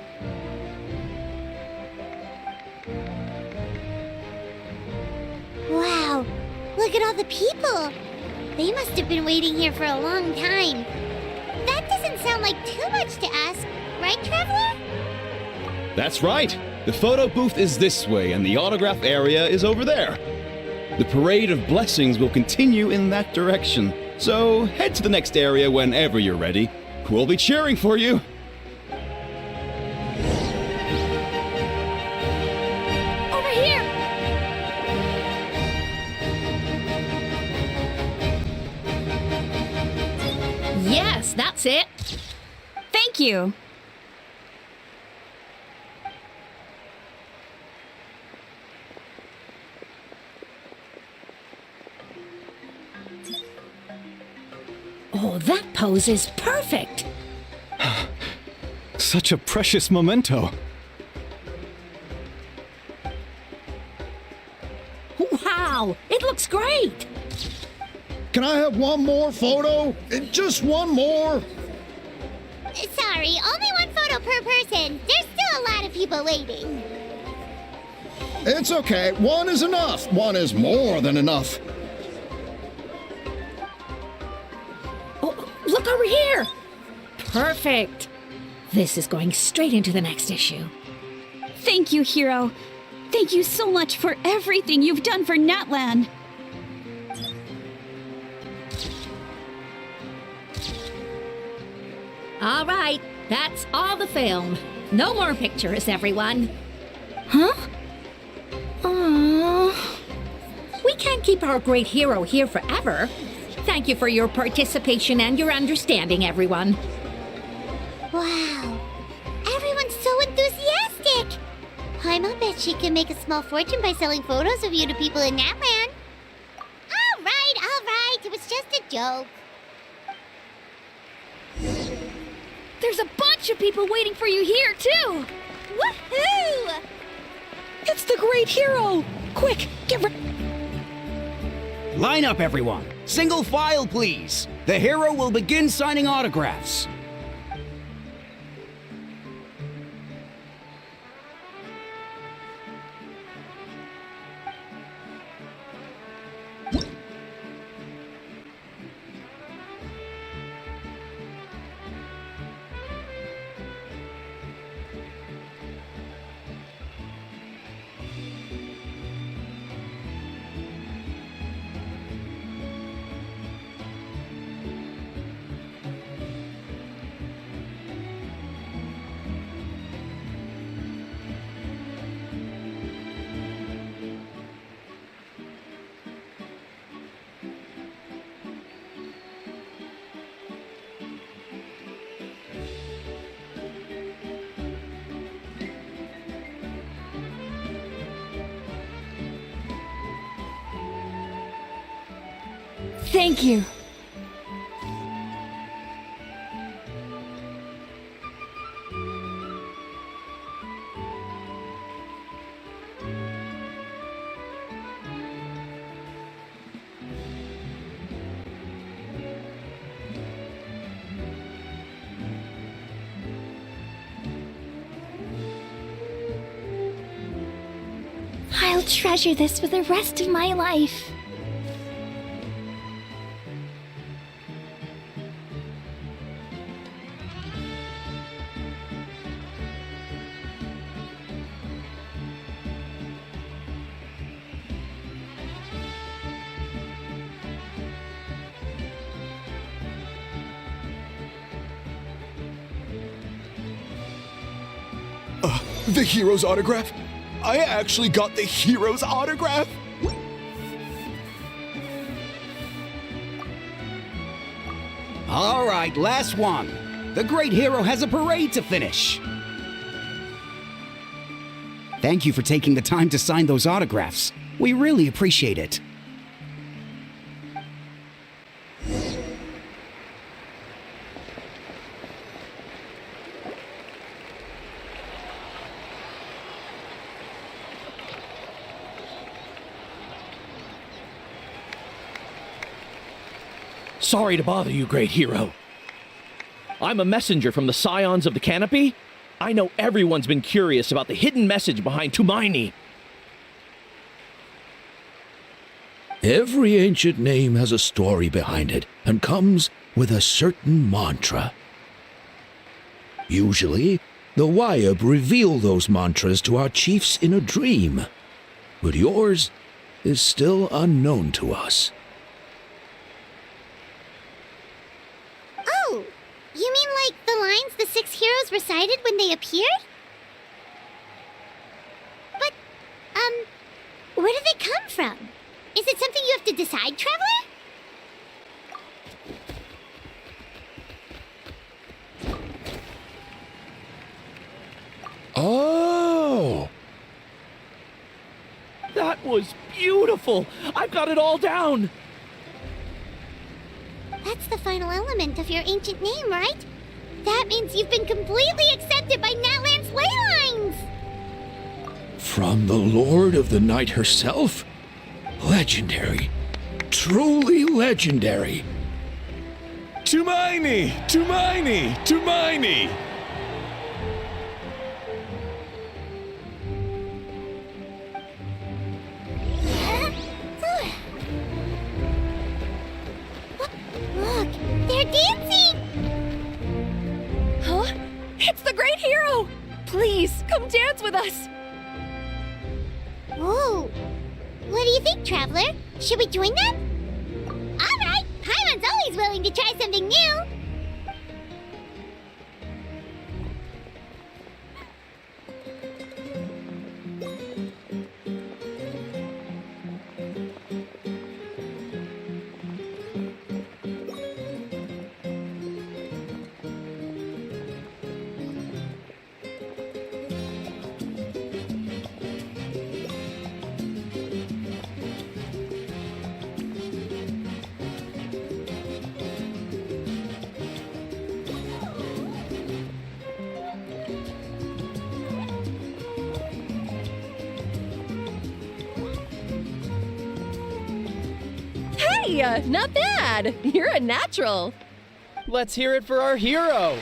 Wow, look at all the people. They must have been waiting here for a long time. That doesn't sound like too much to ask, right, Traveler? That's right! The photo booth is this way and the autograph area is over there. The parade of blessings will continue in that direction, so head to the next area whenever you're ready. We'll be cheering for you! Over here! Yes, that's it. Thank you. Oh, that pose is perfect. Such a precious memento. Wow, it looks great. Can I have one more photo? Just one more? Sorry, only one photo per person. There's still a lot of people waiting. It's okay. One is enough. One is more than enough. Oh, look over here. Perfect. This is going straight into the next issue. Thank you, hero. Thank you so much for everything you've done for Natlan. All right, that's all the film. No more pictures, everyone. Huh? Aww. We can't keep our great hero here forever. Thank you for your participation and your understanding, everyone. Wow. Everyone's so enthusiastic. I'll bet she can make a small fortune by selling photos of you to people in Natlan. All right. It was just a joke. There's a bunch of people waiting for you here, too! Woohoo! It's the great hero! Quick, get Line up, everyone. Single file, please. The hero will begin signing autographs. Thank you. I'll treasure this for the rest of my life. The hero's autograph? I actually got the hero's autograph? All right, last one. The great hero has a parade to finish. Thank you for taking the time to sign those autographs. We really appreciate it. Sorry to bother you, great hero. I'm a messenger from the Scions of the Canopy. I know everyone's been curious about the hidden message behind Tumaini. Every ancient name has a story behind it and comes with a certain mantra. Usually, the Wayab reveal those mantras to our chiefs in a dream, but yours is still unknown to us. Oh, you mean like the lines the 6 heroes recited when they appeared? But, where do they come from? Is it something you have to decide, Traveler? Oh! That was beautiful! I've got it all down! That's the final element of your ancient name, right? That means you've been completely accepted by Natlan's ley lines! From the Lord of the Night herself? Legendary. Truly legendary. Tumaini! Tumaini! Tumaini! Look, they're dancing! Huh? It's the great hero! Please, come dance with us! Whoa! What do you think, Traveler? Should we join them? All right! Paimon's always willing to try something new! Hey, not bad. You're a natural. Let's hear it for our hero.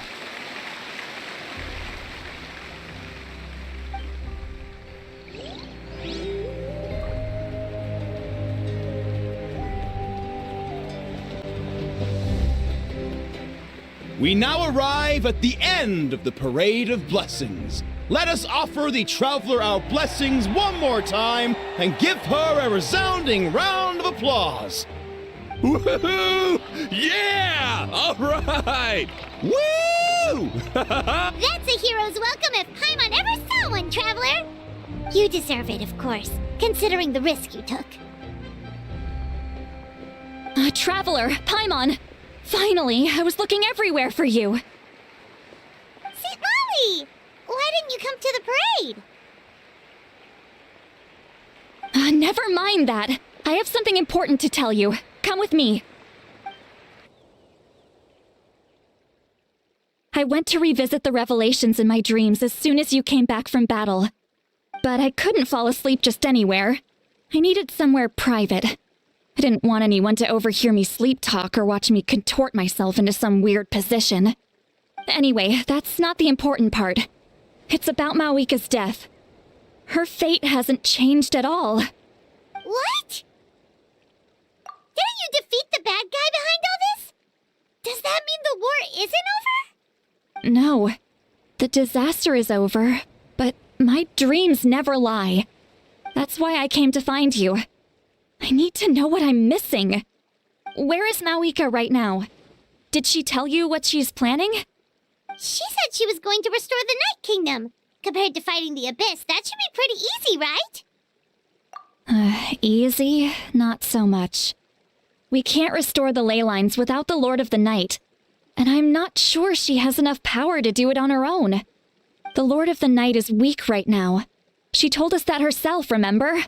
We now arrive at the end of the Parade of Blessings. Let us offer the traveler our blessings one more time and give her a resounding round of applause. Woohoo! Yeah! All right! Woo! That's a hero's welcome if Paimon ever saw one, traveler! You deserve it, of course, considering the risk you took. Traveler, Paimon! Finally, I was looking everywhere for you. St. Molly! Why didn't you come to the parade? Never mind that. I have something important to tell you. Come with me. I went to revisit the revelations in my dreams as soon as you came back from battle. But I couldn't fall asleep just anywhere. I needed somewhere private. I didn't want anyone to overhear me sleep talk or watch me contort myself into some weird position. Anyway, that's not the important part. It's about Mavuika's death. Her fate hasn't changed at all. What? Didn't you defeat the bad guy behind all this? Does that mean the war isn't over? No. The disaster is over, but my dreams never lie. That's why I came to find you. I need to know what I'm missing. Where is Mavuika right now? Did she tell you what she's planning? She said she was going to restore the Night Kingdom. Compared to fighting the Abyss, that should be pretty easy, right? Easy? Not so much. We can't restore the ley lines without the Lord of the Night, and I'm not sure she has enough power to do it on her own. The Lord of the Night is weak right now. She told us that herself, remember?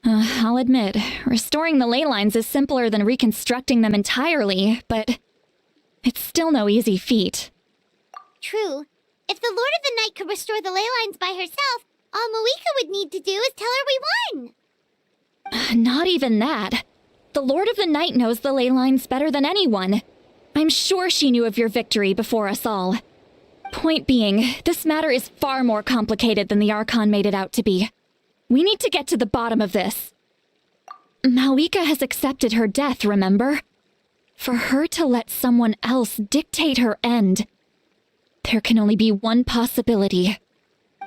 I'll admit, restoring the ley lines is simpler than reconstructing them entirely, but it's still no easy feat. True. If the Lord of the Night could restore the ley lines by herself, all Mavuika would need to do is tell her we won. Not even that. The Lord of the Night knows the ley lines better than anyone. I'm sure she knew of your victory before us all. Point being, this matter is far more complicated than the Archon made it out to be. We need to get to the bottom of this. Mavuika has accepted her death, remember? For her to let someone else dictate her end, there can only be one possibility.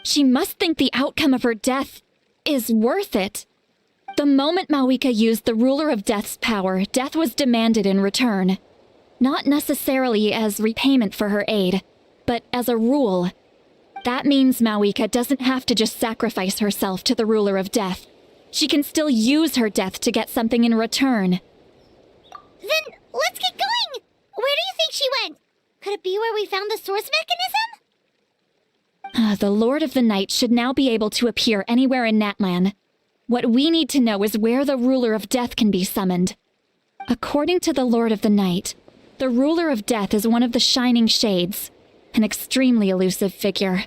She must think the outcome of her death is worth it. The moment Mavuika used the Ruler of Death's power, death was demanded in return. Not necessarily as repayment for her aid, but as a rule. That means Mavuika doesn't have to just sacrifice herself to the Ruler of Death. She can still use her death to get something in return. Then let's get going! Where do you think she went? Could it be where we found the source mechanism? The Lord of the Night should now be able to appear anywhere in Natlan. What we need to know is where the Ruler of Death can be summoned. According to the Lord of the Night, the Ruler of Death is one of the Shining Shades, an extremely elusive figure.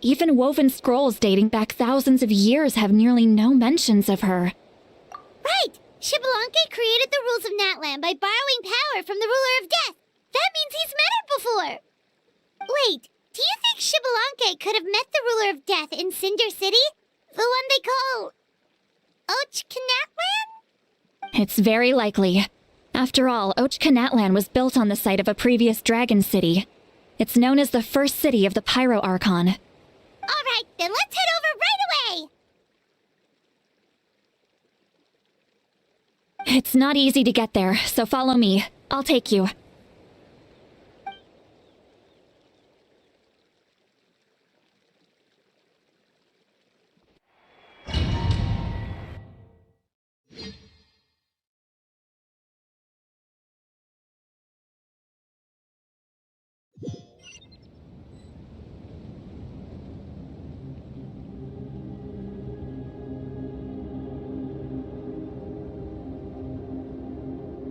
Even woven scrolls dating back thousands of years have nearly no mentions of her. Right! Xbalanque created the rules of Natlan by borrowing power from the Ruler of Death. That means he's met her before. Wait, do you think Xbalanque could have met the Ruler of Death in Cinder City? The one they call Ochkanatlan? It's very likely. After all, Ochkanatlan was built on the site of a previous dragon city. It's known as the first city of the Pyro Archon. All right, then let's head over right away! It's not easy to get there, so follow me. I'll take you.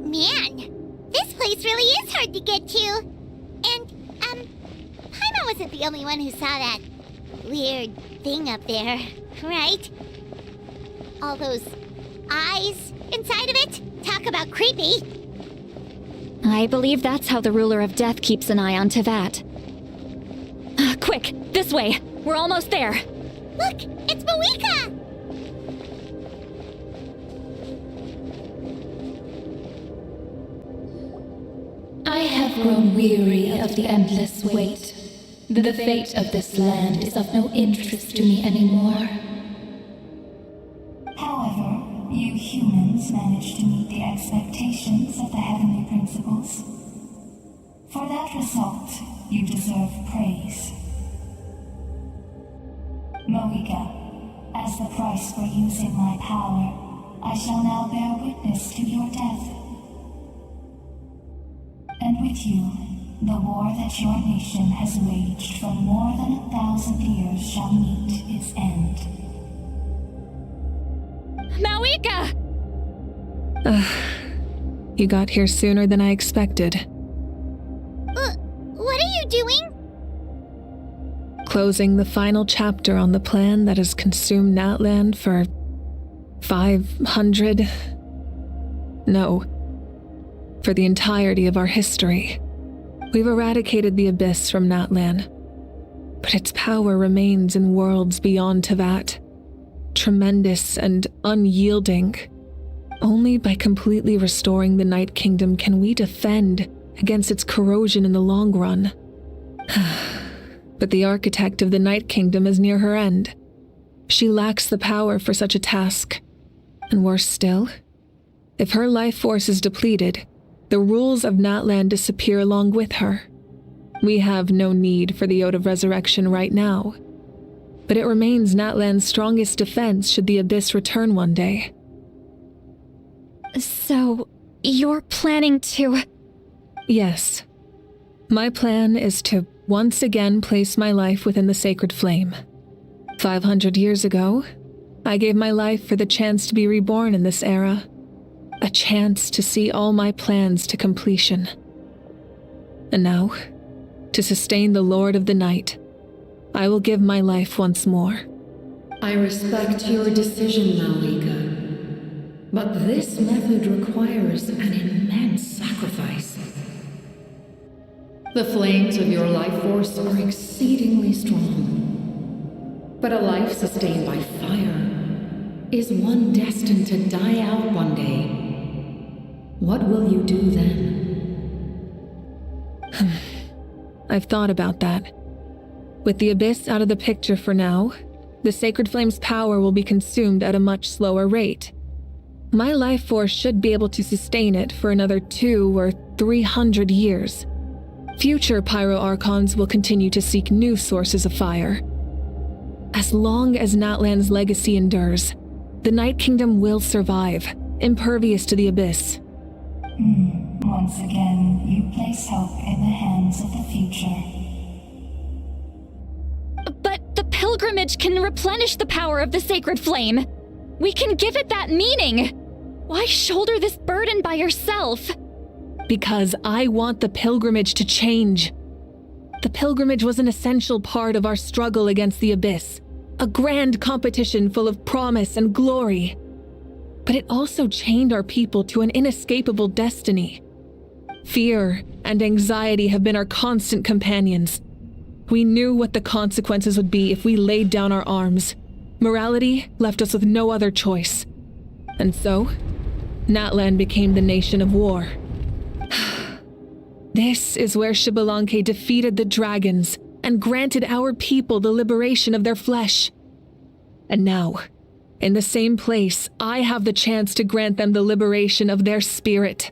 Man, this place really is hard to get to. And, Paimon wasn't the only one who saw that weird thing up there, right? All those eyes inside of it. Talk about creepy. I believe that's how the ruler of death keeps an eye on Tevat. Quick, this way. We're almost there. Look, it's Mavuika! I have grown weary of the endless wait. The fate of this land is of no interest to me anymore. However, you humans managed to meet the expectations of the heavenly principles. For that result, you deserve praise. Mavuika, as the price for using my power, I shall now bear witness to your death. And with you, the war that your nation has waged for more than 1,000 years shall meet its end. Mavuika! You got here sooner than I expected. What are you doing? Closing the final chapter on the plan that has consumed Natlan for 500... No. For the entirety of our history. We've eradicated the Abyss from Natlan, but its power remains in worlds beyond Tevat. Tremendous and unyielding. Only by completely restoring the Night Kingdom can we defend against its corrosion in the long run. But the architect of the Night Kingdom is near her end. She lacks the power for such a task. And worse still, if her life force is depleted, the rules of Natlan disappear along with her. We have no need for the Ode of Resurrection right now, but it remains Natlan's strongest defense should the Abyss return one day. So, you're planning to... Yes. My plan is to once again place my life within the sacred flame. 500 years ago, I gave my life for the chance to be reborn in this era. A chance to see all my plans to completion. And now, to sustain the Lord of the Night, I will give my life once more. I respect your decision, Mavuika, but this method requires an immense sacrifice. The flames of your life force are exceedingly strong, but a life sustained by fire is one destined to die out one day. What will you do then? I've thought about that. With the Abyss out of the picture for now, the Sacred Flame's power will be consumed at a much slower rate. My life force should be able to sustain it for another 200 or 300 years. Future Pyro Archons will continue to seek new sources of fire. As long as Natlan's legacy endures, the Night Kingdom will survive, impervious to the Abyss. Once again, you place hope in the hands of the future. But the pilgrimage can replenish the power of the sacred flame. We can give it that meaning. Why shoulder this burden by yourself? Because I want the pilgrimage to change. The pilgrimage was an essential part of our struggle against the Abyss, a grand competition full of promise and glory. But it also chained our people to an inescapable destiny. Fear and anxiety have been our constant companions. We knew what the consequences would be if we laid down our arms. Morality left us with no other choice. And so, Natlan became the nation of war. This is where Xbalanque defeated the dragons and granted our people the liberation of their flesh. And now, in the same place, I have the chance to grant them the liberation of their spirit.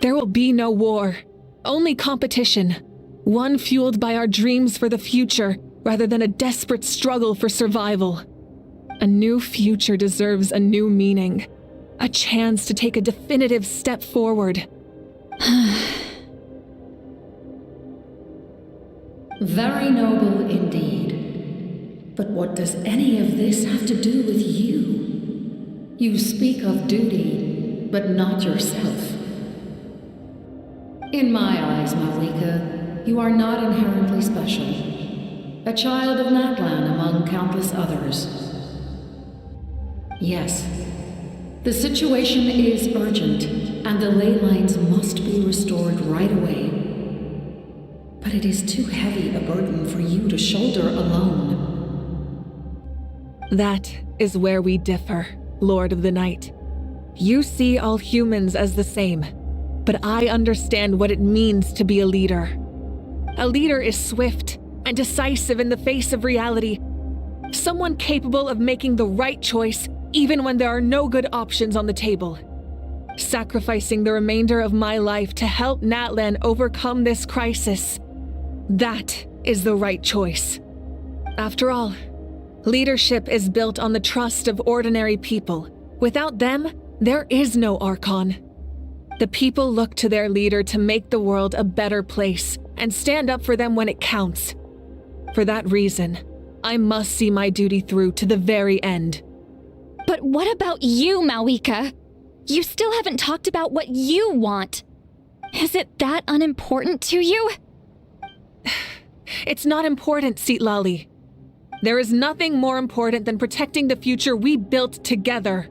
There will be no war, only competition, one fueled by our dreams for the future rather than a desperate struggle for survival. A new future deserves a new meaning, a chance to take a definitive step forward. Very noble indeed. But what does any of this have to do with you? You speak of duty, but not yourself. In my eyes, Mavuika, you are not inherently special. A child of Natlan among countless others. Yes, The situation is urgent, and the ley lines must be restored right away. But it is too heavy a burden for you to shoulder alone. That is where we differ, Lord of the Night. You see all humans as the same, but I understand what it means to be a leader. A leader is swift and decisive in the face of reality. Someone capable of making the right choice even when there are no good options on the table. Sacrificing the remainder of my life to help Natlan overcome this crisis. That is the right choice. After all, leadership is built on the trust of ordinary people. Without them, there is no Archon. The people look to their leader to make the world a better place and stand up for them when it counts. For that reason, I must see my duty through to the very end. But what about you, mavuika? You still haven't talked about what you want. Is it that unimportant to you? It's not important, Citlali. There is nothing more important than protecting the future we built together.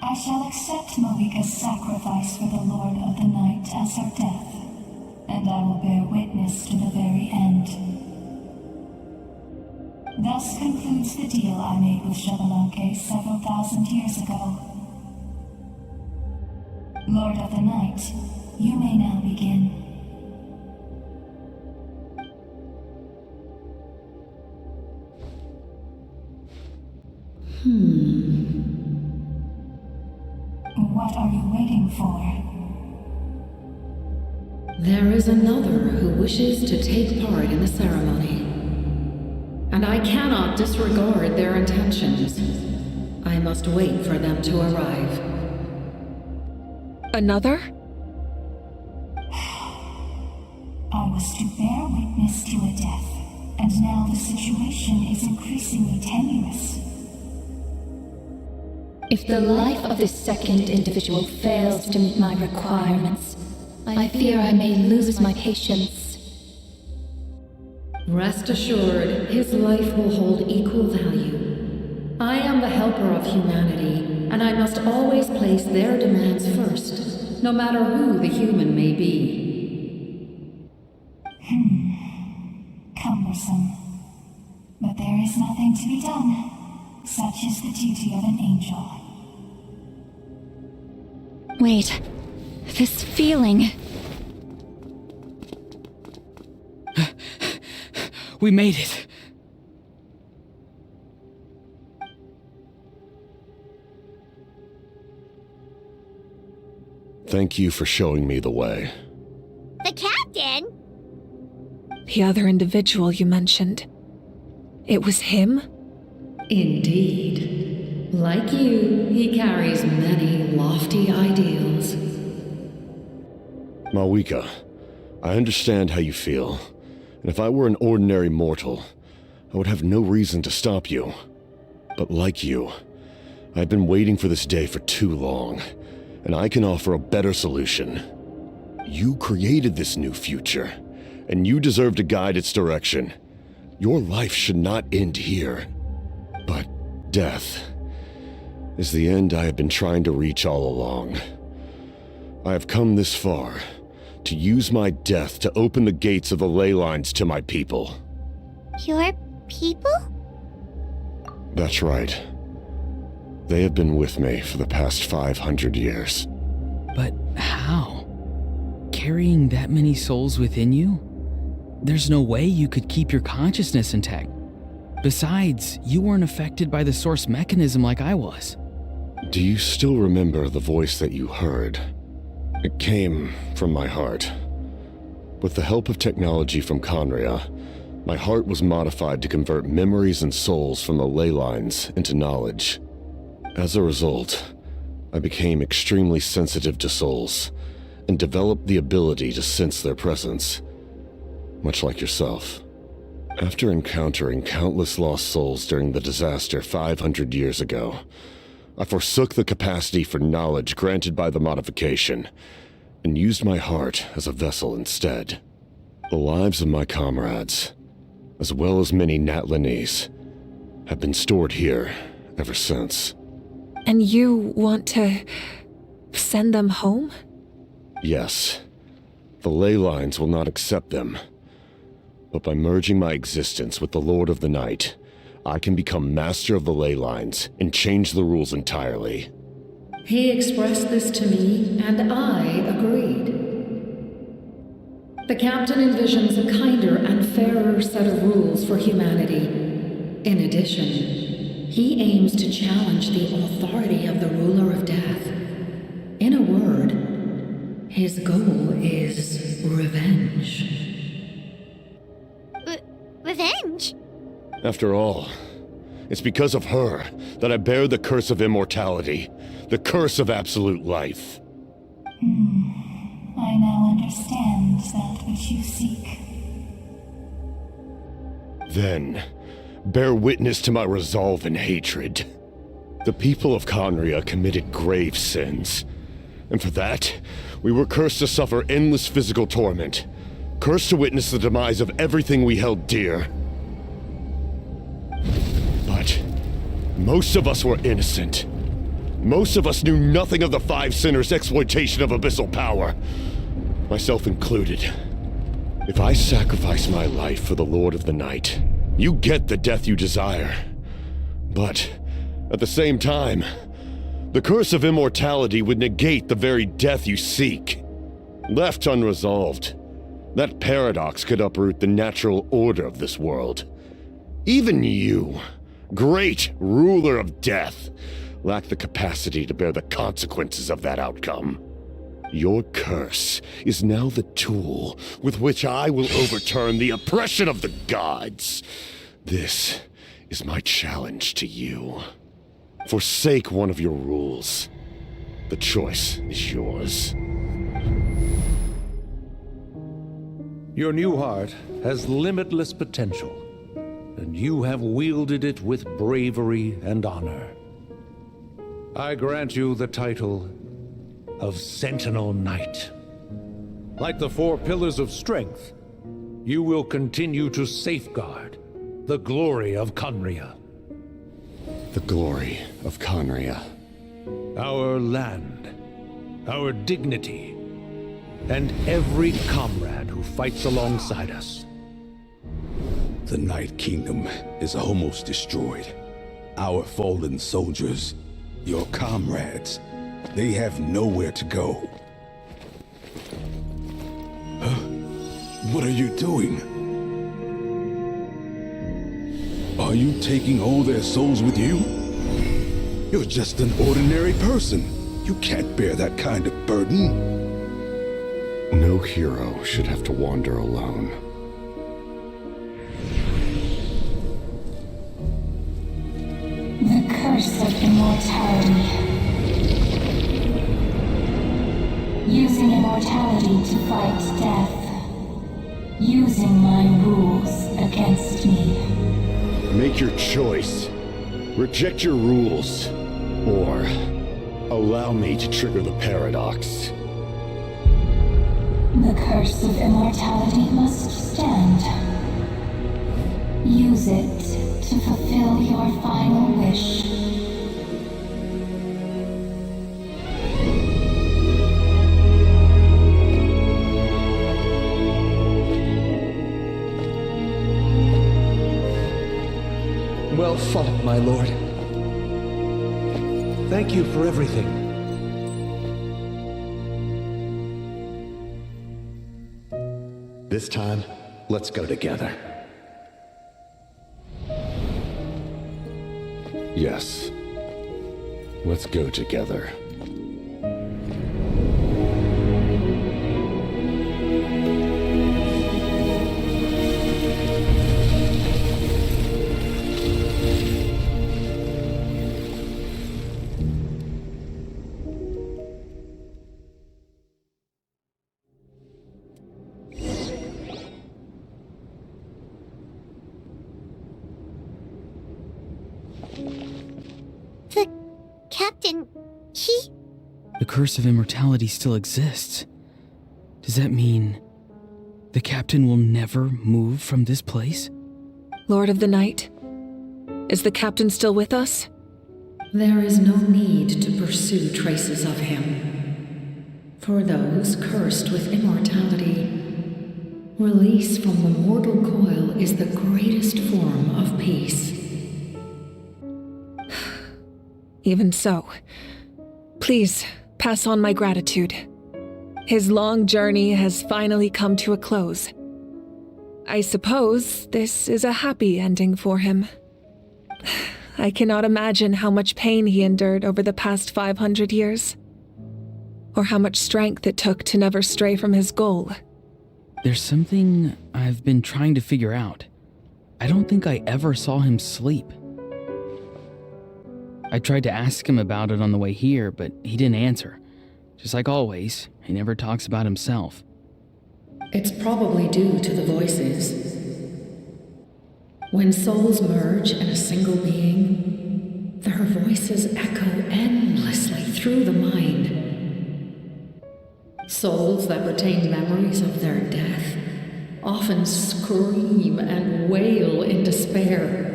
I shall accept mavuika's sacrifice for the Lord of the Night as her death, and I will bear witness to the very end. Thus concludes the deal I made with Xbalanque several thousand years ago. Lord of the Night, you may now begin. What are you waiting for? There is another who wishes to take part in the ceremony. And I cannot disregard their intentions. I must wait for them to arrive. Another? I was to bear witness to a death, and now the situation is increasingly tenuous. If the life of this second individual fails to meet my requirements, I fear I may lose my patience. Rest assured, his life will hold equal value. I am the helper of humanity, and I must always place their demands first, no matter who the human may be. Cumbersome. But there is nothing to be done. Such is the duty of an angel. Wait, this feeling. We made it. Thank you for showing me the way. The captain? The other individual you mentioned. It was him? Indeed. Like you, he carries many lofty ideals. Mavuika, I understand how you feel, and if I were an ordinary mortal, I would have no reason to stop you. But like you, I've been waiting for this day for too long, and I can offer a better solution. You created this new future, and you deserve to guide its direction. Your life should not end here. But death is the end I have been trying to reach all along. I have come this far to use my death to open the gates of the ley lines to my people. Your people? That's right. They have been with me for the past 500 years. But how? Carrying that many souls within you? There's no way you could keep your consciousness intact. Besides, you weren't affected by the source mechanism like I was. Do you still remember the voice that you heard? It came from my heart. With the help of technology from Conria, My heart was modified to convert memories and souls from the ley lines into knowledge. As a result, I became extremely sensitive to souls and developed the ability to sense their presence, much like yourself. After encountering countless lost souls during the disaster 500 years ago, I forsook the capacity for knowledge granted by the modification and used my heart as a vessel instead. The lives of my comrades, as well as many Natlanese, have been stored here ever since. And you want to send them home? Yes. The ley lines will not accept them. But by merging my existence with the Lord of the Night, I can become master of the ley lines and change the rules entirely. He expressed this to me, and I agreed. The captain envisions a kinder and fairer set of rules for humanity. In addition, he aims to challenge the authority of the ruler of death. In a word, his goal is revenge. Revenge? After all, it's because of her that I bear the curse of immortality, the curse of absolute life. I now understand that which you seek. Then, bear witness to my resolve and hatred. The people of Conria committed grave sins, and for that, we were cursed to suffer endless physical torment, cursed to witness the demise of everything we held dear. But most of us were innocent. Most of us knew nothing of the Five Sinners' exploitation of abyssal power, myself included. If I sacrifice my life for the Lord of the Night, you get the death you desire. But, at the same time, the curse of immortality would negate the very death you seek. Left unresolved, that paradox could uproot the natural order of this world. Even you, great ruler of death, lack the capacity to bear the consequences of that outcome. Your curse is now the tool with which I will overturn the oppression of the gods. This is my challenge to you. Forsake one of your rules. The choice is yours. Your new heart has limitless potential, and you have wielded it with bravery and honor. I grant you the title of Sentinel Knight. Like the four pillars of strength, you will continue to safeguard the glory of Conria. The glory of Conria. Our land, our dignity, and every comrade who fights alongside us. The Night Kingdom is almost destroyed. Our fallen soldiers, your comrades, they have nowhere to go. What are you doing? Are you taking all their souls with you? You're just an ordinary person. You can't bear that kind of burden. No hero should have to wander alone. The curse of immortality. Using immortality to fight death. Using my rules against me. Make your choice. Reject your rules. Or allow me to trigger the paradox. The curse of immortality must stand. Use it to fulfill your final wish. Well fought, my lord. Thank you for everything. This time, let's go together. Yes. Let's go together. Captain, The curse of immortality still exists. Does that mean the captain will never move from this place? Lord of the Night, is the captain still with us? There is no need to pursue traces of him. For those cursed with immortality, release from the mortal coil is the greatest form of peace. Even so, please pass on my gratitude. His long journey has finally come to a close. I suppose this is a happy ending for him. I cannot imagine how much pain he endured over the past 500 years, or how much strength it took to never stray from his goal. There's something I've been trying to figure out. I don't think I ever saw him sleep. I tried to ask him about it on the way here, but he didn't answer. Just like always, he never talks about himself. It's probably due to the voices. When souls merge in a single being, their voices echo endlessly through the mind. Souls that retain memories of their death often scream and wail in despair.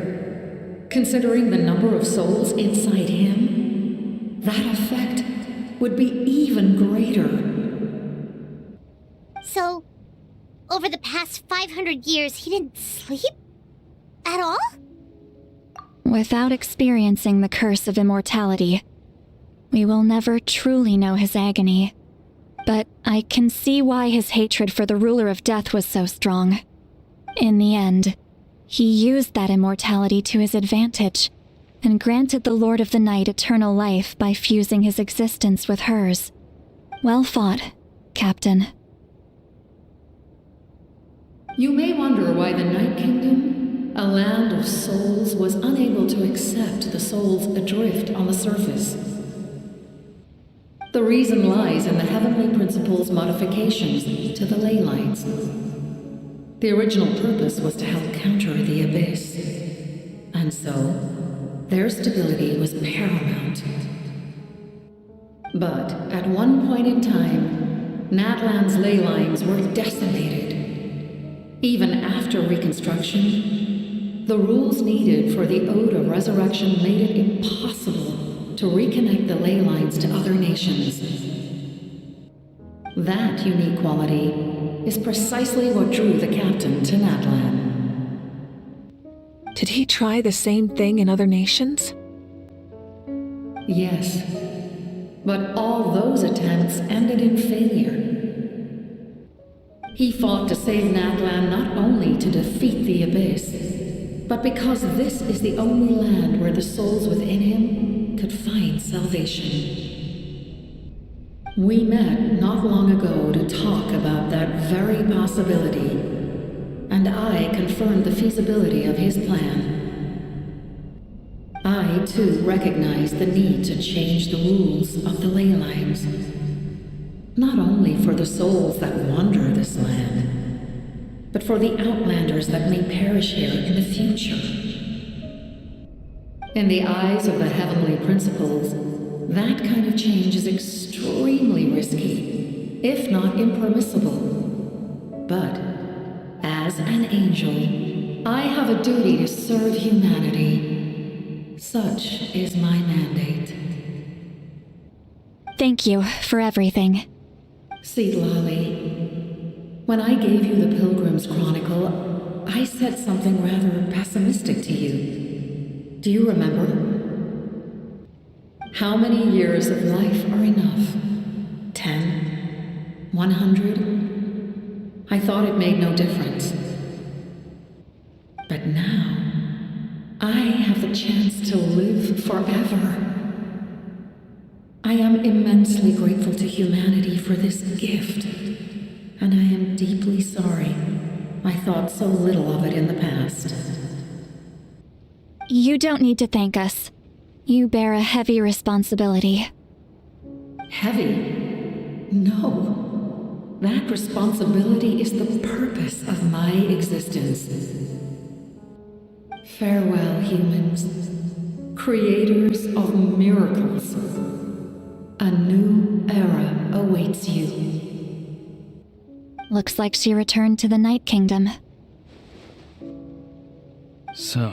Considering the number of souls inside him, that effect would be even greater. So, over the past 500 years, he didn't sleep? At all? Without experiencing the curse of immortality, we will never truly know his agony. But I can see why his hatred for the ruler of death was so strong. In the end, he used that immortality to his advantage, and granted the Lord of the Night eternal life by fusing his existence with hers. Well fought, Captain. You may wonder why the Night Kingdom, a land of souls, was unable to accept the souls adrift on the surface. The reason lies in the Heavenly Principle's modifications to the ley lines. The original purpose was to help counter the abyss, and so their stability was paramount. But at one point in time, Natlan's ley lines were decimated. Even after reconstruction, the rules needed for the Ode of Resurrection made it impossible to reconnect the ley lines to other nations. That unique quality is precisely what drew the captain to Natlan. Did he try the same thing in other nations? Yes, but all those attempts ended in failure. He fought to save Natlan not only to defeat the abyss, but because this is the only land where the souls within him could find salvation. We met not long ago to talk about that very possibility, and I confirmed the feasibility of his plan. I, too, recognize the need to change the rules of the ley lines, not only for the souls that wander this land, but for the outlanders that may perish here in the future. In the eyes of the Heavenly Principles, that kind of change is extremely risky, if not impermissible. But, as an angel, I have a duty to serve humanity. Such is my mandate. Thank you for everything. Seedlolly, when I gave you the Pilgrim's Chronicle, I said something rather pessimistic to you. Do you remember? How many years of life are enough? 10? 100? I thought it made no difference. But now, I have the chance to live forever. I am immensely grateful to humanity for this gift, and I am deeply sorry I thought so little of it in the past. You don't need to thank us. You bear a heavy responsibility. Heavy? No. That responsibility is the purpose of my existence. Farewell, humans. creators of miracles, a new era awaits you. Looks like she returned to the Night Kingdom. So,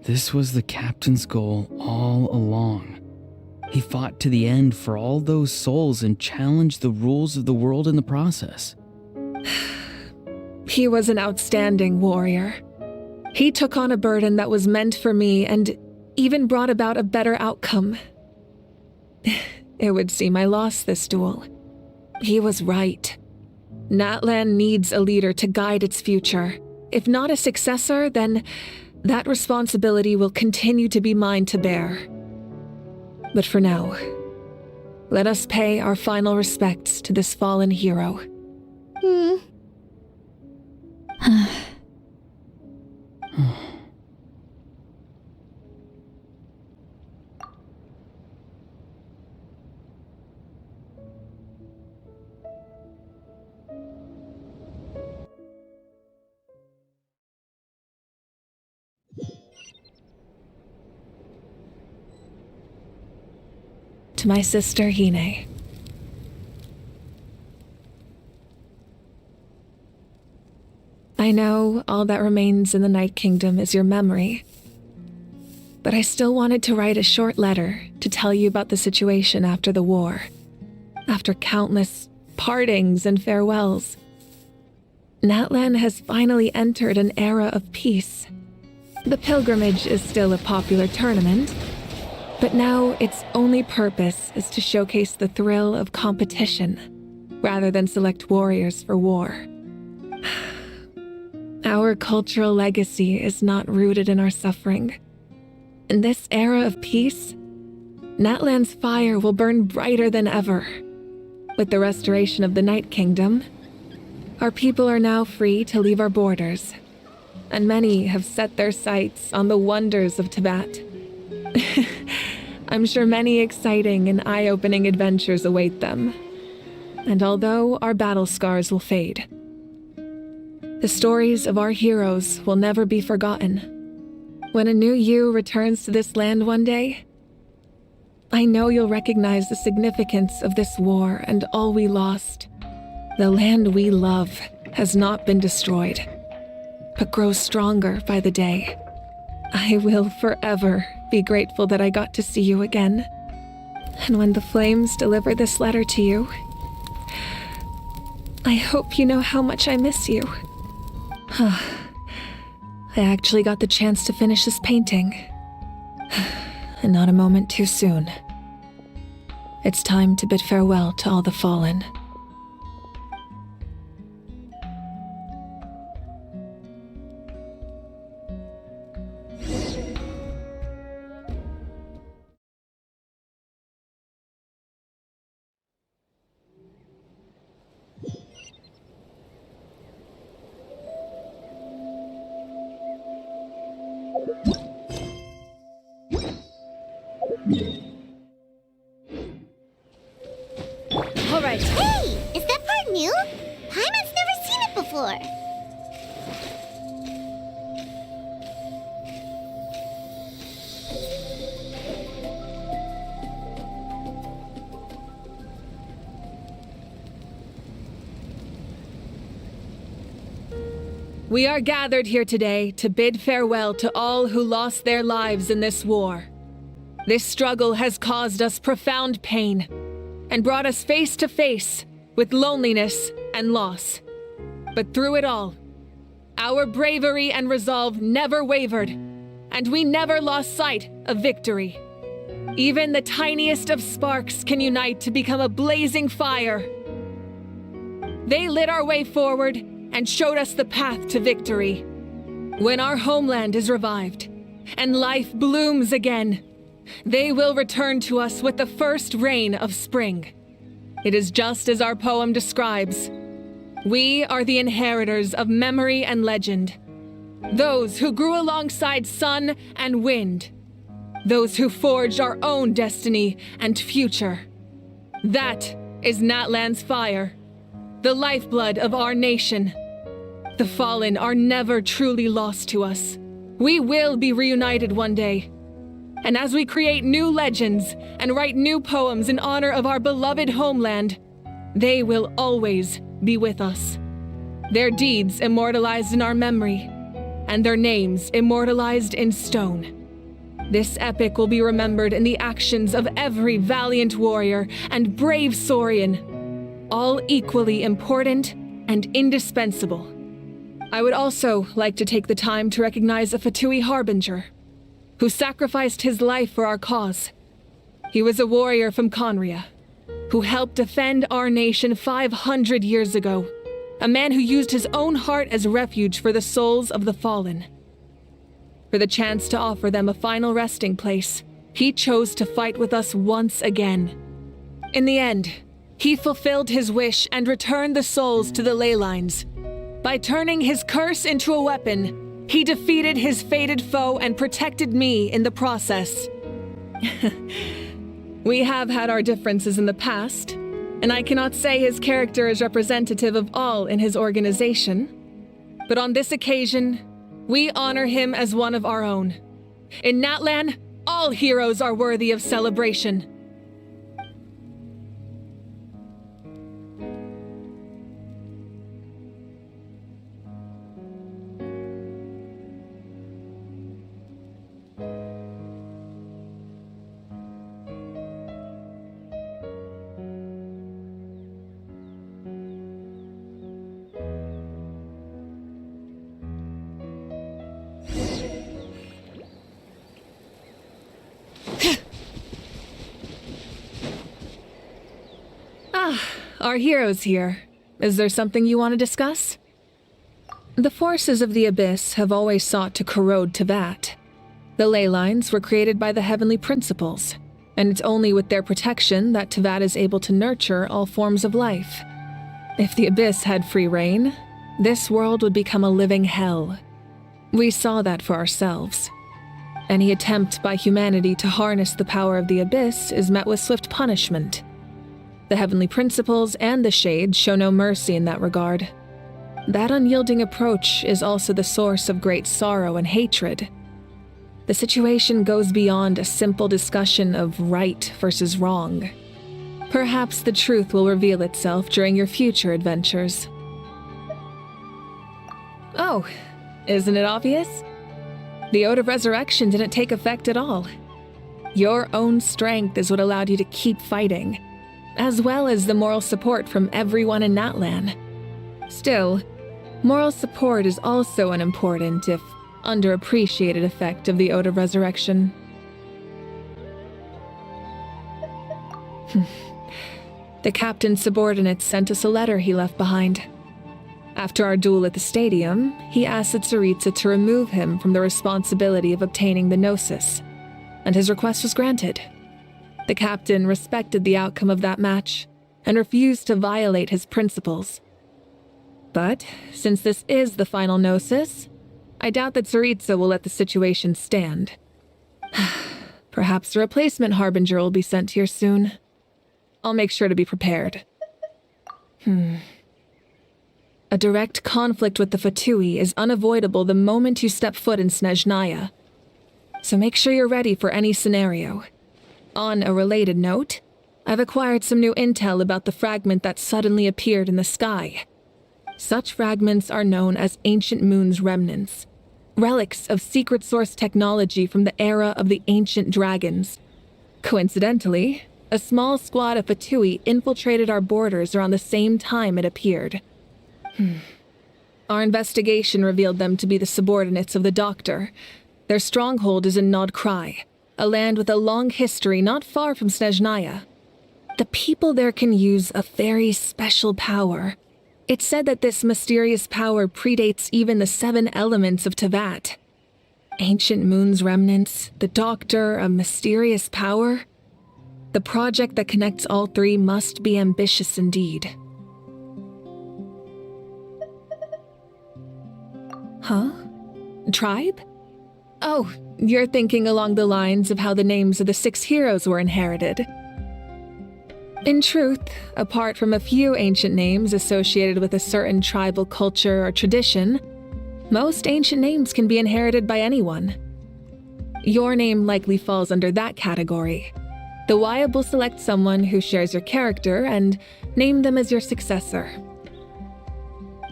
this was the captain's goal all along. He fought to the end for all those souls and challenged the rules of the world in the process. He was an outstanding warrior. He took on a burden that was meant for me and even brought about a better outcome. It would seem I lost this duel. He was right. Natlan needs a leader to guide its future. If not a successor, then that responsibility will continue to be mine to bear. But for now, let us pay our final respects to this fallen hero. To my sister Hine. I know all that remains in the Night Kingdom is your memory, but I still wanted to write a short letter to tell you about the situation after the war. After countless partings and farewells, Natlan has finally entered an era of peace. The pilgrimage is still a popular tournament, but now its only purpose is to showcase the thrill of competition, rather than select warriors for war. Our cultural legacy is not rooted in our suffering. In this era of peace, Natlan's fire will burn brighter than ever. With the restoration of the Night Kingdom, our people are now free to leave our borders, and many have set their sights on the wonders of Tibet. I'm sure many exciting and eye-opening adventures await them. And although our battle scars will fade, the stories of our heroes will never be forgotten. When a new you returns to this land one day, I know you'll recognize the significance of this war and all we lost. The land we love has not been destroyed, but grows stronger by the day. I will forever be grateful that I got to see you again. And when the flames deliver this letter to you, I hope you know how much I miss you. I actually got the chance to finish this painting. And not a moment too soon. It's time to bid farewell to all the fallen. Alright. Hey! Is that part new? Paimon's never seen it before. We are gathered here today to bid farewell to all who lost their lives in this war. This struggle has caused us profound pain and brought us face to face with loneliness and loss. But through it all, our bravery and resolve never wavered, and we never lost sight of victory. Even the tiniest of sparks can unite to become a blazing fire. They lit our way forward and showed us the path to victory. When our homeland is revived and life blooms again, they will return to us with the first rain of spring. It is just as our poem describes. We are the inheritors of memory and legend. Those who grew alongside sun and wind. Those who forged our own destiny and future. That is Natlan's fire, the lifeblood of our nation. The fallen are never truly lost to us. We will be reunited one day. And as we create new legends and write new poems in honor of our beloved homeland, they will always be with us. Their deeds immortalized in our memory, and their names immortalized in stone. This epic will be remembered in the actions of every valiant warrior and brave Saurian, all equally important and indispensable. I would also like to take the time to recognize a Fatui Harbinger, who sacrificed his life for our cause. He was a warrior from Conria, who helped defend our nation 500 years ago, a man who used his own heart as refuge for the souls of the fallen. For the chance to offer them a final resting place, he chose to fight with us once again. In the end, he fulfilled his wish and returned the souls to the ley lines. By turning his curse into a weapon, he defeated his fated foe and protected me in the process. We have had our differences in the past, and I cannot say his character is representative of all in his organization. But on this occasion, we honor him as one of our own. In Natlan, all heroes are worthy of celebration. Our heroes here. Is there something you want to discuss? The forces of the Abyss have always sought to corrode Tevat. The ley lines were created by the heavenly principles, and it's only with their protection that Tevat is able to nurture all forms of life. If the Abyss had free reign, this world would become a living hell. We saw that for ourselves. Any attempt by humanity to harness the power of the Abyss is met with swift punishment. The heavenly principles and the Shades show no mercy in that regard. That unyielding approach is also the source of great sorrow and hatred. The situation goes beyond a simple discussion of right versus wrong. Perhaps the truth will reveal itself during your future adventures. Oh, isn't it obvious? The Ode of Resurrection didn't take effect at all. Your own strength is what allowed you to keep fighting, as well as the moral support from everyone in Natlan. Still, moral support is also an important, if underappreciated, effect of the Ode of Resurrection. The captain's subordinates sent us a letter he left behind. After our duel at the stadium, he asked Tsaritsa to remove him from the responsibility of obtaining the Gnosis, and his request was granted. The captain respected the outcome of that match and refused to violate his principles. But since this is the final Gnosis, I doubt that Tsaritsa will let the situation stand. Perhaps a replacement Harbinger will be sent here soon. I'll make sure to be prepared. A direct conflict with the Fatui is unavoidable the moment you step foot in Snezhnaya. So make sure you're ready for any scenario. On a related note, I've acquired some new intel about the fragment that suddenly appeared in the sky. Such fragments are known as Ancient Moon's remnants, relics of secret source technology from the era of the ancient dragons. Coincidentally, a small squad of Fatui infiltrated our borders around the same time it appeared. Our investigation revealed them to be the subordinates of the Doctor. Their stronghold is in Nod Krai, a land with a long history not far from Snezhnaya. The people there can use a very special power. It's said that this mysterious power predates even the 7 elements of Tevat. Ancient Moon's remnants, the Doctor, a mysterious power. The project that connects all 3 must be ambitious indeed. Huh? Tribe? Oh, you're thinking along the lines of how the names of the 6 heroes were inherited. In truth, apart from a few ancient names associated with a certain tribal culture or tradition, most ancient names can be inherited by anyone. Your name likely falls under that category. The Wyab will select someone who shares your character and name them as your successor.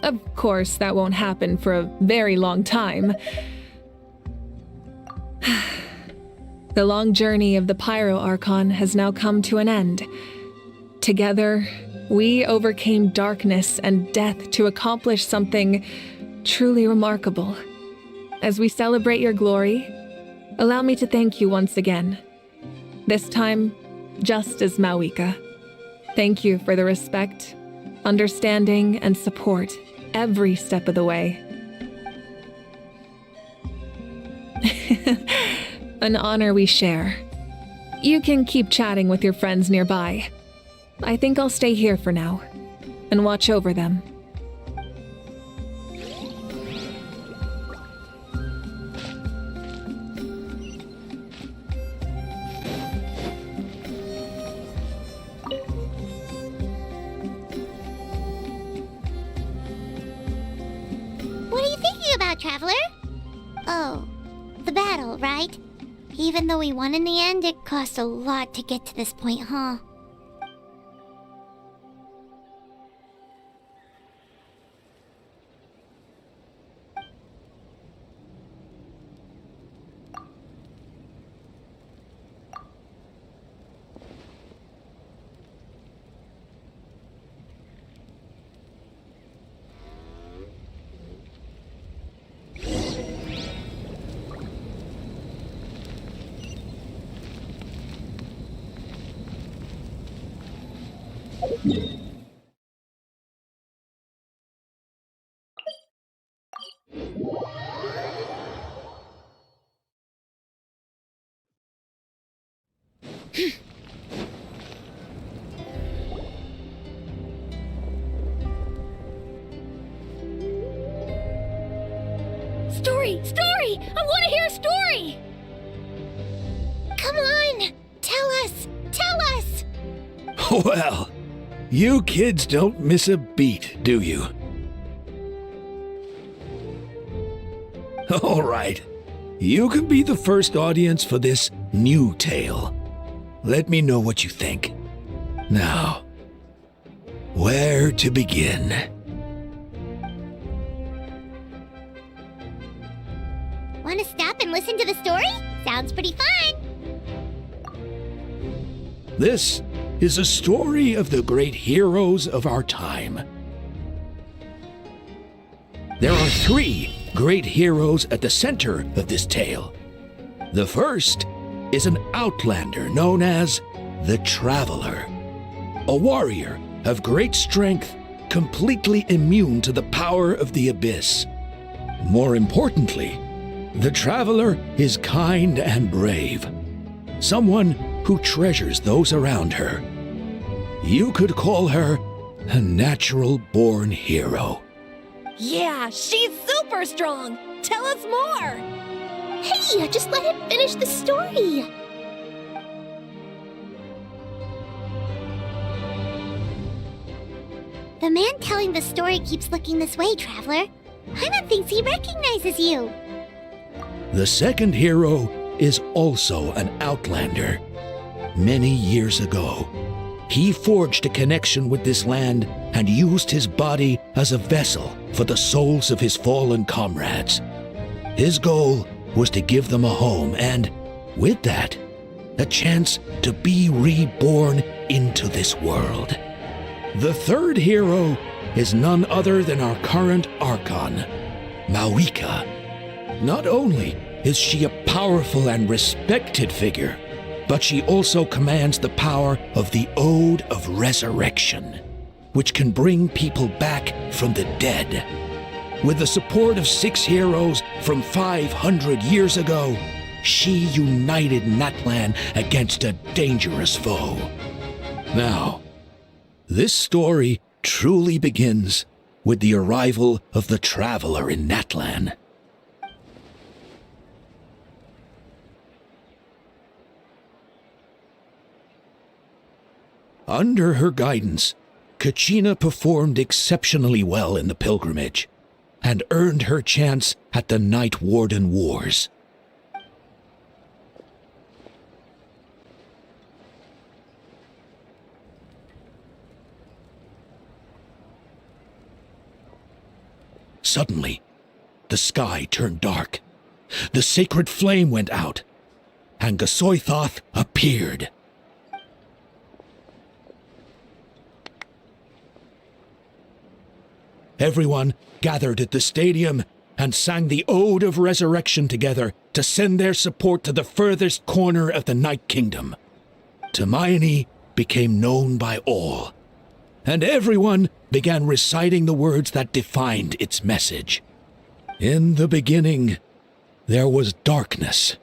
Of course, that won't happen for a very long time. The long journey of the Pyro Archon has now come to an end. Together, we overcame darkness and death to accomplish something truly remarkable. As we celebrate your glory, allow me to thank you once again. This time, just as mavuika. Thank you for the respect, understanding, and support every step of the way. An honor we share. You can keep chatting with your friends nearby. I think I'll stay here for now and watch over them. What are you thinking about, Traveler? Oh, the battle, right? Even though we won in the end, it cost a lot to get to this point, huh? Story! I want to hear a story! Come on! Tell us! Well, you kids don't miss a beat, do you? All right. You can be the first audience for this new tale. Let me know what you think. Now, where to begin? Want to stop and listen to the story? Sounds pretty fun! This is a story of the great heroes of our time. There are 3 great heroes at the center of this tale. The first is an outlander known as the Traveler, a warrior of great strength, completely immune to the power of the abyss. More importantly, the Traveler is kind and brave, someone who treasures those around her. You could call her a natural-born hero. Yeah, she's super strong! Tell us more! Hey, just let him finish the story! The man telling the story keeps looking this way, Traveler. Paimon thinks he recognizes you. The second hero is also an outlander. Many years ago, he forged a connection with this land and used his body as a vessel for the souls of his fallen comrades. His goal was to give them a home and, with that, a chance to be reborn into this world. The third hero is none other than our current Archon, mavuika. Not only is she a powerful and respected figure, but she also commands the power of the Ode of Resurrection, which can bring people back from the dead. With the support of 6 heroes from 500 years ago, she united Natlan against a dangerous foe. Now, this story truly begins with the arrival of the Traveler in Natlan. Under her guidance, Kachina performed exceptionally well in the pilgrimage and earned her chance at the Night Warden Wars. suddenly, the sky turned dark. The sacred flame went out, and Gasoithoth appeared. Everyone gathered at the stadium and sang the Ode of Resurrection together to send their support to the furthest corner of the Night Kingdom. Hermione became known by all, and everyone began reciting the words that defined its message. In the beginning, there was darkness,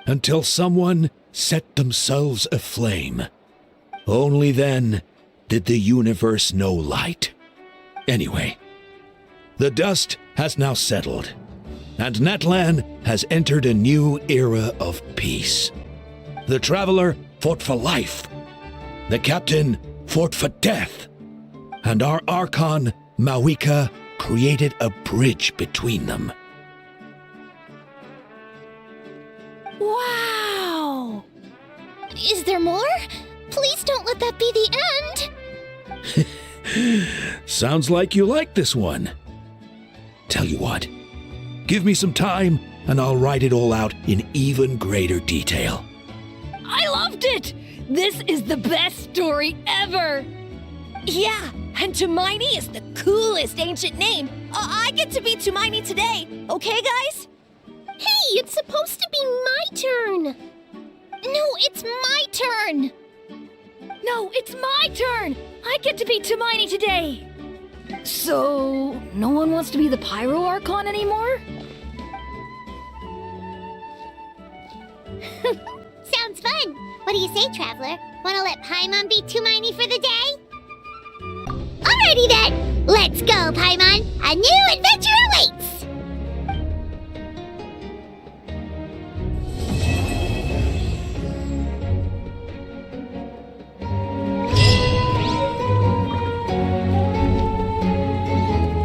until someone set themselves aflame. Only then did the universe know light. Anyway, the dust has now settled, and Natlan has entered a new era of peace. The Traveler fought for life, the Captain fought for death, and our Archon, Mavuika, created a bridge between them. Wow! Is there more? Please don't let that be the end! Sounds like you like this one. Tell you what, give me some time and I'll write it all out in even greater detail. I loved it! This is the best story ever! Yeah, and Hermione is the coolest ancient name. I get to be Hermione today, okay, guys? Hey, it's supposed to be my turn! No, it's my turn! No, it's my turn! I get to be Hermione today! So, no one wants to be the Pyro Archon anymore? Sounds fun! What do you say, Traveler? Wanna let Paimon be Hermione for the day? Alrighty then! Let's go, Paimon! A new adventure awaits!